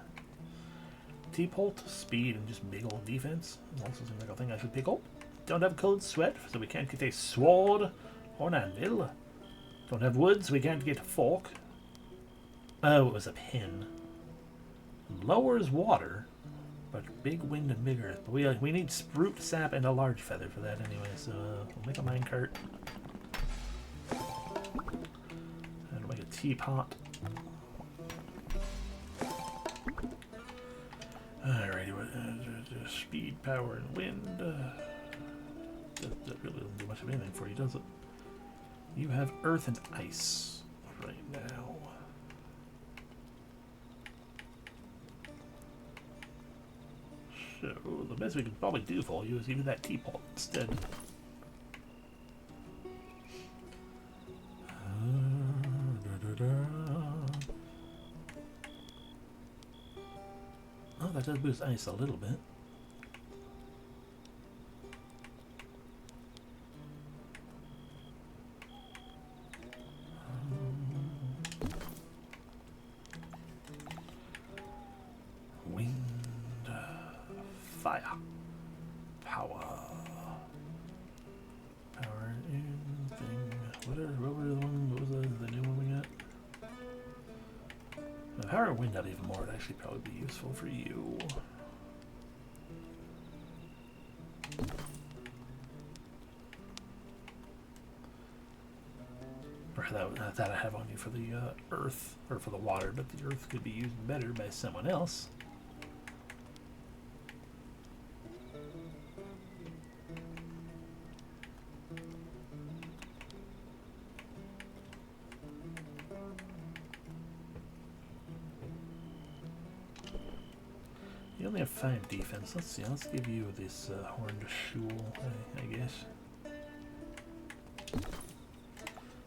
T-Pult, speed, and just big old defense. Also seems like a thing I should pick up. Don't have cold sweat, so we can't get a sword or an anvil. Don't have wood, so we can't get a fork. Oh, it was a pin. Lowers water, but big wind and big earth. But we need spruce sap and a large feather for that anyway, so we'll make a minecart. And we'll make a teapot. Alrighty, speed, power, and wind. That really doesn't do much of anything for you, does it? You have earth and ice right now. So, the best we could probably do for you is even that teapot instead. Oh, that does boost ice a little bit. Fire. Power in thing. What was the new one we got? The power and wind out even more would actually probably be useful for you. Or that I have on you for the earth, or for the water, but the earth could be used better by someone else. You only have 5 defense. Let's see. Let's give you this horned shul, I guess.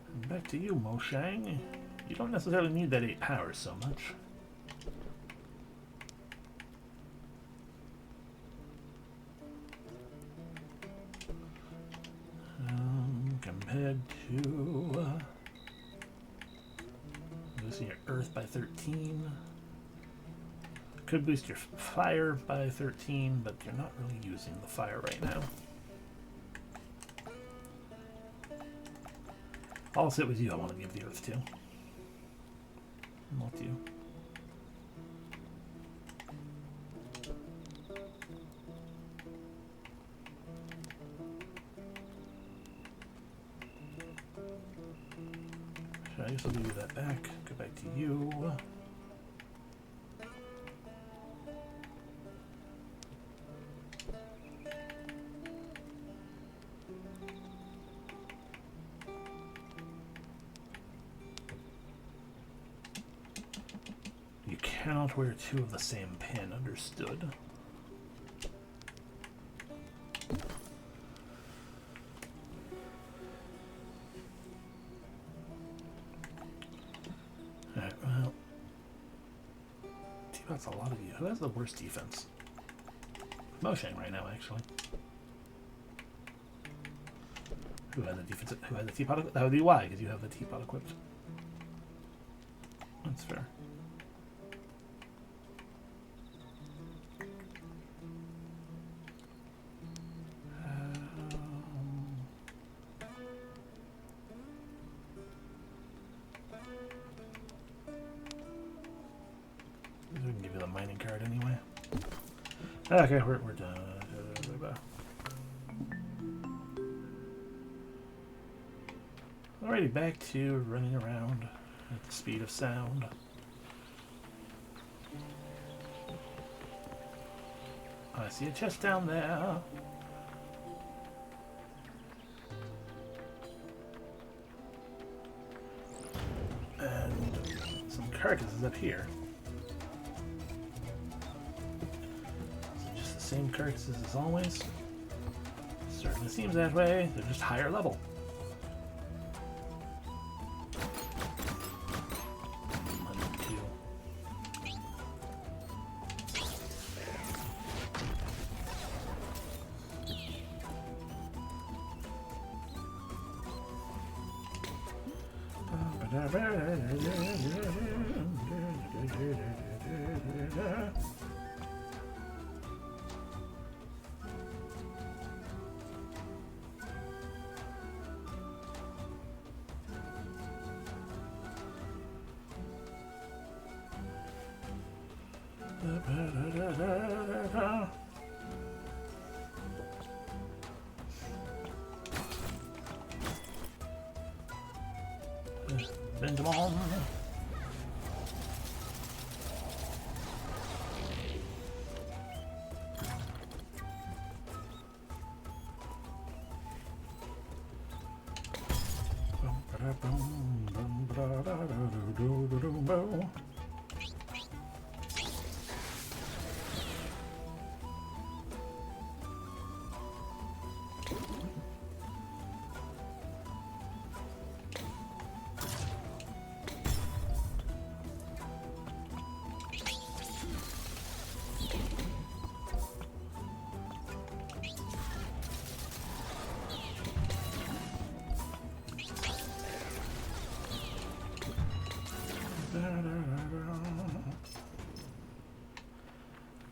And back to you, Moshang. You don't necessarily need that 8 power so much. Compared to boosting your earth by 13. Could boost your fire by 13, but you're not really using the fire right now. Also, it was you I want to give the earth to. Not you. So guess I'll give you that back. Go back to you. You cannot wear two of the same pin, understood. Alright, well. T-Bot's a lot of you. Who has the worst defense? Moshang right now, actually. Who has the defense? Who has the T-Pot? That would be why, because you have the T-Pot equipped. That's fair. We can give you the mining card anyway. Okay, we're done. Alrighty, back to running around at the speed of sound. I see a chest down there. And some carcasses up here. Just the same carcasses as always. Certainly seems that way. They're just higher level. Bend them on.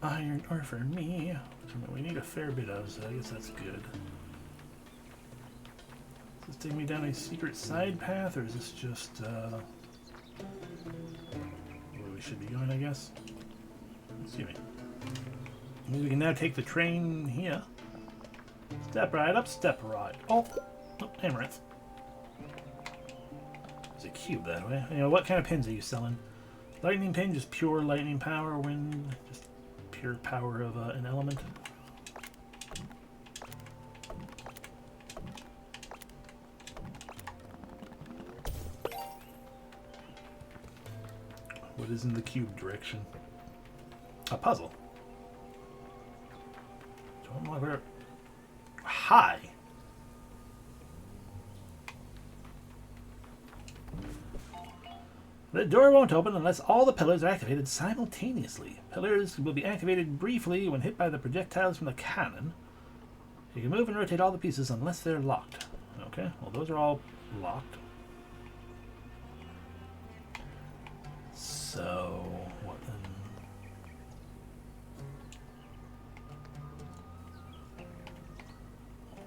Iron ore for me, which we need a fair bit of, so I guess that's good. Does this take me down a secret side path, or is this just where we should be going, I guess? Excuse me. Maybe we can now take the train here. Step right up, step right. Oh, amaranth. There's a cube that way. You know, what kind of pins are you selling? Lightning pin, just pure lightning power, wind, just pure power of an element. What is in the cube direction? A puzzle. Don't know where. Hi. The door won't open unless all the pillars are activated simultaneously. Pillars will be activated briefly when hit by the projectiles from the cannon. You can move and rotate all the pieces unless they're locked. Okay, well those are all locked. So, what then?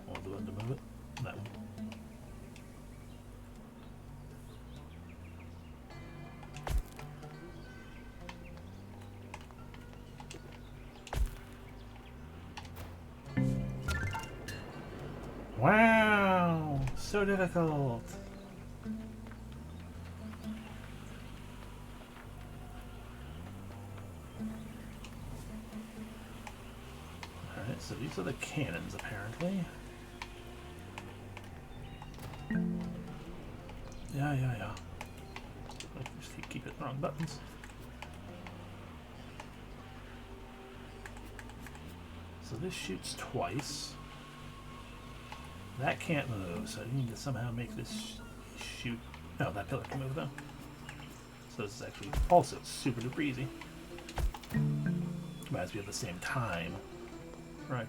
What do I have to move it? That one. Wow, so difficult. So these are the cannons, apparently. Yeah. I just keep hitting the wrong buttons. So this shoots twice. That can't move, so I need to somehow make this shoot. No, that pillar can move though. So this is actually also super duper easy. But as we have the same time. Right.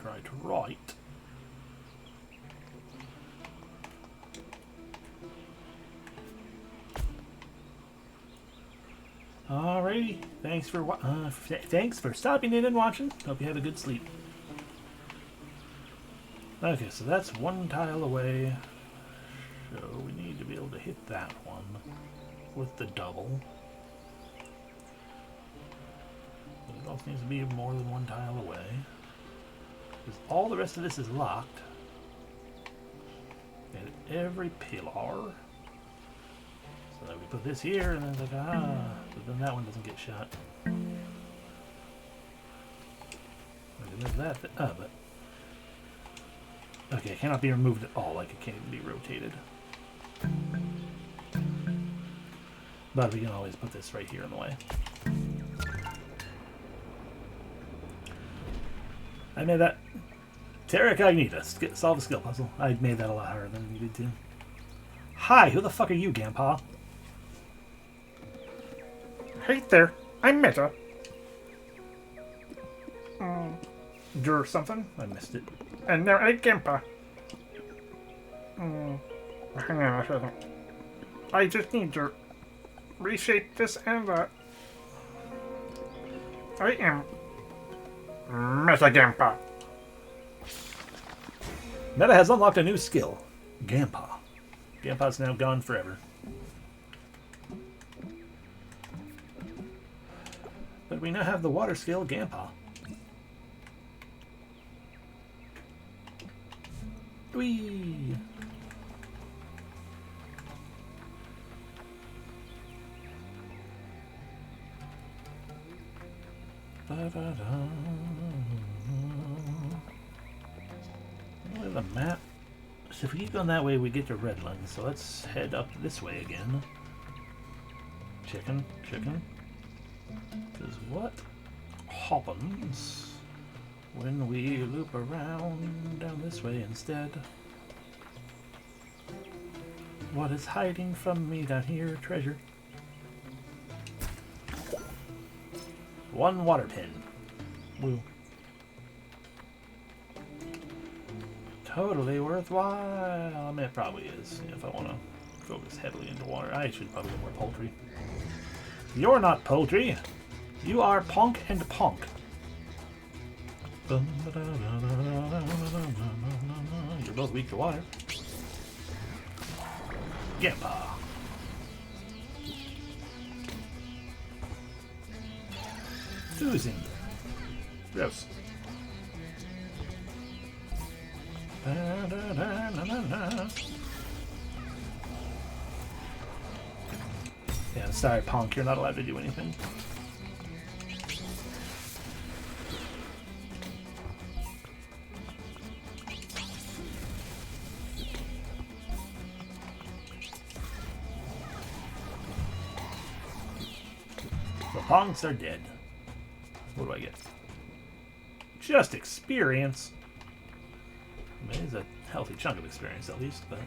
Alrighty, thanks for stopping in and watching. Hope you have a good sleep. Okay, so that's one tile away. So we need to be able to hit that one with the double. But it also needs to be more than one tile away. Because all the rest of this is locked. And every pillar. So that we put this here, and then it's like, but then that one doesn't get shot. There's that. But okay, it cannot be removed at all. Like it can't even be rotated. But we can always put this right here in the way. I made that. Terra Cognita. Solve a skill puzzle. I made that a lot harder than I needed to. Hi, who the fuck are you, Grandpa? Hey there, I'm Meta. You're something? I missed it. And now I Gampa. Hang on a second. I just need to reshape this and that. I am Meta Gampa. Meta has unlocked a new skill. Gampa. Gampa's now gone forever. But we now have the water skill, Gampa. Whee! Look at the map. So if we keep going that way, we get to Redland. So let's head up this way again. Chicken. Because what happens when we loop around down this way instead? What is hiding from me down here? Treasure. One water pin. Woo. Totally worthwhile. I mean, it probably is, if I want to focus heavily into water. I should probably get more poultry. You're not poultry. You are Ponk and Ponk. You're both weak to water. Gampa. Oozing. Gross. Yeah, sorry, Ponk, you're not allowed to do anything. The Ponks are dead. What do I get? Just experience. I mean, it's a healthy chunk of experience at least, but...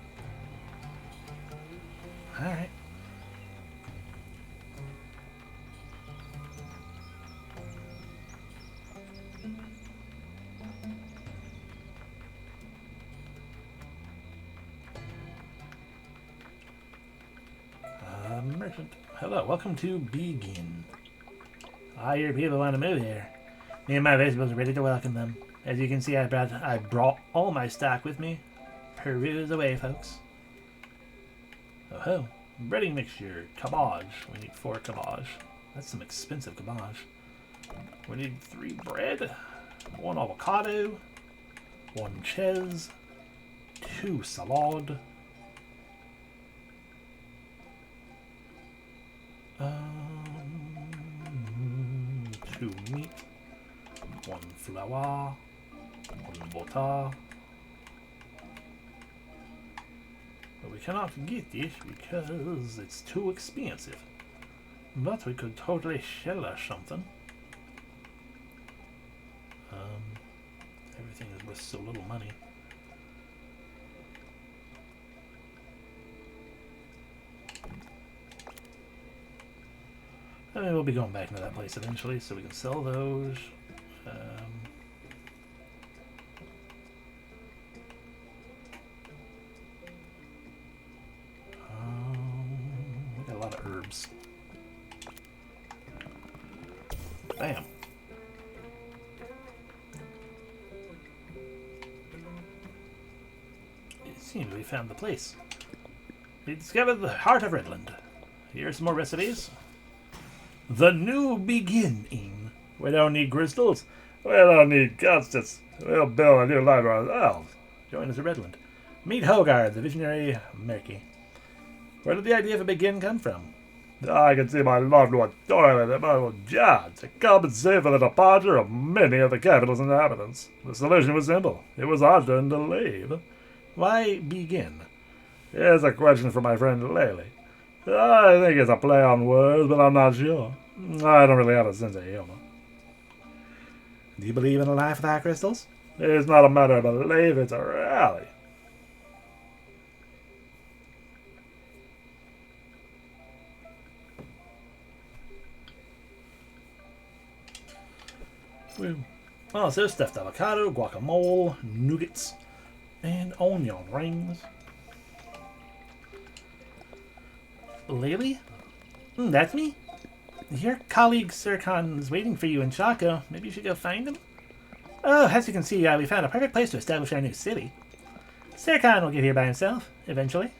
Alright. Merchant. Hello, welcome to Begin. I hear people want to move here. Me and my vegetables are ready to welcome them. As you can see, I brought all my stock with me. Peruse away, folks. Oh, breading mixture, cabbage. We need 4 cabbage. That's some expensive cabbage. We need 3 bread, 1 avocado, 1 cheese, 2 salad, 2 meat, 1 flour, Water. But we cannot get it because it's too expensive. But we could totally sell us something. Everything is worth so little money. I mean, we'll be going back into that place eventually, so we can sell those. We got a lot of herbs. Bam. It seems we found the place. We discovered the heart of Redland. Here's some more recipes. The new beginning. We don't need crystals. We don't need constants. We'll build a new life ourselves. Join us at Redland. Meet Hogarth, the visionary Merky. Where did the idea of a begin come from? I can see my loved one toiling at my own job to compensate for the departure of many of the capital's inhabitants. The solution was simple. It was our turn to leave. Why begin? Here's a question for my friend Laley. I think it's a play on words, but I'm not sure. I don't really have a sense of humor. Do you believe in a life without crystals? It's not a matter of belief, it's a reality. Also stuffed avocado, guacamole, nougats, and onion rings. Laley? That's me? Your colleague Sir Khan is waiting for you in Chaco. Maybe you should go find him? Oh, as you can see, we found a perfect place to establish our new city. Sir Khan will get here by himself, eventually.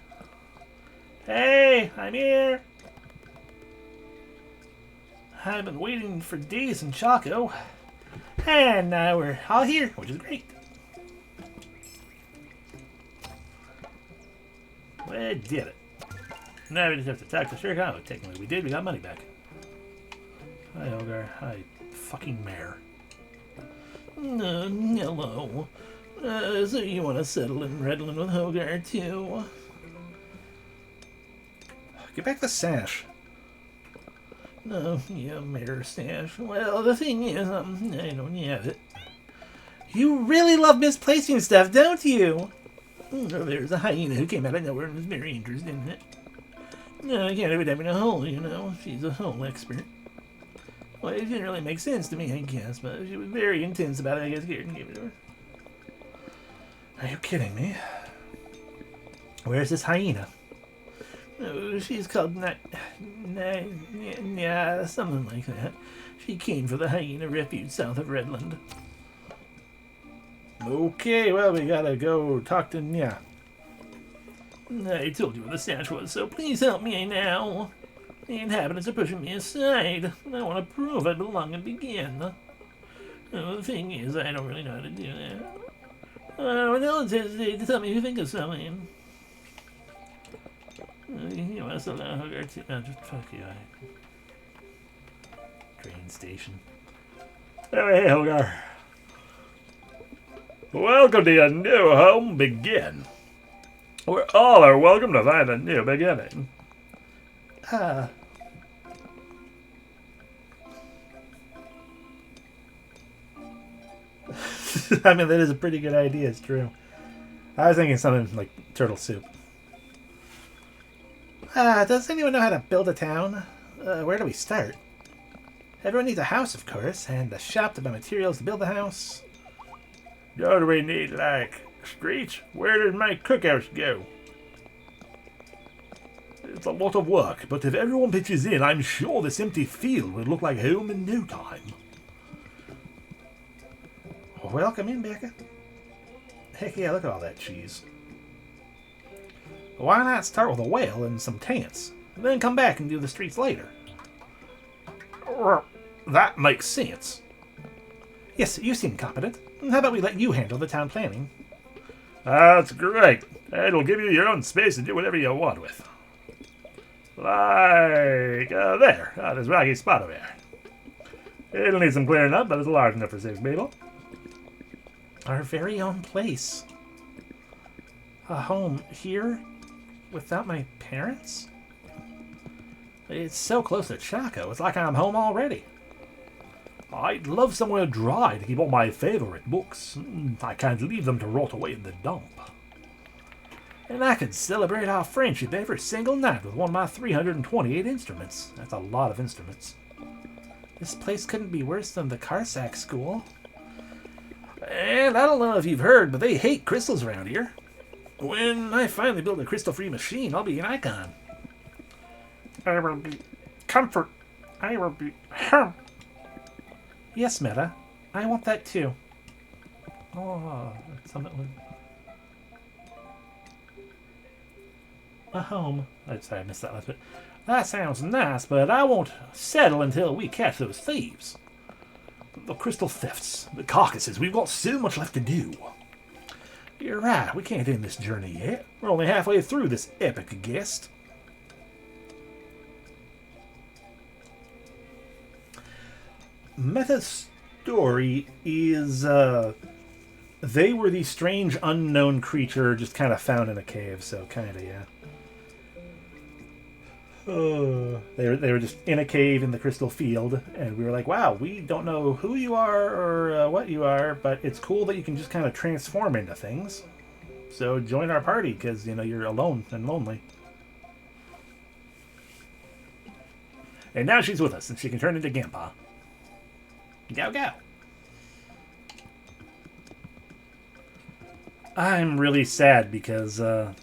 Hey, I'm here! I've been waiting for days in Chaco. And now we're all here, which is great. We did it. Now we just have to talk to Sir Khan. Oh, technically we did. We got money back. Hi, Hogar. Hi, fucking mayor. Hello. So you want to settle in Redland with Hogar, too? Get back the sash. No, yeah, mayor sash. Well, the thing is, I don't have it. You really love misplacing stuff, don't you? There's a hyena who came out of nowhere and was very interested in it. No, I can't have it having a hole, you know. She's a hole expert. Well, it didn't really make sense to me, I guess, but she was very intense about it. I guess Garrett gave it to her. Are you kidding me? Where's this hyena? Oh, she's called yeah, something like that. She came for the hyena refuge south of Redland. Okay, well, we gotta go talk to Nya. I told you where the stash was, so please help me now. The inhabitants are pushing me aside, and I want to prove I belong and begin. Oh, the thing is, I don't really know how to do that. Don't hesitate to tell me if you think of something. You want to allow Hogar to... just fuck you. Train station. Hey, Hogar. Welcome to your new home, Begin. Where all are welcome to find a new beginning. I mean, that is a pretty good idea, it's true. I was thinking something like turtle soup. Does anyone know how to build a town? Where do we start? Everyone needs a house, of course, and a shop to buy materials to build the house. Don't we need, like, streets? Where did my cookhouse go? It's a lot of work, but if everyone pitches in, I'm sure this empty field would look like home in no time. Welcome in, Becca. Heck yeah, look at all that cheese. Why not start with a whale and some tents, and then come back and do the streets later? That makes sense. Yes, you seem competent. How about we let you handle the town planning? That's great. It'll give you your own space to do whatever you want with. Like, there. This rocky spot over there. It'll need some clearing up, but it's large enough for 6 people. Our very own place. A home here without my parents? It's so close to Chaco. It's like I'm home already. I'd love somewhere dry to keep all my favorite books. I can't leave them to rot away in the dump. And I could celebrate our friendship every single night with one of my 328 instruments. That's a lot of instruments. This place couldn't be worse than the Carsack school. And I don't know if you've heard, but they hate crystals around here. When I finally build a crystal-free machine, I'll be an icon. I will be comfort. I will be Yes, Meta. I want that too. Oh, something. A home. Sorry, I missed that last bit. That sounds nice, but I won't settle until we catch those thieves. The crystal thefts, the carcasses, we've got so much left to do. You're right, we can't end this journey yet. We're only halfway through this epic quest. Meta's story is, they were the strange unknown creature just kind of found in a cave, so kind of, yeah. They were just in a cave in the crystal field, and we were like, wow, we don't know who you are or what you are, but it's cool that you can just kind of transform into things. So join our party, because, you know, you're alone and lonely. And now she's with us, and she can turn into Gampa. Go, go. I'm really sad because the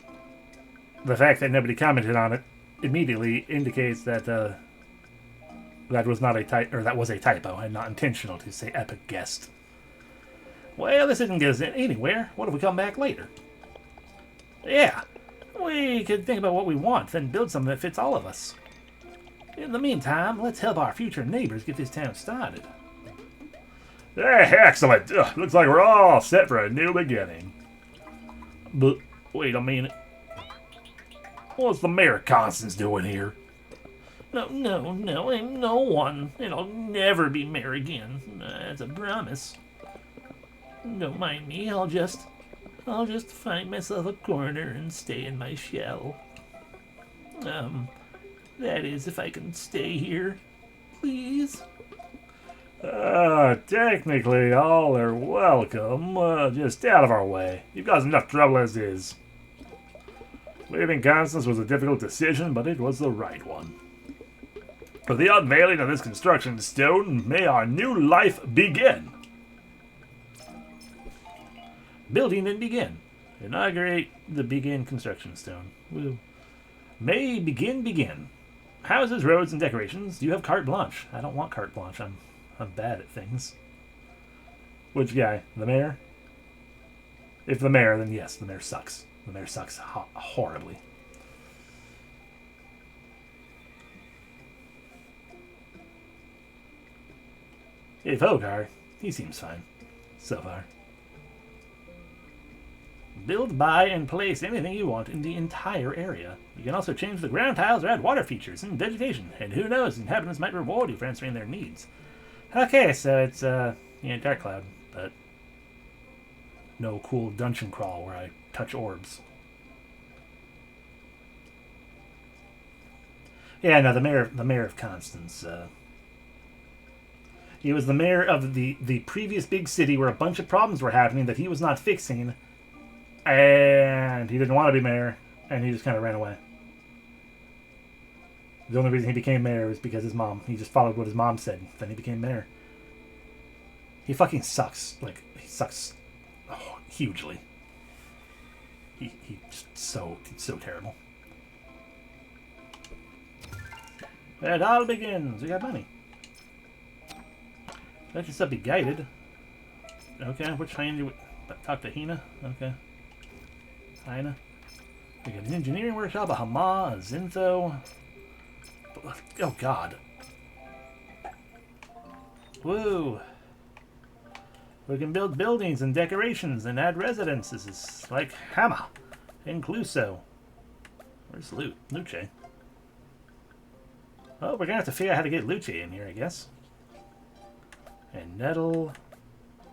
fact that nobody commented on it immediately indicates that that was not a that was a typo and not intentional to say epic guest. Well, this didn't get us anywhere. What if we come back later? Yeah, we could think about what we want, then build something that fits all of us. In the meantime, let's help our future neighbors get this town started. Hey, excellent! Looks like we're all set for a new beginning. But wait a minute. What's the Mayor Constance doing here? No, ain't no one. And I'll never be mayor again. That's a promise. Don't mind me, I'll just find myself a corner and stay in my shell. That is, if I can stay here. Please? Technically, all are welcome. Just out of our way. You've got enough trouble as is. Leaving Constance was a difficult decision, but it was the right one. For the unveiling of this construction stone, may our new life begin. Building and begin. Inaugurate the begin construction stone. Woo. May begin. Houses, roads, and decorations. You have carte blanche. I don't want carte blanche. I'm bad at things. Which guy? The mayor? If the mayor, then yes, the mayor sucks. The mayor sucks horribly. If Hogar, he seems fine. So far. Build, buy, and place anything you want in the entire area. You can also change the ground tiles or add water features and vegetation. And who knows, inhabitants might reward you for answering their needs. Okay, so it's, Dark Cloud, but no cool dungeon crawl where I touch orbs. Yeah, no, the mayor of Constance, he was the mayor of the previous big city where a bunch of problems were happening that he was not fixing, and he didn't want to be mayor, and he just kind of ran away. The only reason he became mayor was because his mom. He just followed what his mom said. Then he became mayor. He fucking sucks. Like, he sucks hugely. He's just so terrible. It all begins. We got money. Let your stuff be guided. Okay, which hand do we... Talk to Hina? Okay. Hina. We got an engineering workshop, a Hama, a Zinzo... Oh, God. Woo. We can build buildings and decorations and add residences like Hama and Cluso. Where's Luce? Oh, we're going to have to figure out how to get Luce in here, I guess. And Nettle.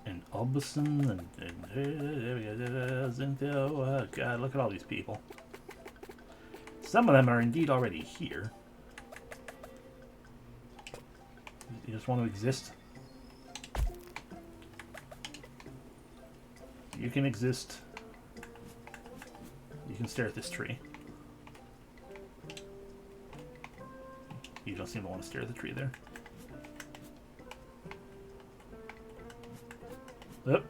And Albison and oh god, look at all these people. Some of them are indeed already here. You just want to exist? You can exist. You can stare at this tree. You don't seem to want to stare at the tree there. Yep.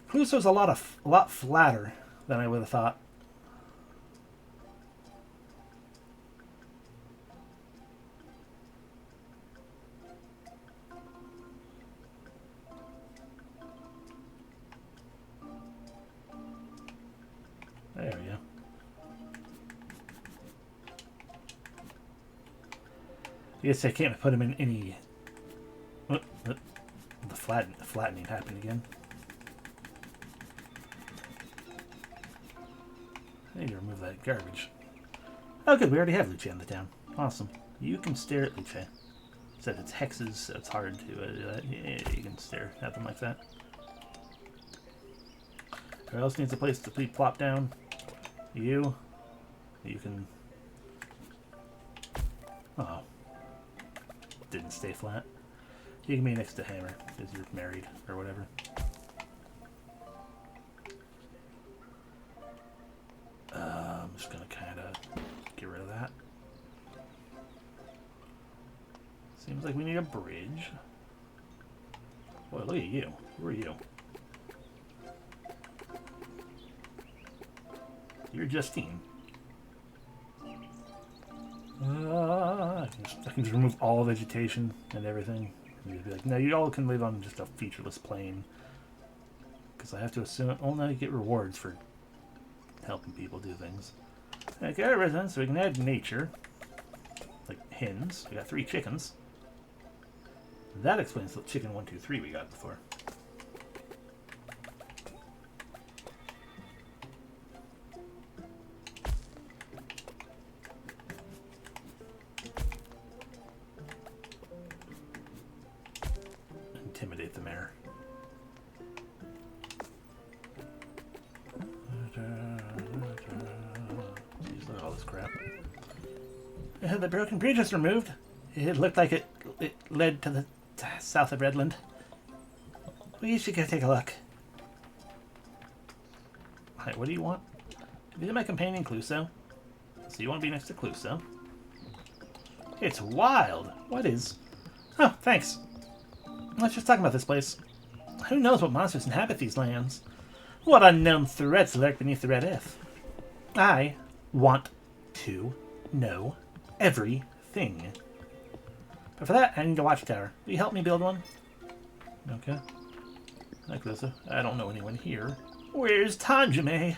Cluso's a lot flatter than I would have thought. There we go. I guess I can't put him in any. Oh, the flattening happened again. I need to remove that garbage. Oh, good. We already have Luce in the town. Awesome. You can stare at Luce. Except it's hexes, so it's hard to. Yeah, you can stare at them like that. Who else needs a place to please plop down? You. You can. Oh. Didn't stay flat. You can be next to Hammer because you're married or whatever. I'm just gonna kind of get rid of that. Seems like we need a bridge. Boy, look at you. Who are you? You're Justine. I can just remove all vegetation and everything. And just be like, no, you all can live on just a featureless plain. Because I have to assume, oh no, you get rewards for helping people do things. Okay, our residents, so we can add nature. Like hens. We got 3 chickens. That explains the chicken 1, 2, 3 we got before. Intimidate the mayor. Jeez, look at all this crap. The broken bridge was removed. It looked like it led to the south of Redland. We should go take a look. Alright, what do you want? Visit my companion Cluso. So you want to be next to Cluso? It's wild. What is? Oh, thanks. Let's just talk about this place. Who knows what monsters inhabit these lands? What unknown threats lurk beneath the red earth? I want to know everything. But for that, I need a watchtower. Will you help me build one? Okay. Hi, Cluso. I don't know anyone here. Where's Tanjime?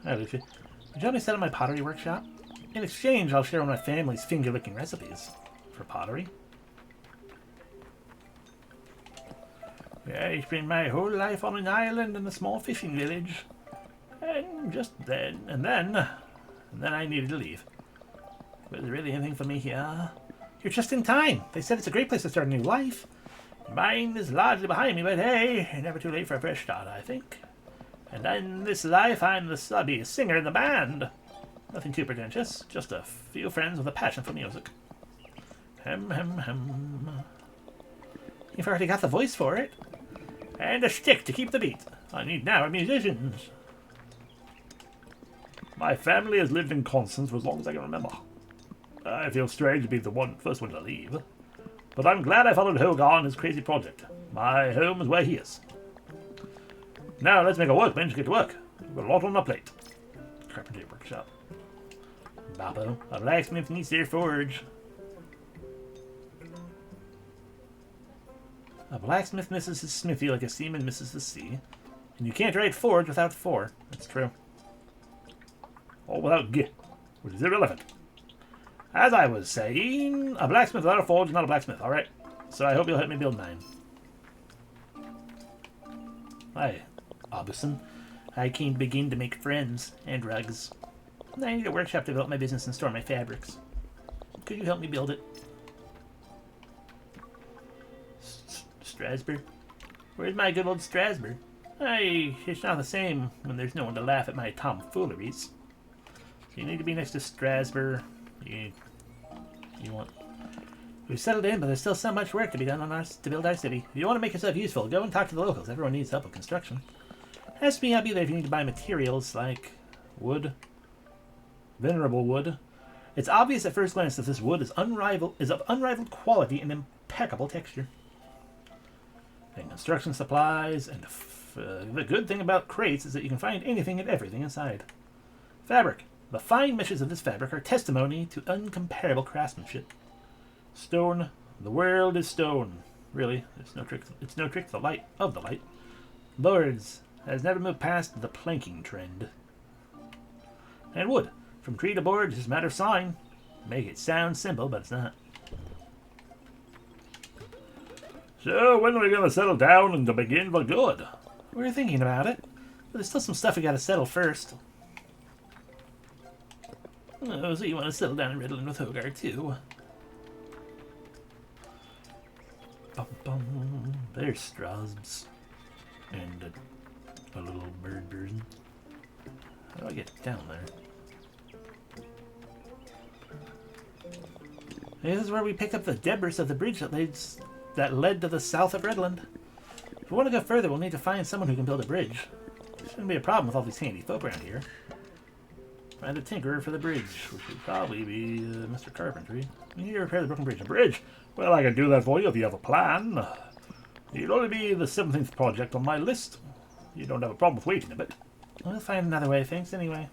Hi, Luffy. Would you help me set up my pottery workshop? In exchange, I'll share one of my family's finger-licking recipes. For pottery? I spent my whole life on an island in a small fishing village. And then I needed to leave. Was there really anything for me here? You're just in time. They said it's a great place to start a new life. Mine is largely behind me, but hey, never too late for a fresh start, I think. And in this life, I'm the subby singer in the band. Nothing too pretentious, just a few friends with a passion for music. Hem, hem, hem. You've already got the voice for it. And a stick to keep the beat. I need now musicians. My family has lived in Constance for as long as I can remember. I feel strange to be the first one to leave. But I'm glad I followed Hogar on his crazy project. My home is where he is. Now let's make a workbench get to work. We've got a lot on our plate. Carpentry workshop. Babo, a blacksmith needs their forge. A blacksmith misses his smithy like a seaman misses the sea. And you can't write forge without 4. That's true. Or without G, which is irrelevant. As I was saying, a blacksmith without a forge is not a blacksmith, alright? So I hope you'll help me build mine. Hi, Aubusson. I can begin to make friends and rugs. I need a workshop to develop my business and store my fabrics. Could you help me build it? Strasbourg? Where's my good old Strasbourg? It's not the same when there's no one to laugh at my tomfooleries. So you need to be next to Strasbourg. You want... We've settled in, but there's still so much work to be done to build our city. If you want to make yourself useful, go and talk to the locals. Everyone needs help with construction. Ask me, I'll be there if you need to buy materials like wood, venerable wood. It's obvious at first glance that this wood is of unrivaled quality and impeccable texture. And construction supplies, and the good thing about crates is that you can find anything and everything inside. Fabric. The fine meshes of this fabric are testimony to uncomparable craftsmanship. Stone. The world is stone. Really, it's no trick to the light of the light. Boards. Has never moved past the planking trend. And wood. From tree to board, it's just a matter of sawing. Make it sound simple, but it's not. So, when are we going to settle down and to begin for good? We're thinking about it. But there's still some stuff we gotta settle first. Oh, so you want to settle down in Riddlin with Hogarth, too? Bum, bum. There's Strasbs. And a little bird person. How do I get down there? Hey, this is where we pick up the debris of the bridge that led to the south of Redland. If we want to go further, we'll need to find someone who can build a bridge. Shouldn't be a problem with all these handy folk around here. Find a tinkerer for the bridge, which would probably be Mr. Carpentry. We need to repair the broken bridge. A bridge? Well, I can do that for you if you have a plan. It'll only be the 17th project on my list. You don't have a problem with waiting a bit. We'll find another way, thanks anyway.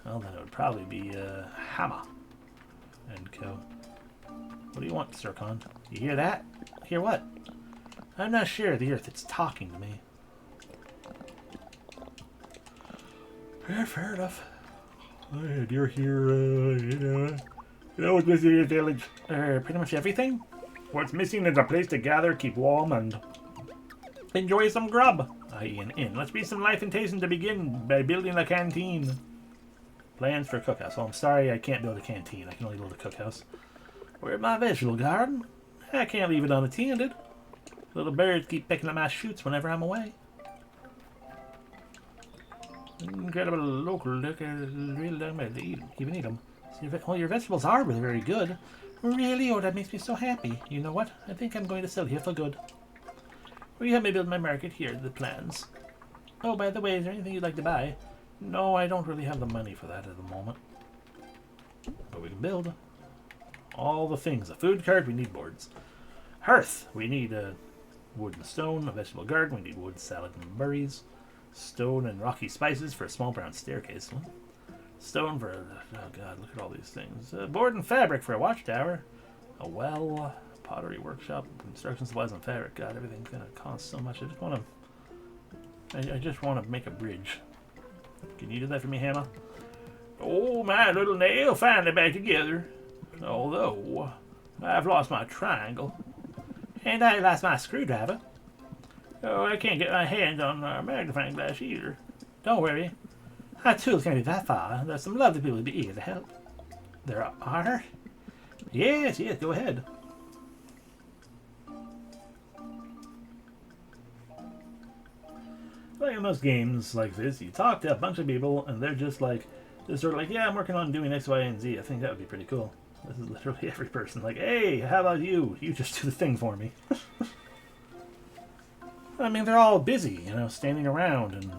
Well, then it would probably be Hammer and Co. What do you want, Sircon? You hear that? Hear what? I'm not sure. The Earth, it's talking to me. Yeah, fair enough. And you're here, you know what's missing in your village? Pretty much everything? What's missing is a place to gather, keep warm, and enjoy some grub. I.e. an inn. Let's be some life and taste to begin by building a canteen. Plans for a cookhouse. Oh, I'm sorry I can't build a canteen. I can only build a cookhouse. Where's my vegetable garden? I can't leave it unattended. Little birds keep picking at my shoots whenever I'm away. Incredible local look. Really don't matter to eat, even eat them. Well, your vegetables are really very good. Really? Oh, that makes me so happy. You know what? I think I'm going to sell here for good. Will you help me build my market? Here are the plans. Oh, by the way, is there anything you'd like to buy? No, I don't really have the money for that at the moment. But we can build all the things. A food cart, we need boards. Hearth, we need wood and stone. A vegetable garden, we need wood, salad, and berries. Stone and rocky spices for a small brown staircase. Stone for oh god, look at all these things. Board and fabric for a watchtower. A well, pottery workshop, construction supplies and fabric. God, everything's gonna cost so much. I just want to make a bridge. Can you do that for me, Hammer? Oh, my little nail finally back together. Although I've lost my triangle and I lost my screwdriver. Oh, I can't get my hands on a magnifying glass either. Don't worry. Our tools can't be that far. There's some lovely people who'd be eager to help. There are? Yes, go ahead. Like in most games like this, you talk to a bunch of people and they're just sort of like, yeah, I'm working on doing X, Y, and Z. I think that would be pretty cool. This is literally every person. Like, hey, how about you? You just do the thing for me. I mean, they're all busy, standing around and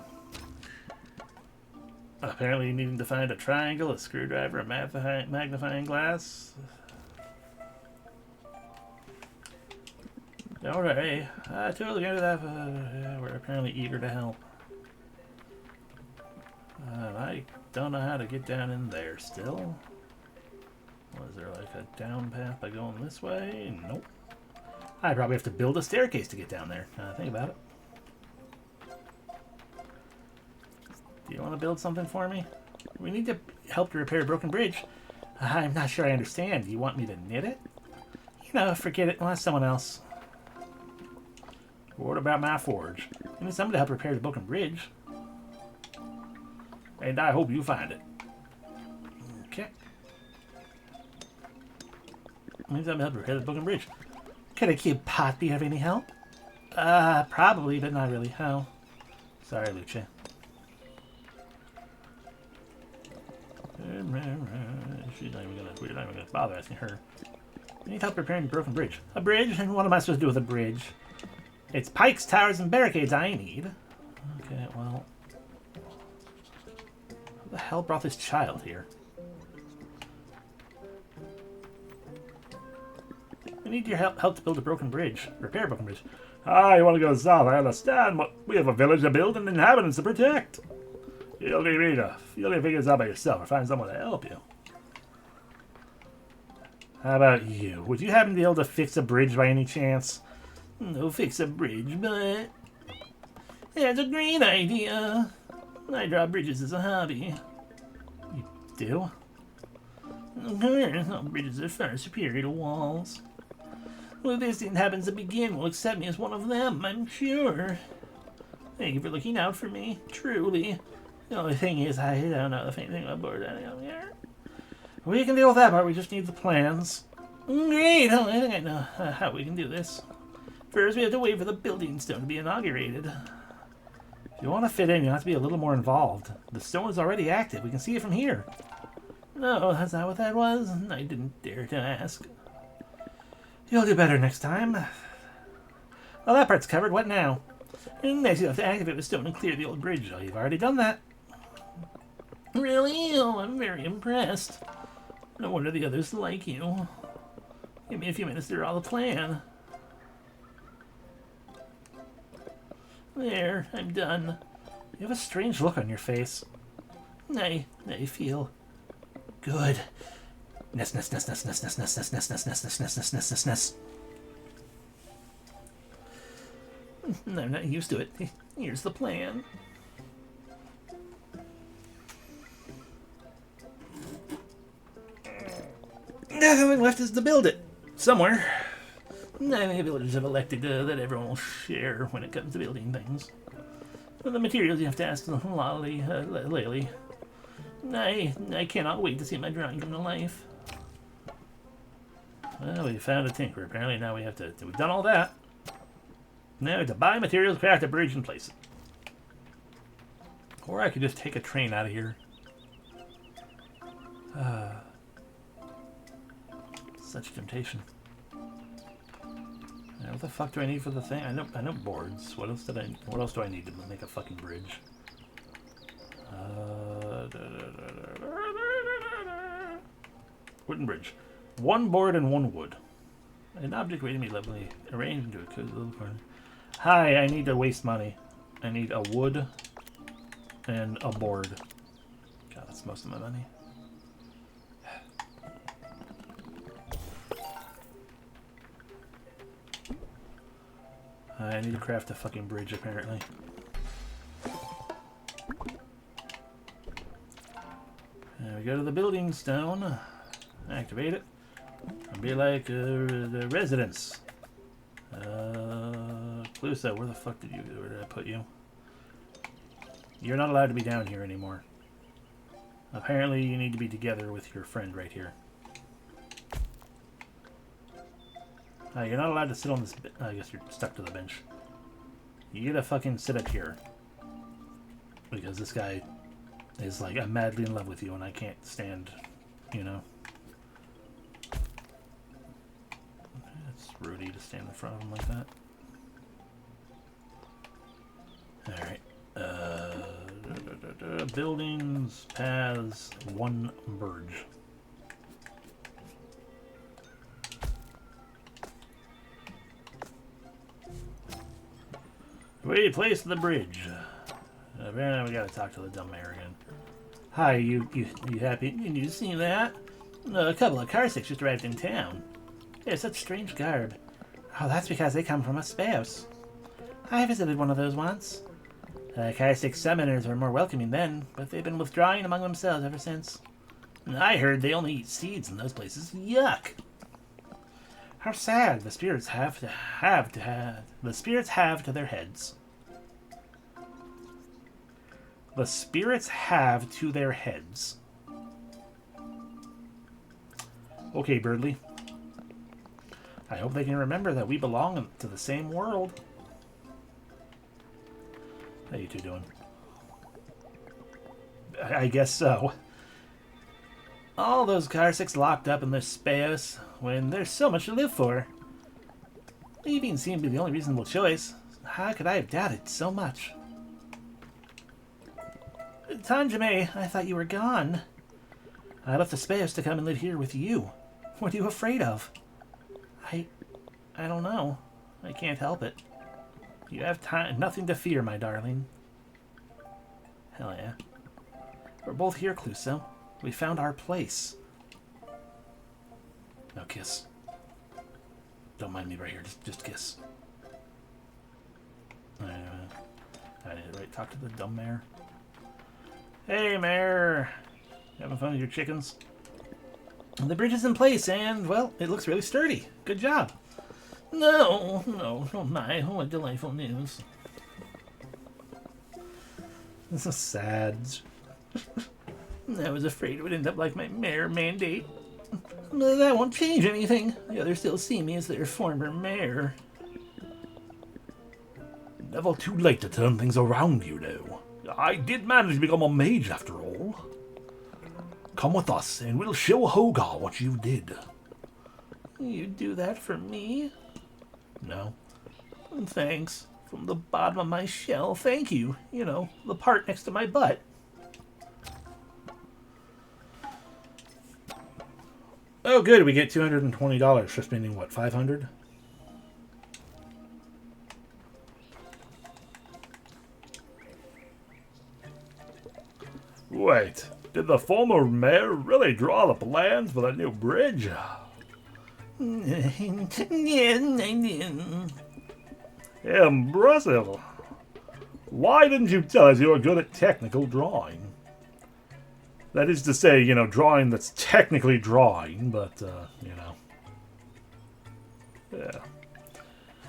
apparently needing to find a triangle, a screwdriver, a magnifying glass. Don't worry, I totally get that. Yeah, we're apparently eager to help. I don't know how to get down in there still. Was there like a down path by going this way? Nope. I probably have to build a staircase to get down there. Think about it. Do you want to build something for me? We need to help to repair a broken bridge. I'm not sure I understand. Do you want me to knit it? Forget it. I'll ask someone else. What about my forge? I need someone to help repair the broken bridge. And I hope you find it. Okay. Maybe I'm help repair the broken bridge. Could a cute pot be of any help? Probably, but not really. How? Sorry, Luce. She's not even gonna. We're not even gonna bother asking her. I need help repairing the broken bridge. A bridge? And what am I supposed to do with a bridge? It's pikes, towers, and barricades I need. Okay, well, who the hell brought this child here? I need your help to build a broken bridge. Repair a broken bridge. Ah, you want to go south, I understand, but we have a village to build and inhabitants to protect. You'll need to figure this out by yourself or find someone to help you. How about you? Would you happen to be able to fix a bridge by any chance? No, fix a bridge, but that's a great idea. I draw bridges as a hobby. You do? Of course, bridges are far superior to walls. Well, if this didn't happen to begin, will accept me as one of them, I'm sure. Thank you for looking out for me, truly. The only thing is, I don't know if anything about board out here. We can deal with that part, we just need the plans. Great, I think I know how we can do this. First, we have to wait for the building stone to be inaugurated. If you want to fit in, you have to be a little more involved. The stone is already active, we can see it from here. No, that's not what that was. I didn't dare to ask. You'll do better next time. Well, that part's covered. What now? And next, you have to activate the stone and clear the old bridge. Oh, you've already done that. Really? Oh, I'm very impressed. No wonder the others like you. Give me a few minutes to draw the plan. There, I'm done. You have a strange look on your face. I feel good. Ness. I'm not used to it. Here's the plan. Nothing left is to build it. Somewhere. I think the villagers have elected that everyone will share when it comes to building things. For the materials, you have to ask Laylee. I cannot wait to see my drawing come to life. Well, we found a tinker. Apparently now we have to... We've done all that. Now we have to buy materials, craft a bridge, and place it. Or I could just take a train out of here. Such temptation. Now, what the fuck do I need for the thing? I know boards. What else do I need to make a fucking bridge? Wooden bridge. 1 board and 1 wood. An object waiting to be lovely arranged into a cozy little corner. Hi, I need to waste money. I need a wood and a board. God, that's most of my money. I need to craft a fucking bridge, apparently. There we go to the building stone. Activate it. I'll be like the residence. Clusa, where did I put you? You're not allowed to be down here anymore. Apparently you need to be together with your friend right here. You're not allowed to sit on this... I guess you're stuck to the bench. You gotta fucking sit up here. Because this guy is like, I'm madly in love with you and I can't stand, you know. It's Rudy to stand in front of him like that. Alright. Buildings, paths, 1 burge. We placed the bridge. Apparently we gotta talk to the dumb mayor again. Hi, you happy? Did you see that? A couple of Karsiks just arrived in town. They have such strange garb. Oh, that's because they come from a spouse. I visited one of those once. Karsik summoners were more welcoming then, but they've been withdrawing among themselves ever since. I heard they only eat seeds in those places. Yuck! How sad. The spirits have to their heads. The spirits have to their heads. Okay, Birdly. I hope they can remember that we belong to the same world. How you two doing? I guess so. All those Karsiks locked up in their space when there's so much to live for. Leaving seemed to be the only reasonable choice. How could I have doubted so much? Tanjime, I thought you were gone. I left the space to come and live here with you. What are you afraid of? I don't know. I can't help it. You have nothing to fear, my darling. Hell yeah. We're both here, Cluso. We found our place. No kiss. Don't mind me right here. Just kiss. I need to talk to the dumb mare. Hey, mare. Having fun with your chickens? The bridge is in place, and, well, it looks really sturdy. Good job. No, oh my, what delightful news. This is sad. I was afraid it would end up like my mayor mandate. But that won't change anything. The others still see me as their former mayor. Never too late to turn things around, you know. I did manage to become a mage after all. Come with us, and we'll show Hogar what you did. You'd do that for me? No. Thanks. From the bottom of my shell, thank you. You know, the part next to my butt. Oh, good. We get $220 for spending, what, $500? Wait, did the former mayor really draw the plans for the new bridge? Impressive. Why didn't you tell us you were good at technical drawing? That is to say, you know, drawing that's technically drawing, but, you know. Yeah.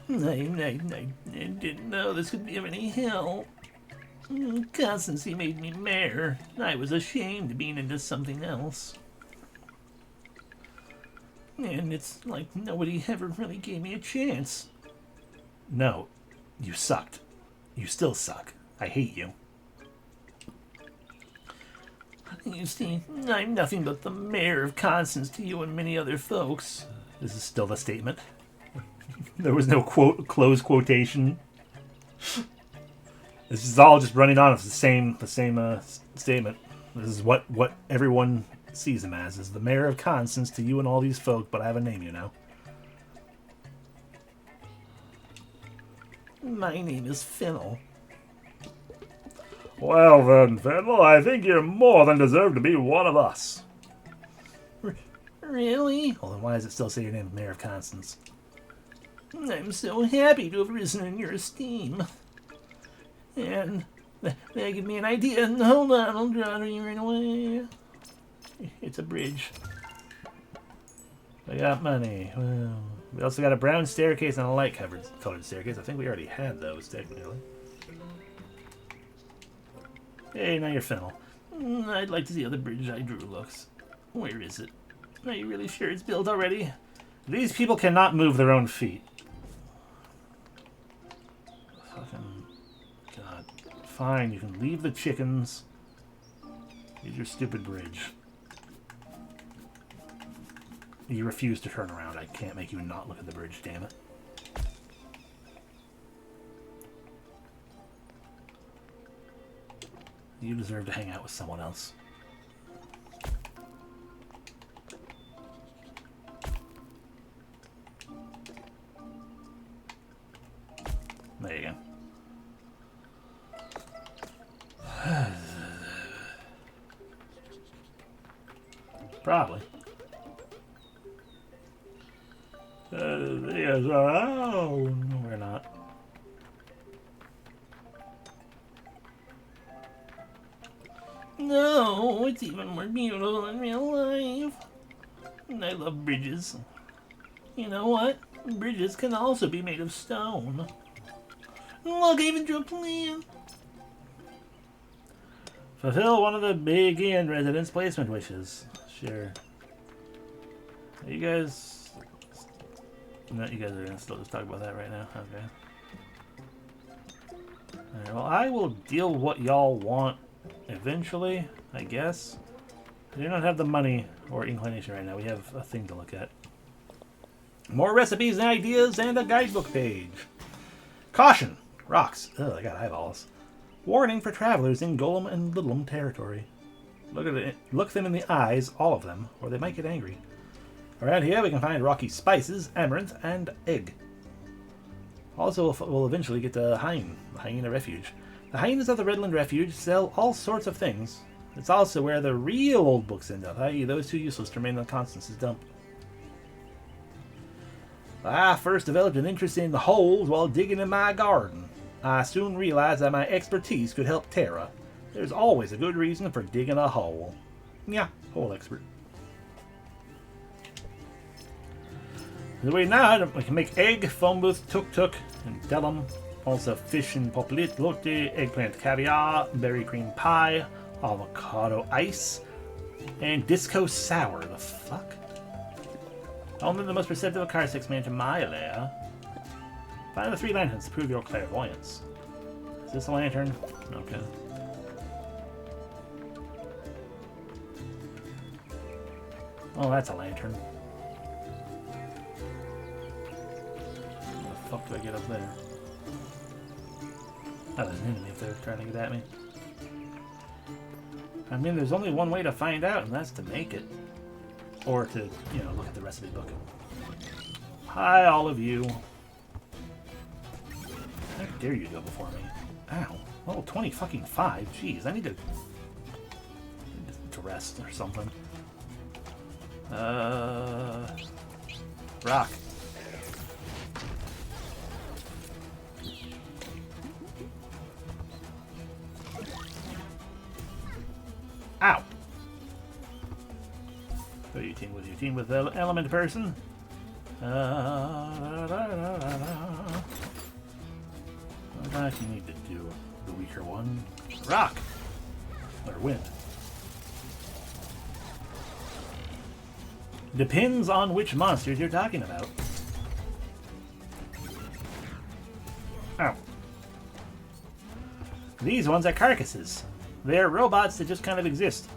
I didn't know this could be of any help. Constancy made me mayor. I was ashamed of being into something else. And it's like nobody ever really gave me a chance. No, you sucked. You still suck. I hate you. You see, I'm nothing but the mayor of Constance to you and many other folks. This is still the statement. There was no close quotation. This is all just running on. It's the same statement. This is what everyone sees him as. Is the mayor of Constance to you and all these folk, but I have a name, you know. My name is Fennel. Well then, Fennel, I think you're more than deserved to be one of us. Really? Well, then why does it still say your name, Mayor of Constance? I'm so happy to have risen in your esteem. And that gave me an idea. Hold on, I'll draw it right away. It's a bridge. I got money. Well, we also got a brown staircase and a light-colored staircase. I think we already had those, technically. Hey, now you're Fennel. I'd like to see how the bridge I drew looks. Where is it? Are you really sure it's built already? These people cannot move their own feet. Fucking God. Fine, you can leave the chickens. Use your stupid bridge. You refuse to turn around. I can't make you not look at the bridge, damn it. You deserve to hang out with someone else. There you go. Probably. Yes, oh, no, we're not. No, it's even more beautiful in real life. And I love bridges. You know what? Bridges can also be made of stone. Look, I even drew a plan. Fulfill one of the Big Inn residents' placement wishes. Sure. You guys... No, you guys are gonna still just talk about that right now. Okay. Alright, well, I will deal what y'all want eventually, I guess. We do not have the money or inclination right now. We have a thing to look at. More recipes and ideas and a guidebook page. Caution! Rocks. Ugh, I got eyeballs. Warning for travelers in Golem and Littlem territory. Look them in the eyes, all of them, or they might get angry. Around here we can find rocky spices, amaranth, and egg. Also, we'll eventually get to the hyena refuge. The hyenas of the Redland Refuge sell all sorts of things. It's also where the real old books end up, i.e. those too useless to remain in Constance's dump. I first developed an interest in holes while digging in my garden. I soon realized that my expertise could help Terra. There's always a good reason for digging a hole. Yeah, hole expert. The way now, we can make egg, foambooth, tuk-tuk, and delum. Also fish and poplit, lotte, eggplant caviar, berry cream pie, avocado ice, and disco sour. The fuck? Only the most perceptive of Karsek's man to my lair. Find the 3 lanterns to prove your clairvoyance. Is this a lantern? Okay. Oh, that's a lantern. How the fuck do I get up there? Oh, there's an enemy if they're trying to get at me. I mean, there's only one way to find out, and that's to make it. Or to, you know, look at the recipe book. Hi, all of you. How dare you go before me? Ow. Level 20 fucking 5. Jeez, I need to rest or something. Rock. Ow. Who you team with? You team with the element person? What do you need to do? The weaker one? Rock! Or wind. Depends on which monsters you're talking about. Ow. These ones are carcasses. They're robots that just kind of exist.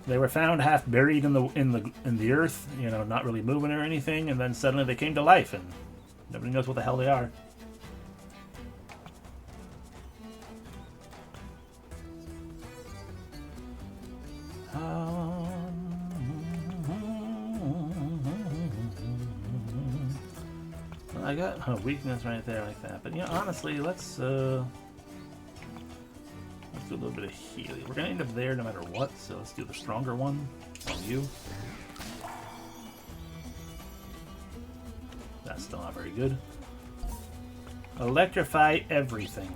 They were found half buried in the earth, you know, not really moving or anything, and then suddenly they came to life, and nobody knows what the hell they are. I got a weakness right there like that, but you know, honestly, let's do a little bit of healing. We're gonna end up there no matter what, so let's do the stronger one on you. That's still not very good. Electrify everything.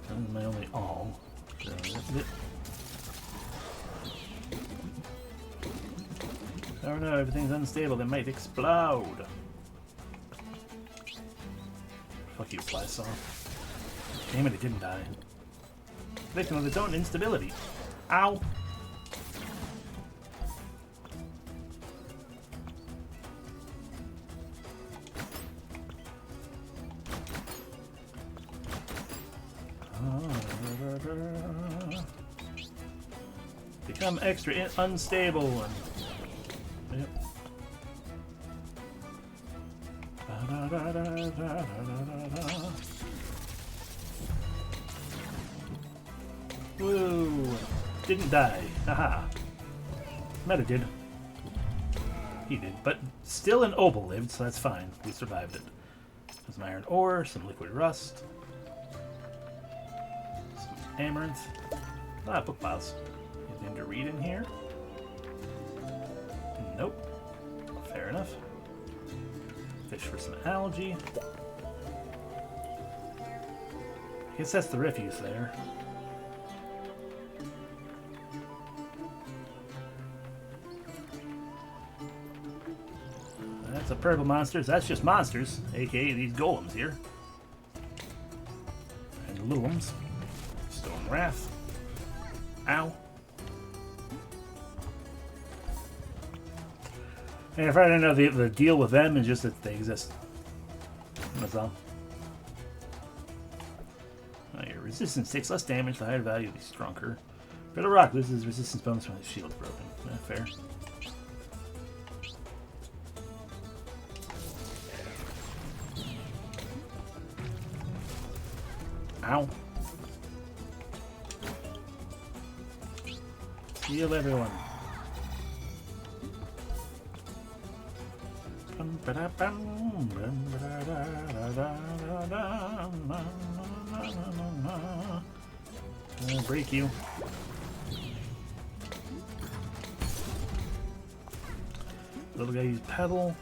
That's my only all. Oh no, everything's unstable. They might explode. Fuck you, Flysaw. Damn it, it didn't die. Victim of its own instability. Ow! Become extra unstable and yep. Woo! Didn't die. Haha. Meta did. He did, but still an opal lived, so that's fine. We survived it. Some iron ore, some liquid rust, some amaranth. Book files. Anything to read in here? Nope. Fair enough. Fish for some algae. I guess that's the refuse there. That's a purple monsters. That's just monsters, aka these golems here. And looms. Stone Wrath. Ow. And if I don't know, the deal with them is just that they exist. That's all. Oh, your resistance takes less damage, the higher value is stronger. Brittle Rock loses resistance bonus when the shield's broken. Fair. Ow. Heal everyone. I'll break you. Little guy use pedal.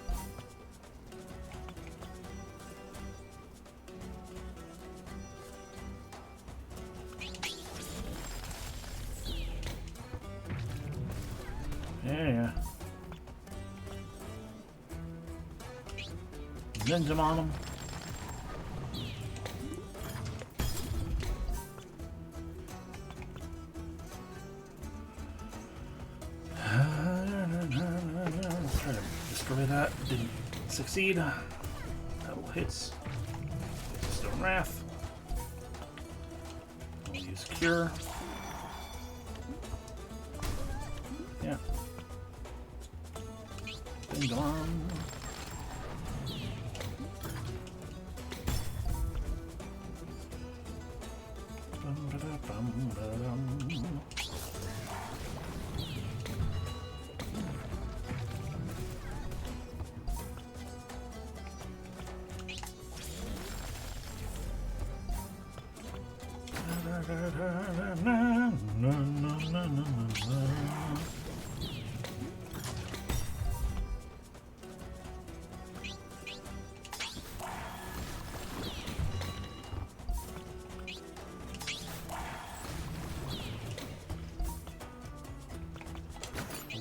Yeah. Ninja on him. Try to destroy that. Didn't succeed. Double hits. Stone Wrath. We'll use Cure. Yeah. Bing on.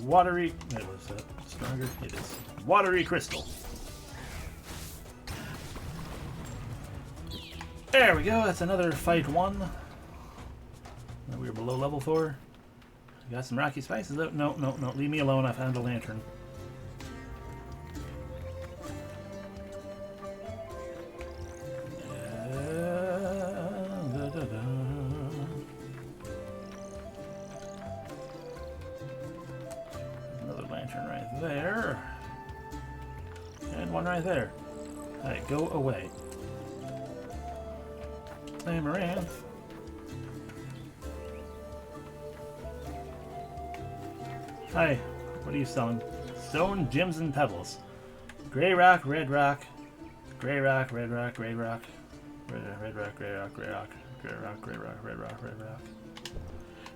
Watery. That was stronger. It is watery crystal. There we go. That's another fight one. We were below level 4. Got some rocky spices. Oh, no. Leave me alone. I found a lantern. Another lantern right there. And one right there. Alright, go away. Amaranth. Hi, what are you selling? Stone, gems, and pebbles. Gray rock, red rock. Gray rock, red rock, gray rock. Red rock, gray rock, gray rock. Gray rock, gray rock, red rock, red rock.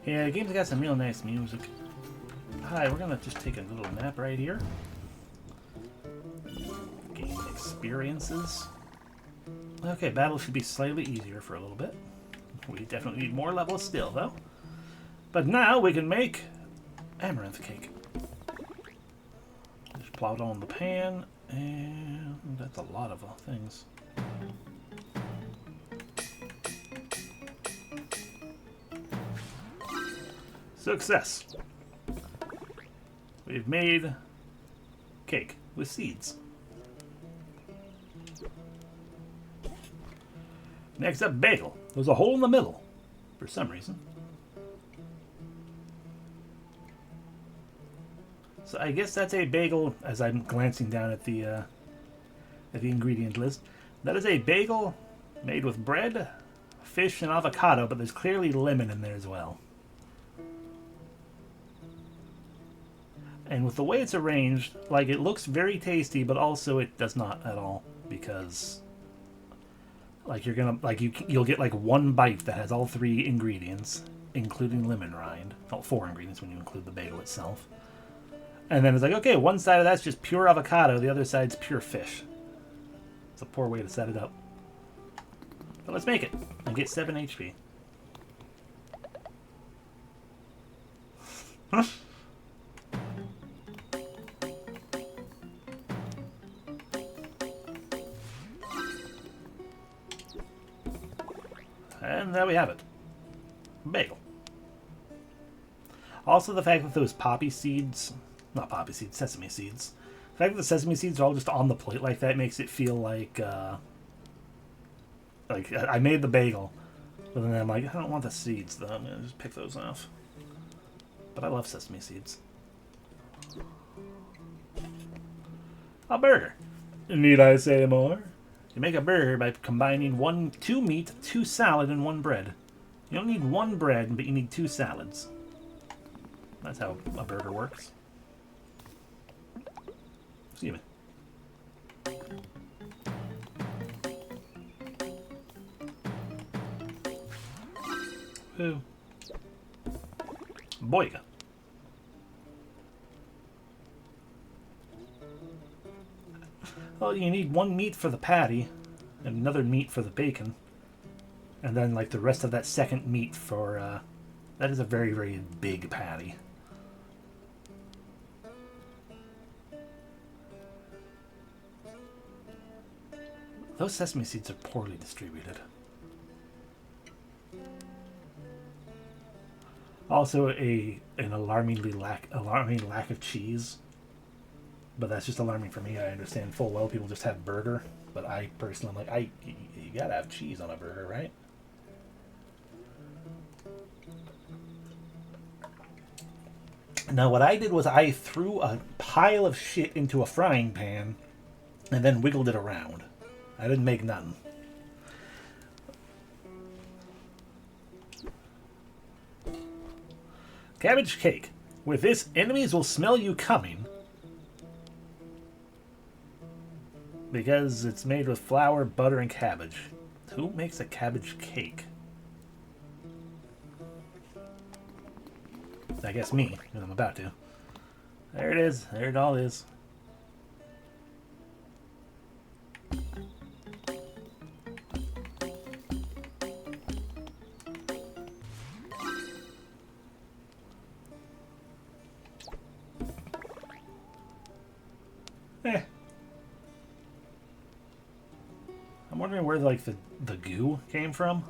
Yeah, the game's got some real nice music. Hi, we're gonna just take a little nap right here. Gain experiences. Okay, battle should be slightly easier for a little bit. We definitely need more levels still, though. But now we can make amaranth cake. Just plow it on the pan, and that's a lot of things. Success! We've made cake with seeds. Next up, bagel. There's a hole in the middle, for some reason. So I guess that's a bagel, as I'm glancing down at the ingredient list. That is a bagel made with bread, fish, and avocado, but there's clearly lemon in there as well. And with the way it's arranged, like, it looks very tasty, but also it does not at all, because like you'll get like one bite that has all 3 ingredients, including lemon rind. Well, 4 ingredients when you include the bagel itself. And then it's like, okay, one side of that's just pure avocado, the other side's pure fish. It's a poor way to set it up. But let's make it and get 7 HP. And there we have it. Bagel. Also, the fact that those poppy seeds, not poppy seeds, sesame seeds. The fact that the sesame seeds are all just on the plate like that makes it feel like I made the bagel, but then I'm like, I don't want the seeds though. I'm gonna just pick those off. But I love sesame seeds. A burger. Need I say more? You make a burger by combining 2 meat, 2 salad, and 1 bread. You don't need 1 bread, but you need 2 salads. That's how a burger works. Excuse me. Ooh. Boyga. Well, you need 1 meat for the patty, and another meat for the bacon, and then like the rest of that second meat for, that is a very, very big patty. Those sesame seeds are poorly distributed. Also, an alarming lack of cheese. But that's just alarming for me. I understand full well people just have burger, but I personally am like, you gotta have cheese on a burger, right? Now, what I did was I threw a pile of shit into a frying pan and then wiggled it around. I didn't make nothing. Cabbage cake. With this, enemies will smell you coming. Because it's made with flour, butter, and cabbage. Who makes a cabbage cake? I guess me, because I'm about to. There it is. There it all is. I'm wondering where like the goo came from.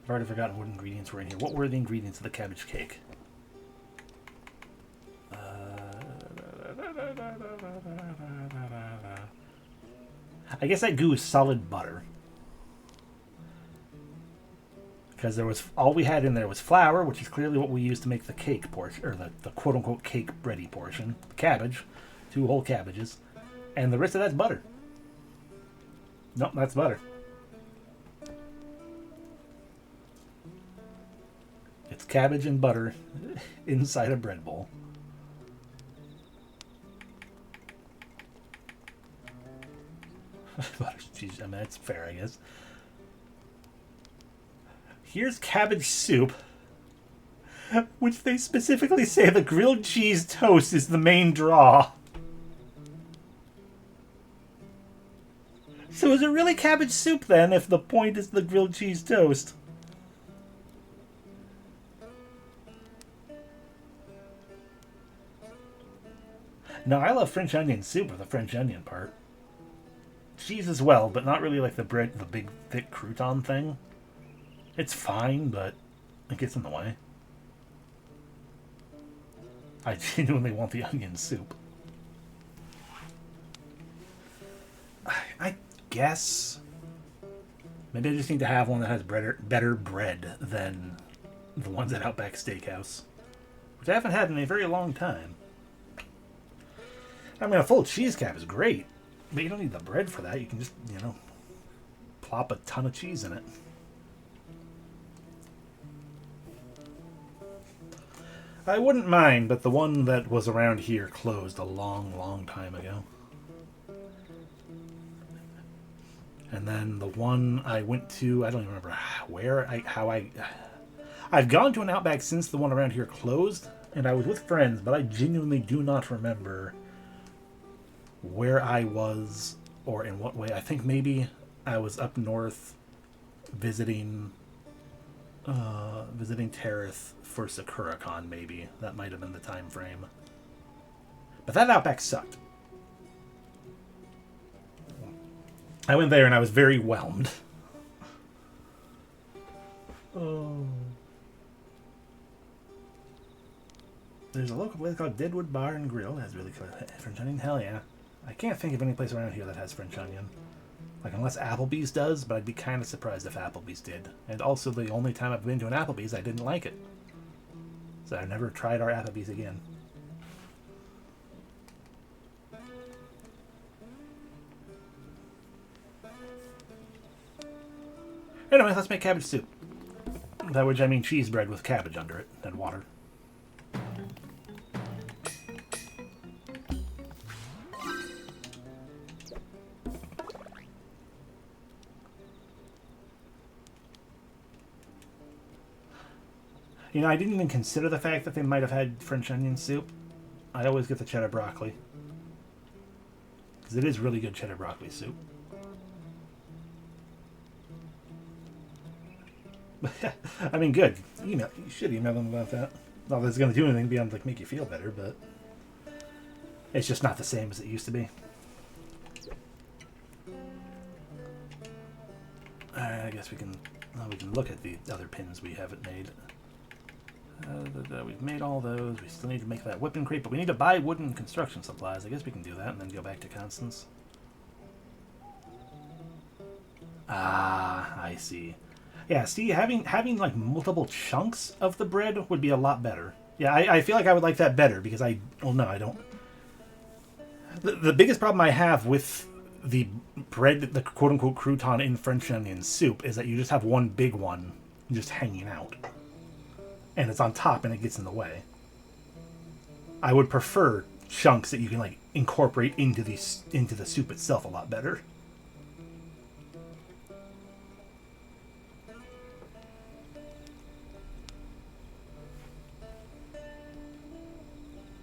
I've already forgotten what ingredients were in here. What were the ingredients of the cabbage cake? I guess that goo is solid butter. Because there was all we had in there was flour, which is clearly what we used to make the cake portion, or the quote-unquote cake bready portion. The cabbage, 2 whole cabbages, and the rest of that's butter. Nope, that's butter. It's cabbage and butter inside a bread bowl. Butter, geez, I mean, that's fair, I guess. Here's cabbage soup, which they specifically say the grilled cheese toast is the main draw. So is it really cabbage soup then, if the point is the grilled cheese toast? No, I love French onion soup with the French onion part. Cheese as well, but not really like the bread, the big thick crouton thing. It's fine, but it gets in the way. I genuinely want the onion soup. I guess maybe I just need to have one that has better bread than the ones at Outback Steakhouse, which I haven't had in a very long time. I mean, a full cheese cap is great, but you don't need the bread for that. You can just, you know, plop a ton of cheese in it. I wouldn't mind, but the one that was around here closed a long, long time ago. And then the one I went to, I don't even remember where, I've gone to an Outback since the one around here closed, and I was with friends, but I genuinely do not remember where I was or in what way. I think maybe I was up north visiting Terra for SakuraCon, maybe. That might have been the time frame. But that Outback sucked. I went there and I was very whelmed. Oh. There's a local place called Deadwood Bar and Grill. That's really cool. French onion? Hell yeah. I can't think of any place around here that has French onion. Like, unless Applebee's does, but I'd be kind of surprised if Applebee's did. And also, the only time I've been to an Applebee's, I didn't like it. So I've never tried our Applebee's again. Anyway, let's make cabbage soup. By which I mean cheese bread with cabbage under it and water. You know, I didn't even consider the fact that they might have had French onion soup. I always get the cheddar broccoli. Because it is really good cheddar broccoli soup. I mean, good. You should email them about that. Not that it's going to do anything beyond like make you feel better, but it's just not the same as it used to be. I guess we can look at the other pins we haven't made. We've made all those. We still need to make that whipping crate, but we need to buy wooden construction supplies. I guess we can do that and then go back to Constance. Ah, I see. Yeah, see, having like multiple chunks of the bread would be a lot better. Yeah, I feel like I would like that better because I don't. The biggest problem I have with the bread, the quote-unquote crouton in French onion soup, is that you just have one big one just hanging out. And it's on top and it gets in the way. I would prefer chunks that you can like incorporate into the soup itself a lot better.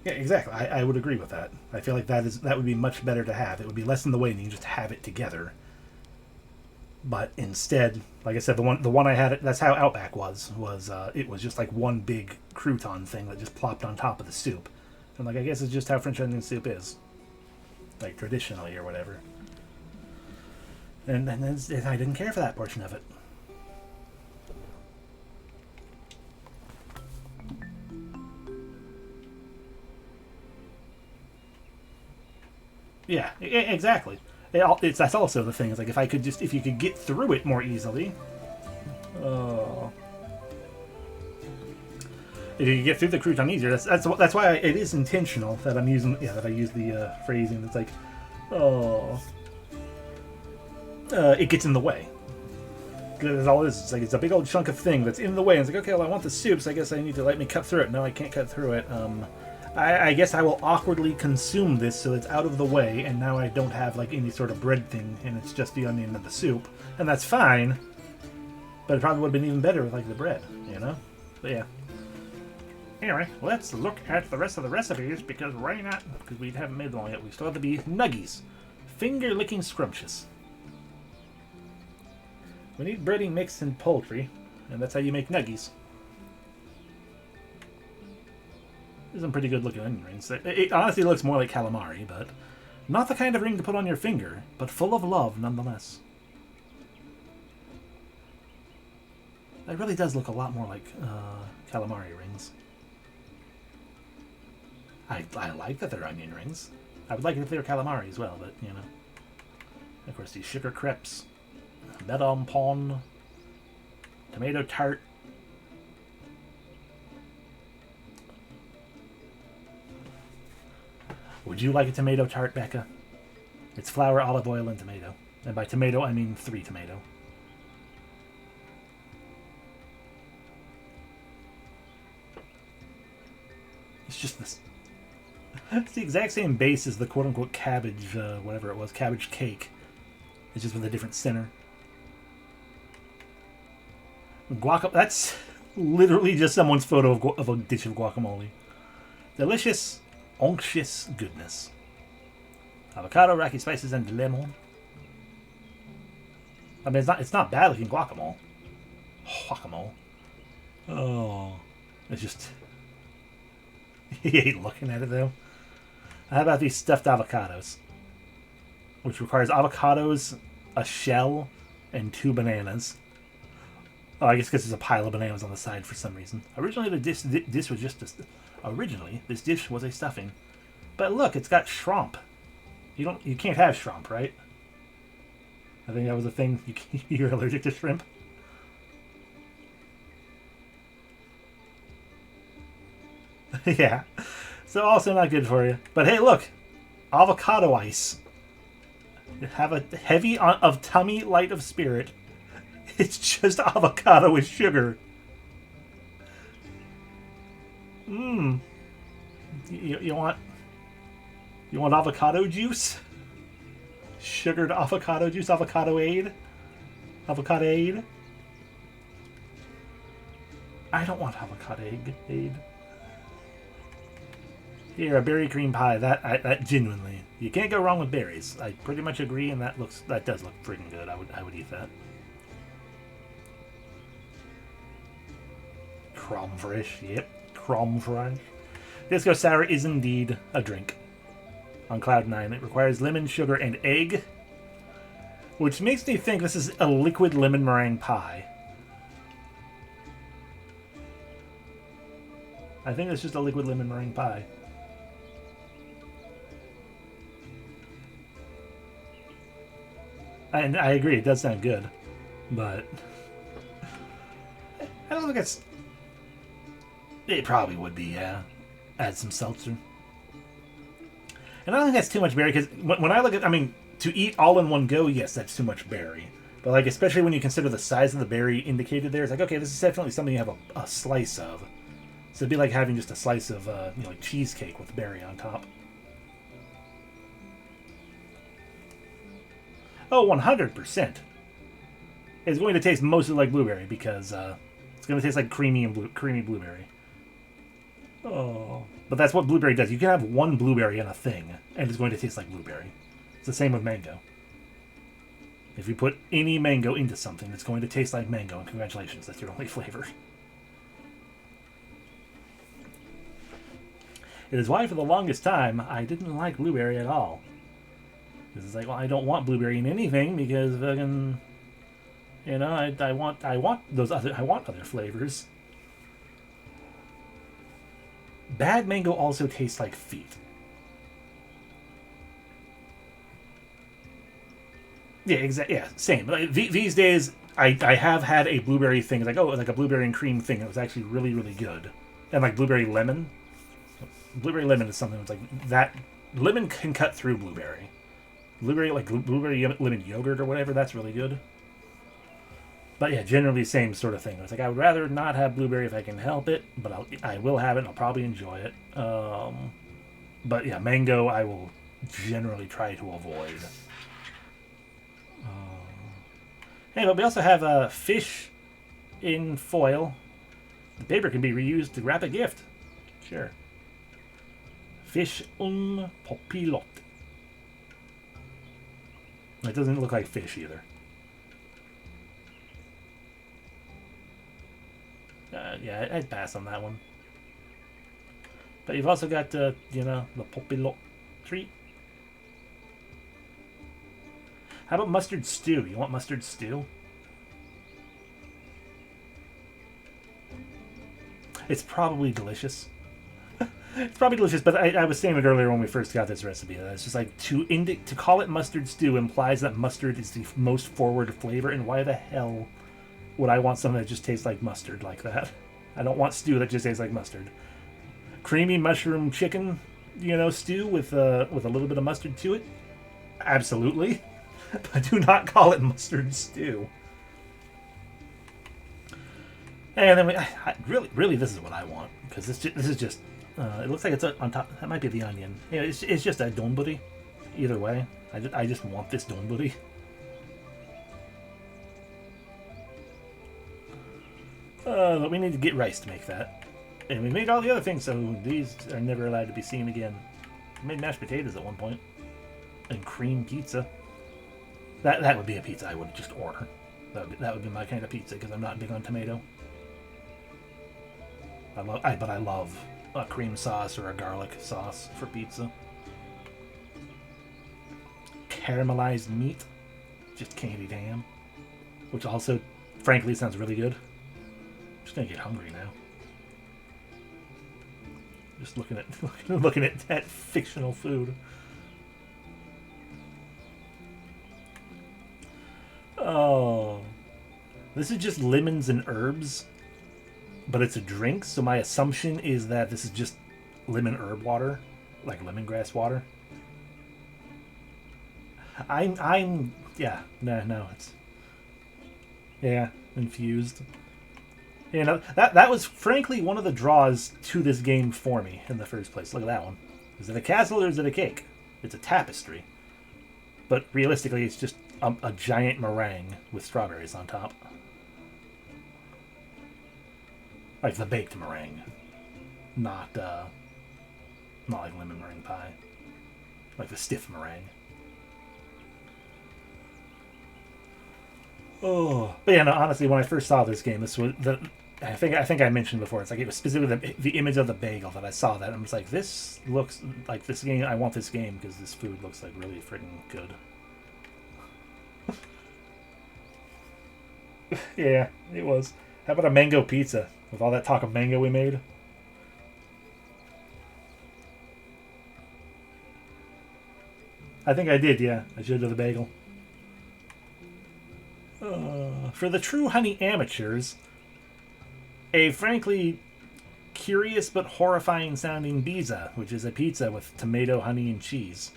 Yeah, exactly. I would agree with that. I feel like that would be much better to have. It would be less in the way and you can just have it together. But instead, like I said, the one I had, that's how Outback was it was just like one big crouton thing that just plopped on top of the soup. And like, I guess it's just how French onion soup is. Like traditionally or whatever. And I didn't care for that portion of it. Yeah, exactly. That's also the thing. It's like if you could get through it more easily. Oh. If you could get through the crouton easier, that's why it is intentional that I'm using. Yeah, that I use the phrasing. It's like, it gets in the way. That's all it is. It's like it's a big old chunk of thing that's in the way. And it's like, okay, well, I want the soup, so I guess I need to let me cut through it. No, I can't cut through it. I guess I will awkwardly consume this so it's out of the way, and now I don't have like any sort of bread thing, and it's just the onion and the soup, and that's fine. But it probably would have been even better with like the bread, you know? But yeah. Anyway, let's look at the rest of the recipes because why not? Because we haven't made them all yet. We still have to be nuggies, finger-licking scrumptious. We need breading mix and poultry, and that's how you make nuggies. There's some pretty good looking onion rings. It honestly looks more like calamari, but not the kind of ring to put on your finger, but full of love nonetheless. It really does look a lot more like calamari rings. I like that they're onion rings. I would like it if they were calamari as well, but you know. Of course, these sugar crepes, Madame Pon, tomato tart. Would you like a tomato tart, Becca? It's flour, olive oil, and tomato. And by tomato, I mean 3 tomato. It's just this. It's the exact same base as the quote-unquote cabbage, whatever it was, cabbage cake. It's just with a different center. That's literally just someone's photo of a dish of guacamole. Delicious, unctuous goodness. Avocado, Rocky spices, and lemon. I mean, it's not bad looking guacamole. Guacamole. Oh, it's just. He ain't looking at it though. How about these stuffed avocados? Which requires avocados a shell, and 2 bananas. Oh, I guess because there's a pile of bananas on the side for some reason. Originally, this was just originally this dish was a stuffing, but look, it's got shrimp. You can't have shrimp, right? I think that was a thing. You're allergic to shrimp. Yeah, so also not good for you. But hey, look, avocado ice. Have a heavy of tummy, light of spirit. It's just avocado with sugar. Mmm. You want avocado juice? Sugared avocado juice, avocado-aid? Avocado-aid? I don't want avocado-aid. Here, a berry cream pie. That genuinely, you can't go wrong with berries. I pretty much agree, and that does look freaking good. I would eat that. Cromfresh, yep, cromfresh. Disco Sour is indeed a drink. On Cloud 9, it requires lemon, sugar, and egg, which makes me think this is a liquid lemon meringue pie. I think it's just a liquid lemon meringue pie. And I agree, it does sound good, but I don't think it's... It probably would be, yeah. Add some seltzer. And I don't think that's too much berry, because when I look at... I mean, to eat all in one go, yes, that's too much berry. But, like, especially when you consider the size of the berry indicated there, it's like, okay, this is definitely something you have a slice of. So it'd be like having just a slice of, like cheesecake with berry on top. Oh, 100%. It's going to taste mostly like blueberry because it's going to taste like creamy blueberry. Oh, but that's what blueberry does. You can have one blueberry in a thing, and it's going to taste like blueberry. It's the same with mango. If you put any mango into something, it's going to taste like mango, and congratulations, that's your only flavor. It is why for the longest time I didn't like blueberry at all. Because it's like, well, I don't want blueberry in anything because fucking, you know, I want other flavors. Bad mango also tastes like feet. Yeah, exactly. Yeah, same. Like, these days, I have had a blueberry thing. It's like, oh, it was like a blueberry and cream thing. It was actually really, really good. And like blueberry lemon. Blueberry lemon is something that's like that. Lemon can cut through blueberry. Blueberry lemon yogurt or whatever. That's really good. But yeah, generally same sort of thing. It's like I would rather not have blueberry if I can help it, but I will have it. And I'll probably enjoy it. But yeah, mango I will generally try to avoid. Hey, but we also have fish in foil. The paper can be reused to wrap a gift. Sure. Fish popilot. It doesn't look like fish either. Yeah, I'd pass on that one. But you've also got, you know, the popilot treat. How about mustard stew? You want mustard stew? It's probably delicious. It's probably delicious, but I was saying it earlier when we first got this recipe. It's just like to call it mustard stew implies that mustard is the most forward flavor, and why the hell would I want something that just tastes like mustard like that? I don't want stew that just tastes like mustard. Creamy mushroom chicken, you know, stew with a little bit of mustard to it? Absolutely. But do not call it mustard stew. And then really, this is what I want, because this is just. It looks like it's on top. That might be the onion. Yeah, it's just a donburi. Either way, I just want this donburi. But we need to get rice to make that, and we made all the other things, so these are never allowed to be seen again. We made mashed potatoes at one point, and cream pizza. That would be a pizza I would just order. That would be my kind of pizza, because I'm not big on tomato. But I love a cream sauce or a garlic sauce for pizza. Caramelized meat. just candied ham, which also, frankly, sounds really good. I'm just gonna get hungry now. Just looking at looking at that fictional food. Oh, this is just lemons and herbs, but it's a drink. So my assumption is that this is just lemon herb water, like lemongrass water. Yeah, no, it's, yeah, infused. You know, that was frankly one of the draws to this game for me in the first place. Look at that one. Is it a castle or is it a cake? It's a tapestry. But realistically, it's just a giant meringue with strawberries on top. Like the baked meringue. Not like lemon meringue pie. Like the stiff meringue. Oh, but yeah, no. Honestly, when I first saw this game, this was I think I mentioned before. It's like it was specifically the image of the bagel that I saw that. And I was like, this looks like this game. I want this game because this food looks like really freaking good. Yeah, it was. How about a mango pizza with all that talk of mango we made? I think I did. Yeah, I should have the bagel. For the true honey amateurs, a frankly curious but horrifying sounding pizza, which is a pizza with tomato, honey, and cheese.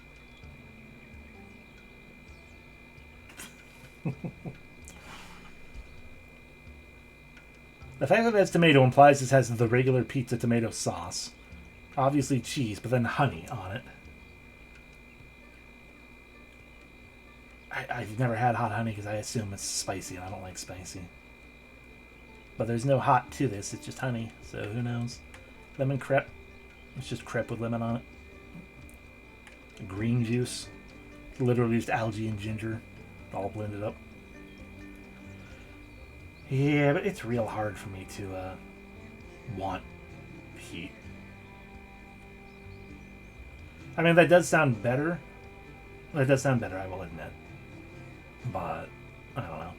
The fact that it has tomato implies this has the regular pizza tomato sauce. Obviously cheese, but then honey on it. I've never had hot honey because I assume it's spicy and I don't like spicy. But there's no hot to this, it's just honey, so who knows. Lemon crepe. It's just crepe with lemon on it. Green juice. Literally just algae and ginger all blended up. Yeah, but it's real hard for me to want heat. I mean, that does sound better. That does sound better, I will admit. But, I don't know.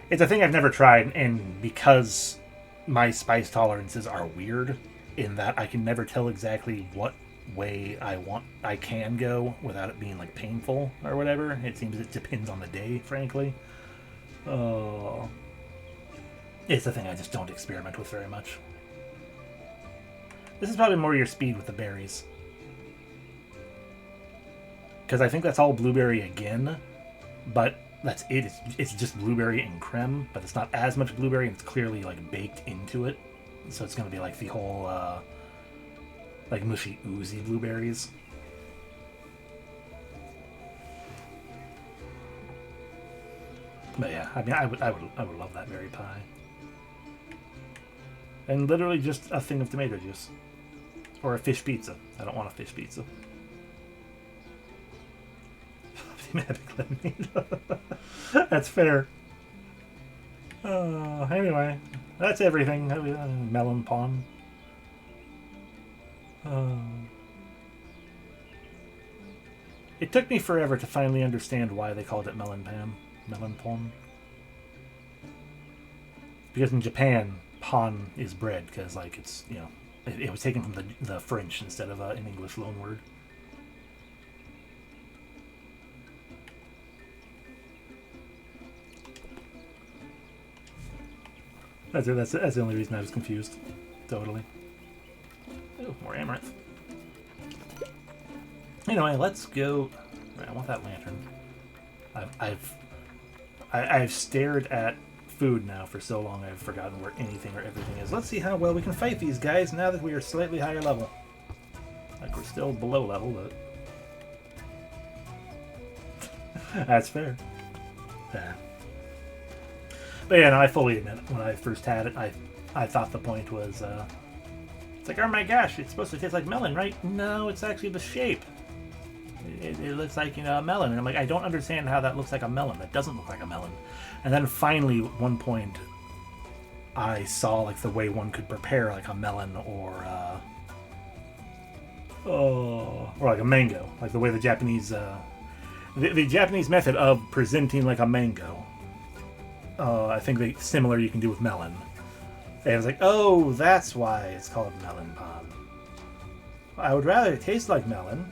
It's a thing I've never tried, and because my spice tolerances are weird, in that I can never tell exactly what way I can go without it being, like, painful or whatever. It seems it depends on the day, frankly. It's a thing I just don't experiment with very much. This is probably more your speed with the berries. Because I think that's all blueberry again, but that's it. It's just blueberry and creme, but it's not as much blueberry, and it's clearly like baked into it. So it's going to be like the whole like mushy, oozy blueberries. But yeah, I mean, I would love that berry pie. And literally just a thing of tomato juice. Or a fish pizza. I don't want a fish pizza. That's fair. Anyway, that's everything. Melon pond. It took me forever to finally understand why they called it melon pond. Because in Japan, pan is bread, because like it's, you know, it was taken from the French instead of an English loanword. That's the only reason I was confused. Totally. Oh, more amaranth. Anyway, let's go. Right, I want that lantern. I've stared at food now for so long I've forgotten where anything or everything is. Let's see how well we can fight these guys now that we are slightly higher level. Like we're still below level, but that's fair. Yeah. But yeah, no, I fully admit it. When I first had it, I thought the point was, it's like, oh my gosh, it's supposed to taste like melon, right? No, it's actually the shape. It looks like, you know, a melon. And I'm like, I don't understand how that looks like a melon. That doesn't look like a melon. And then finally, at one point, I saw like the way one could prepare like a melon or like a mango, like the way the Japanese The Japanese method of presenting like a mango. I think similar you can do with melon. And it's like, oh, that's why it's called melon pan. I would rather it taste like melon.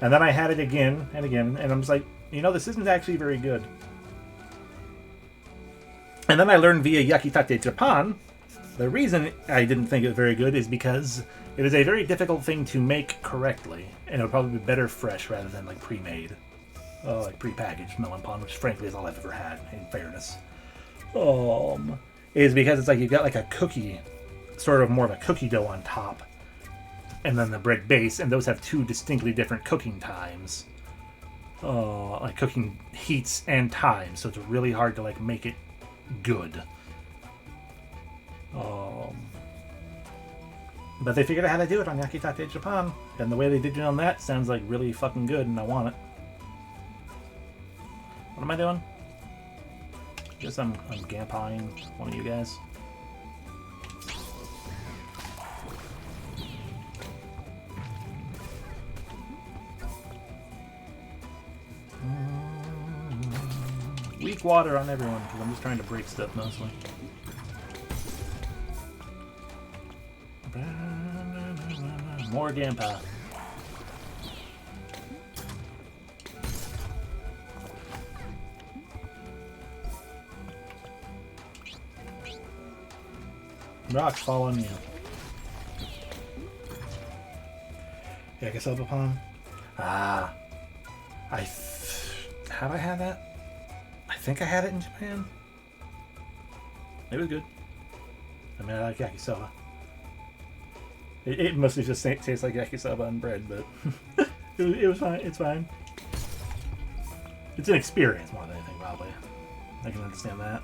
And then I had it again and again, and I'm just like, you know, this isn't actually very good. And then I learned via Yakitate Japan, the reason I didn't think it was very good is because it is a very difficult thing to make correctly, and it would probably be better fresh rather than like pre-made. Like pre-packaged melon pan, which frankly is all I've ever had, in fairness. Is because it's like you've got like a cookie, sort of more of a cookie dough on top, and then the bread base, and those have two distinctly different cooking times. Like cooking heats and times, so it's really hard to like make it good. But they figured out how to do it on Yakitate Japan, and the way they did it on that sounds like really fucking good, and I want it. What am I doing? Guess I'm gamping one of you guys. Weak water on everyone, because I'm just trying to break stuff mostly. More Gampa. Rocks fall on you. Yakisoba Pond. Ah. Have I had that? I think I had it in Japan. It was good. I mean, I like yakisoba. It mostly just tastes like yakisoba and bread, but it was fine. It's fine. It's an experience more than anything, probably. I can understand that.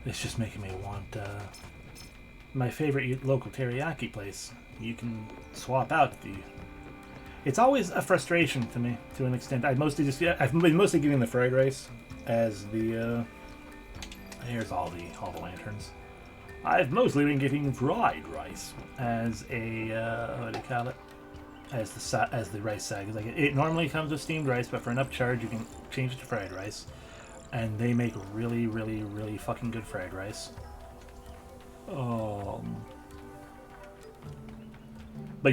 It's just making me want my favorite local teriyaki place. You can swap out the... It's always a frustration to me, to an extent. I've been mostly getting the fried rice as the... here's all the lanterns. I've mostly been getting fried rice as a... what do you call it? As the rice side. Like it normally comes with steamed rice, but for an upcharge you can change it to fried rice. And they make really, really, really fucking good fried rice. But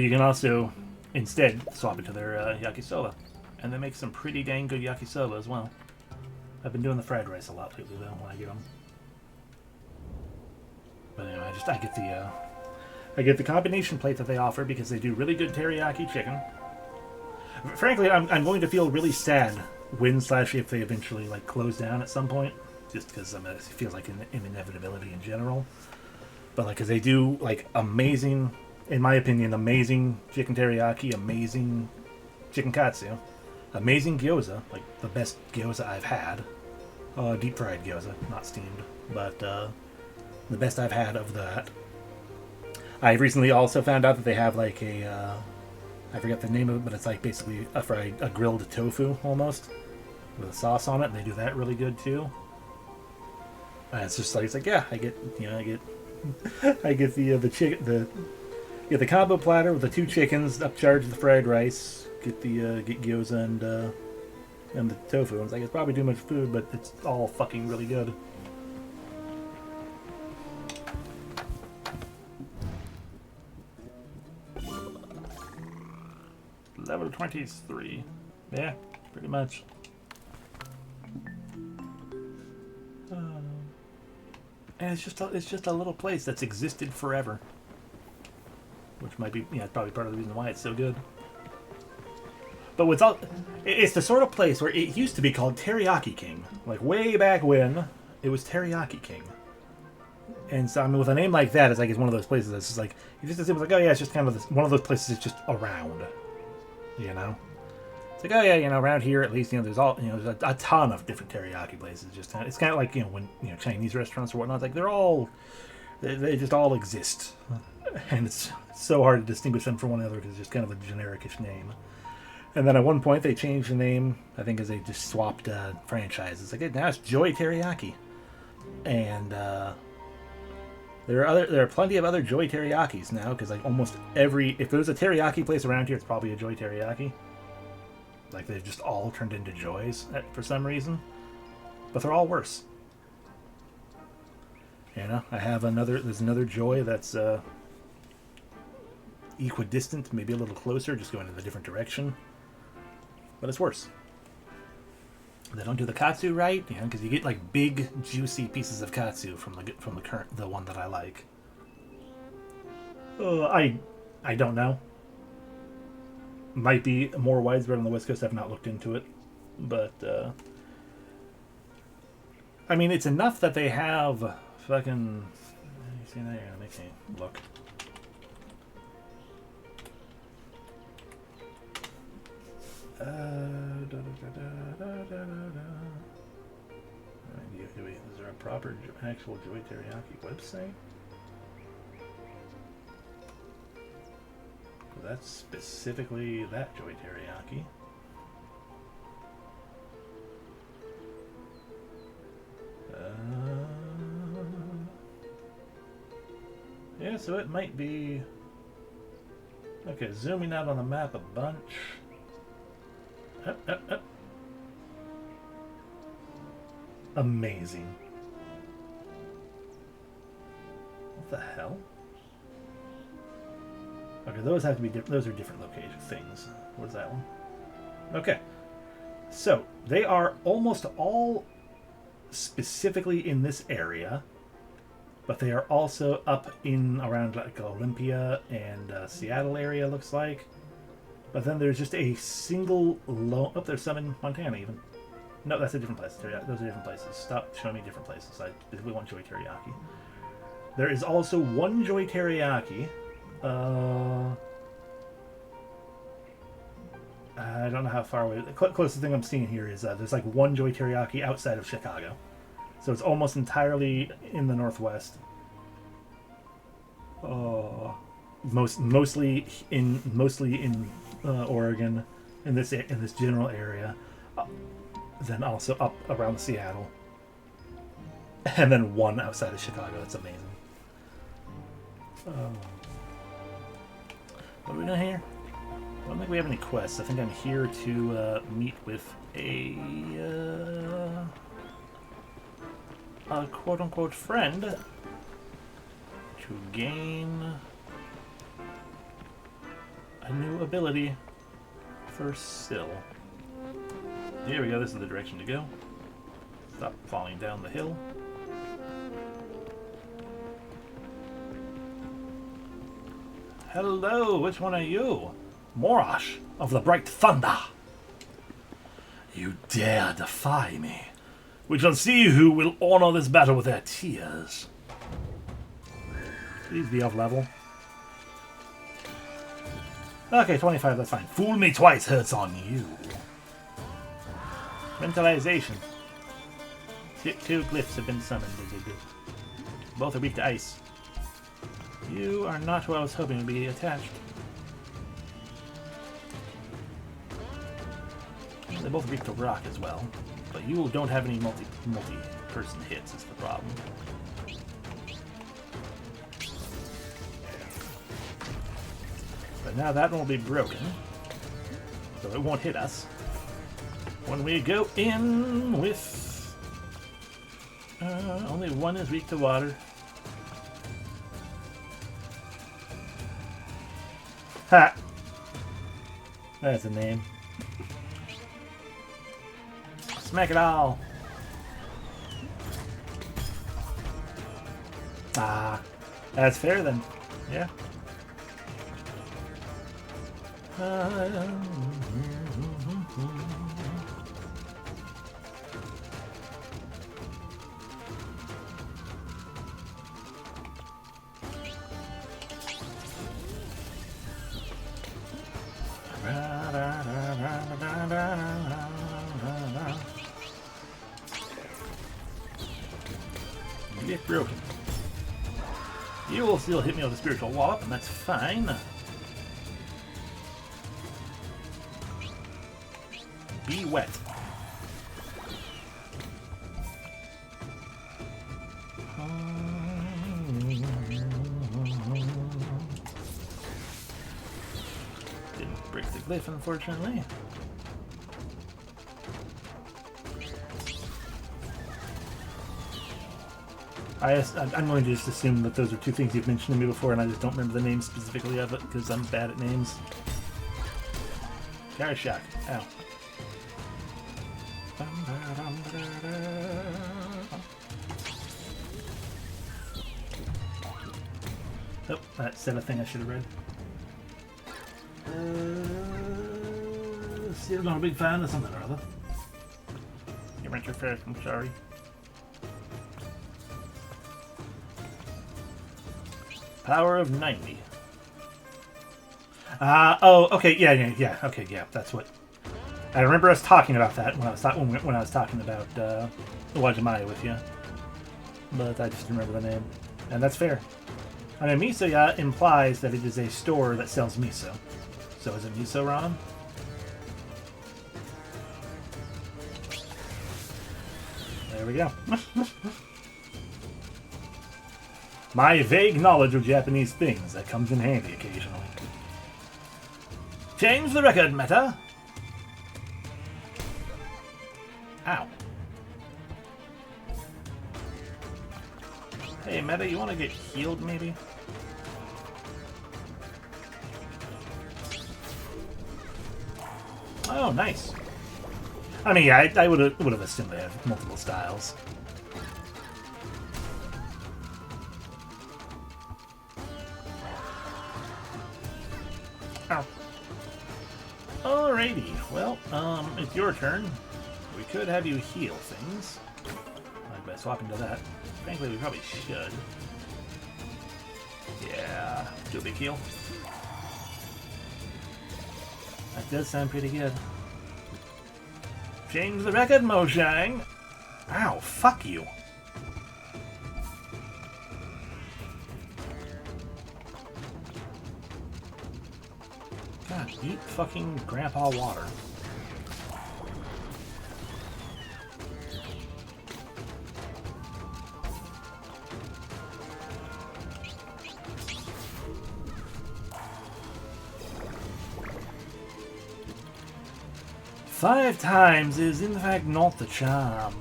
you can also, instead, swap it to their yakisoba. And they make some pretty dang good yakisoba as well. I've been doing the fried rice a lot lately, though, when I get them. But anyway, I get the combination plate that they offer because they do really good teriyaki chicken. Frankly, I'm going to feel really sad when/if they eventually like close down at some point, just because it feels like an inevitability in general. But like, because they do like amazing, in my opinion, amazing chicken teriyaki, amazing chicken katsu, amazing gyoza, like the best gyoza I've had, deep fried gyoza, not steamed, but the best I've had of that. I've recently also found out that they have like a I forget the name of it, but it's like basically a grilled tofu almost with a sauce on it, and they do that really good too. And it's just like yeah, I get the chicken the combo platter with the 2 chickens, upcharge the fried rice, get gyoza and the tofu. It's like it's probably too much food, but it's all fucking really good. Level 23. Yeah, pretty much. And it's just a little place that's existed forever. Which might be, probably part of the reason why it's so good. But it's the sort of place where it used to be called Teriyaki King. Like way back when, it was Teriyaki King. And so, I mean, with a name like that, it's one of those places that's just like, it just seems like, oh yeah, it's just kind of one of those places that's just around. you know? It's like, oh yeah, you know, around here at least, you know, there's all, you know, there's a ton of different teriyaki places. Just it's kind of like, you know, when, you know, Chinese restaurants or whatnot, like they just all exist, and it's so hard to distinguish them from one another because it's just kind of a genericish name. And then at one point they changed the name, I think, as they just swapped franchises. Like now it's Joy Teriyaki, and there are plenty of other Joy Teriyakis now because like almost if there's a teriyaki place around here, it's probably a Joy Teriyaki. Like they've just all turned into Joys for some reason, but they're all worse. You know, there's another Joy that's equidistant, maybe a little closer, just going in a different direction, but it's worse. They don't do the katsu right, you know, because you get like big, juicy pieces of katsu from the one that I like. I don't know. Might be more widespread on the West Coast. I've not looked into it, but I mean, it's enough that they have fucking. You see that? You're gonna make me look. Is there a proper actual Joy Teriyaki website? That's specifically that Joy Teriyaki. Yeah, so it might be... Okay, zooming out on the map a bunch. Up. Amazing. What the hell? Okay, those have to be different. Those are different location things. What's that one? Okay, so they are almost all specifically in this area, but they are also up in around like Olympia and Seattle area, looks like. But then there's just a single lone. Oh, there's some in Montana even. No, that's a different place. Those are different places. Stop showing me different places. I specifically want Joy Teriyaki. There is also one Joy Teriyaki. I don't know how far away. The closest thing I'm seeing here is there's like one Joy Teriyaki outside of Chicago, so it's almost entirely in the Northwest. Mostly in Oregon, in this general area, then also up around Seattle, and then one outside of Chicago. That's amazing. What are we doing here? I don't think we have any quests. I think I'm here to meet with a quote-unquote friend to gain a new ability for Syl. Here we go. This is the direction to go. Stop falling down the hill. Hello, which one are you? Morash of the Bright Thunder. You dare defy me. We shall see who will honor this battle with their tears. Please be off level. Okay, 25, that's fine. Fool me twice hurts on you. Mentalization. Two glyphs have been summoned. Both are weak to ice. You are not who I was hoping to be attached. They both weak to rock as well, but you don't have any multi-person hits is the problem. But now that one will be broken, so it won't hit us. When we go in with... only one is weak to water. Ha! That's a name. Smack it all! Ah, that's fair then. Yeah. Broken. You will still hit me with a spiritual wallop, and that's fine. Be wet. Didn't break the glyph, unfortunately. I'm going to just assume that those are two things you've mentioned to me before, and I just don't remember the name specifically of it because I'm bad at names. Gyro shock. Ow. Oh, that said a thing I should have read. Still not a big fan of something or other. You meant your fair, I'm sorry. Power of 90. Oh, okay, yeah, okay, yeah, that's what... I remember us talking about that when I was talking about the Wajimaya with you. But I just remember the name. And that's fair. I mean, miso implies that it is a store that sells miso. So is it miso ramen? There we go. My vague knowledge of Japanese things that comes in handy occasionally. Change the record, Meta. Ow. Hey, Meta, you want to get healed, maybe? Oh, nice. I mean, yeah, I would have assumed they have multiple styles. Ow. Alrighty, well, it's your turn. We could have you heal things. By swapping to that. Frankly, we probably should. Yeah, do a big heal. That does sound pretty good. Change the record, Mojang! Ow, fuck you. God, eat fucking grandpa water. Five times is in fact not the charm.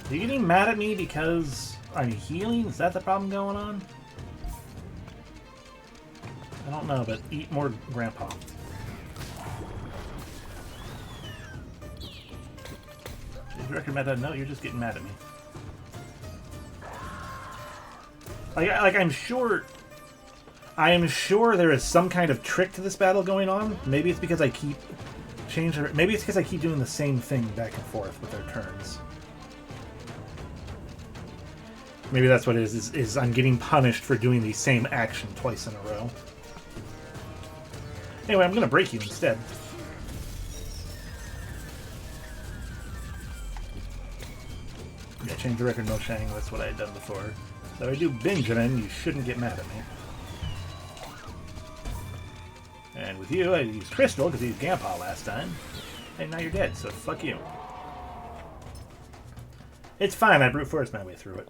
Are you getting mad at me because I'm healing? Is that the problem going on? I don't know, but eat more grandpa. Is record meta? No, you're just getting mad at me. Like I'm sure... I am sure there is some kind of trick to this battle going on. Maybe it's because I keep changing... Maybe it's because I keep doing the same thing back and forth with their turns. Maybe that's what it is I'm getting punished for doing the same action twice in a row. Anyway, I'm going to break you instead. Yeah, change the record, no Shang. That's what I had done before. So I do Benjamin, you shouldn't get mad at me. And with you, I used Crystal because he used Gampa last time. And now you're dead, so fuck you. It's fine, I brute forced my way through it.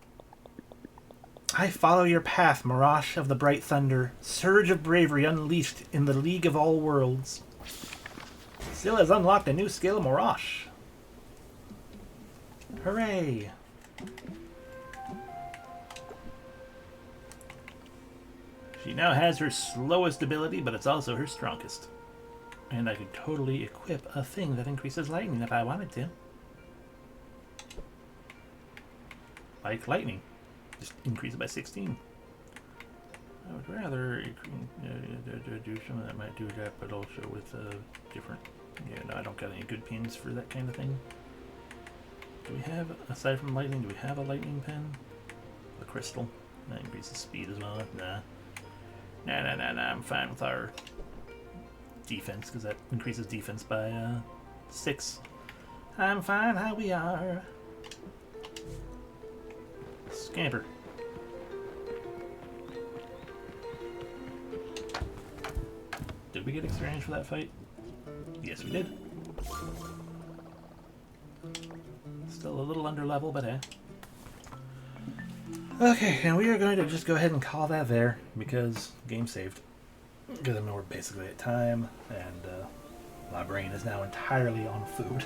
I follow your path, Mirage of the Bright Thunder, surge of bravery unleashed in the League of All Worlds. Still has unlocked a new skill, Mirage. Hooray! She now has her slowest ability, but it's also her strongest. And I could totally equip a thing that increases lightning if I wanted to. Like lightning. Just increase it by 16. I would rather do something that might do that, but also with a different... Yeah, no, I don't got any good pins for that kind of thing. Do we have, aside from lightning, do we have a lightning pin? A crystal. That increases speed as well. Nah. Nah, I'm fine with our defense, because that increases defense by 6. I'm fine how we are. Scamper. Did we get experience for that fight? Yes, we did. Still a little under level, but hey. Okay, and we are going to just go ahead and call that there because game saved. Because I mean, we're basically at time, and my brain is now entirely on food.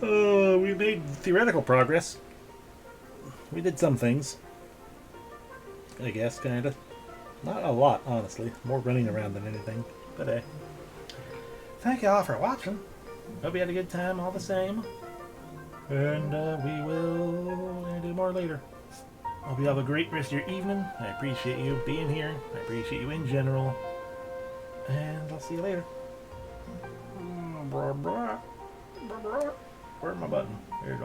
We made theoretical progress. We did some things. I guess, kinda. Not a lot, honestly. More running around than anything. But hey. Thank you all for watching. Hope you had a good time all the same. And we will do more later. Hope you have a great rest of your evening. I appreciate you being here. I appreciate you in general. And I'll see you later. Where's my button? There you go.